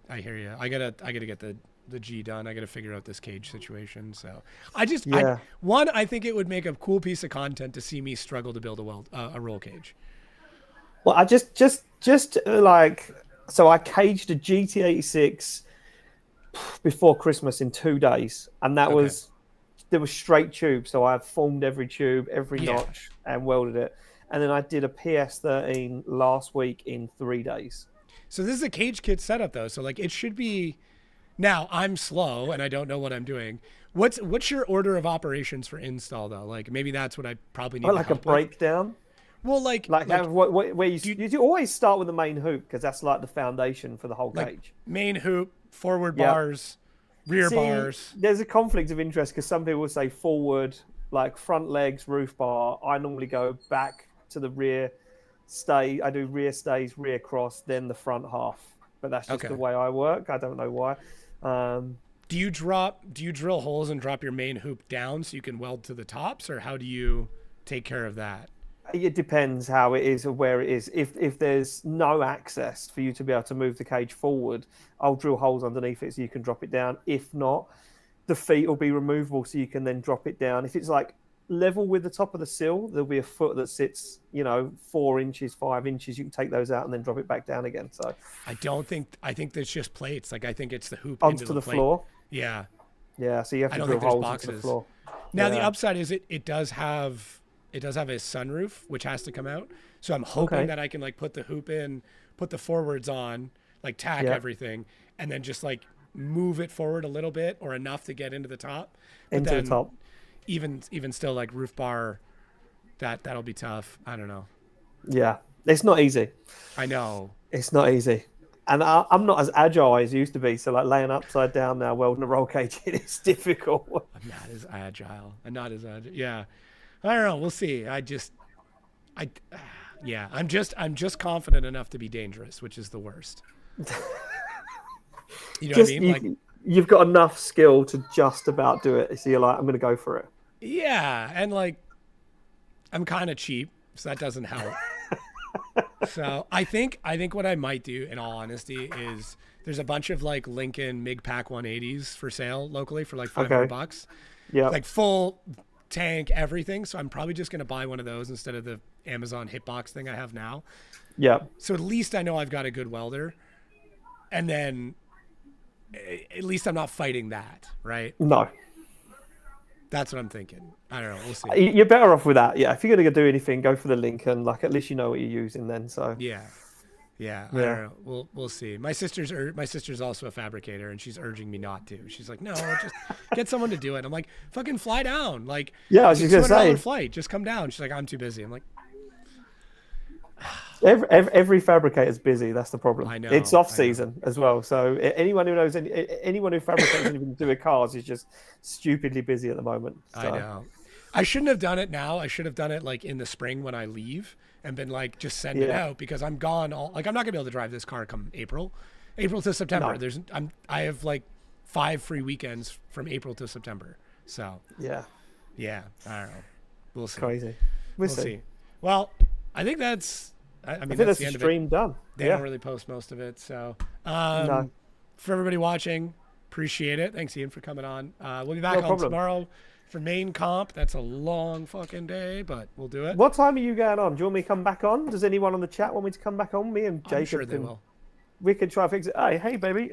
I hear you. I gotta get the G done. I gotta figure out this cage situation. So I think it would make a cool piece of content to see me struggle to build a roll cage. Well, I just like, so I caged a GT86 before Christmas in 2 days, and there was straight tube. So I formed every tube, every notch, and welded it. And then I did a PS13 last week in 3 days. So this is a cage kit setup though. So like it should be. Now I'm slow and I don't know what I'm doing. What's your order of operations for install though? Like maybe that's what I probably need. Like a breakdown. Well, where you always start with the main hoop because that's like the foundation for the whole cage. Main hoop, forward bars, rear bars. There's a conflict of interest because some people say forward, like front legs, roof bar. I normally go back to the rear stay. I do rear stays, rear cross, then the front half. But that's just the way I work. I don't know why. Do you drill holes and drop your main hoop down so you can weld to the tops, or how do you take care of that? It depends how it is or where it is. If there's no access for you to be able to move the cage forward, I'll drill holes underneath it so you can drop it down. If not, the feet will be removable so you can then drop it down. If it's like level with the top of the sill, there'll be a foot that sits 4 inches, 5 inches. You can take those out and then drop it back down again. So I think there's just plates. Like I think it's the hoop onto into the plate. Floor. Yeah. So you have to drill holes into the floor. Now the upside is it does have a sunroof which has to come out. So I'm hoping that I can like put the hoop in, put the forwards on, like tack everything, and then just like move it forward a little bit or enough to get into the top. The top. Even still, like roof bar, that'll be tough. I don't know. Yeah, it's not easy. I know. It's not easy. And I'm not as agile as I used to be. So like laying upside down now, welding a roll cage, it is difficult. I'm not as agile. Yeah. I don't know. We'll see. I'm just confident enough to be dangerous, which is the worst. You know what I mean? you've got enough skill to just about do it. So you're like, I'm going to go for it. Yeah, and like, I'm kind of cheap, so that doesn't help. So I think what I might do, in all honesty, is there's a bunch of like Lincoln MIG Pack 180s for sale locally for like $500. Yeah. Like full tank, everything. So I'm probably just gonna buy one of those instead of the Amazon hitbox thing I have now. Yeah. So at least I know I've got a good welder, and then at least I'm not fighting that, right? No. That's what I'm thinking. I don't know. We'll see. You're better off with that. Yeah. If you're going to do anything, go for the Lincoln. Like, at least you know what you're using then. So. Yeah. I don't know. We'll see. My sister's also a fabricator, and she's urging me not to. She's like, no, just get someone to do it. I'm like, fucking fly down. Like, yeah, I was just gonna say, flight, just come down. She's like, I'm too busy. I'm like, every fabricator's busy. That's the problem. I know. It's off season as well. So anyone who knows anyone who fabricates anything to do with cars is just stupidly busy at the moment. So. I know. I shouldn't have done it now. I should have done it like in the spring when I leave and been like, just send it out, because I'm gone I'm not gonna be able to drive this car come April to September. No. I have like 5 free weekends from April to September. So yeah, I don't know. We'll see. Crazy. We'll see. Well, I think that's. I mean, think that's the end stream of it. done. They don't really post most of it, so no. For everybody watching, appreciate it. Thanks, Ian, for coming on. We'll be back on tomorrow for main comp. That's a long fucking day, but we'll do it. What time are you going on? Do you want me to come back on? Does anyone on the chat want me to come back on? Me and Jacob I'm sure they will. We can try and fix it. Hey, baby.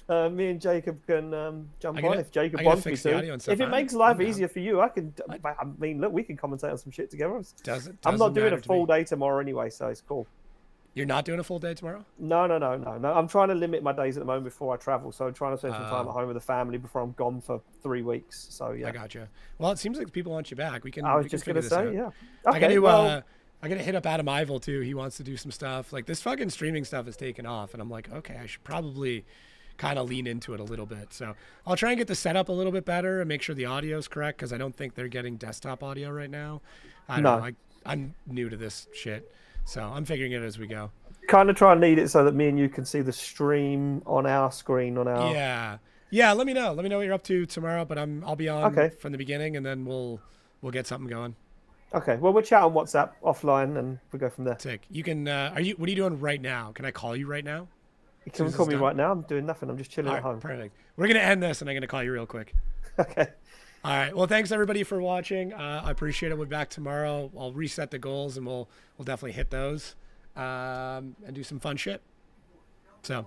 Me and Jacob can jump on if Jacob wants me to. If it makes life easier for you, I can. I mean, look, we can commentate on some shit together. I'm not doing a full day tomorrow anyway, so it's cool. You're not doing a full day tomorrow? No. I'm trying to limit my days at the moment before I travel. So I'm trying to spend some time at home with the family before I'm gone for 3 weeks. So yeah. I gotcha. Well, it seems like people want you back. I was just going to say, yeah. Okay, I gotta hit up Adam Ivel too. He wants to do some stuff. Like, this fucking streaming stuff has taken off, and I'm like, okay, I should probably kind of lean into it a little bit. So I'll try and get the setup a little bit better and make sure the audio is correct, because I don't think they're getting desktop audio right now. I don't know. I'm new to this shit, so I'm figuring it as we go. Kind of try and need it so that me and you can see the stream on our screen on our. Yeah. Let me know. Let me know what you're up to tomorrow. But I'll be on from the beginning, and then we'll get something going. Okay, well, we'll chat on WhatsApp offline, and we'll go from there. Sick. You can. What are you doing right now? Can I call you right now? You can call me right now. I'm doing nothing. I'm just chilling at home. Perfect. We're gonna end this, and I'm gonna call you real quick. Okay. All right. Well, thanks everybody for watching. I appreciate it. We'll be back tomorrow. I'll reset the goals, and we'll definitely hit those, and do some fun shit. So,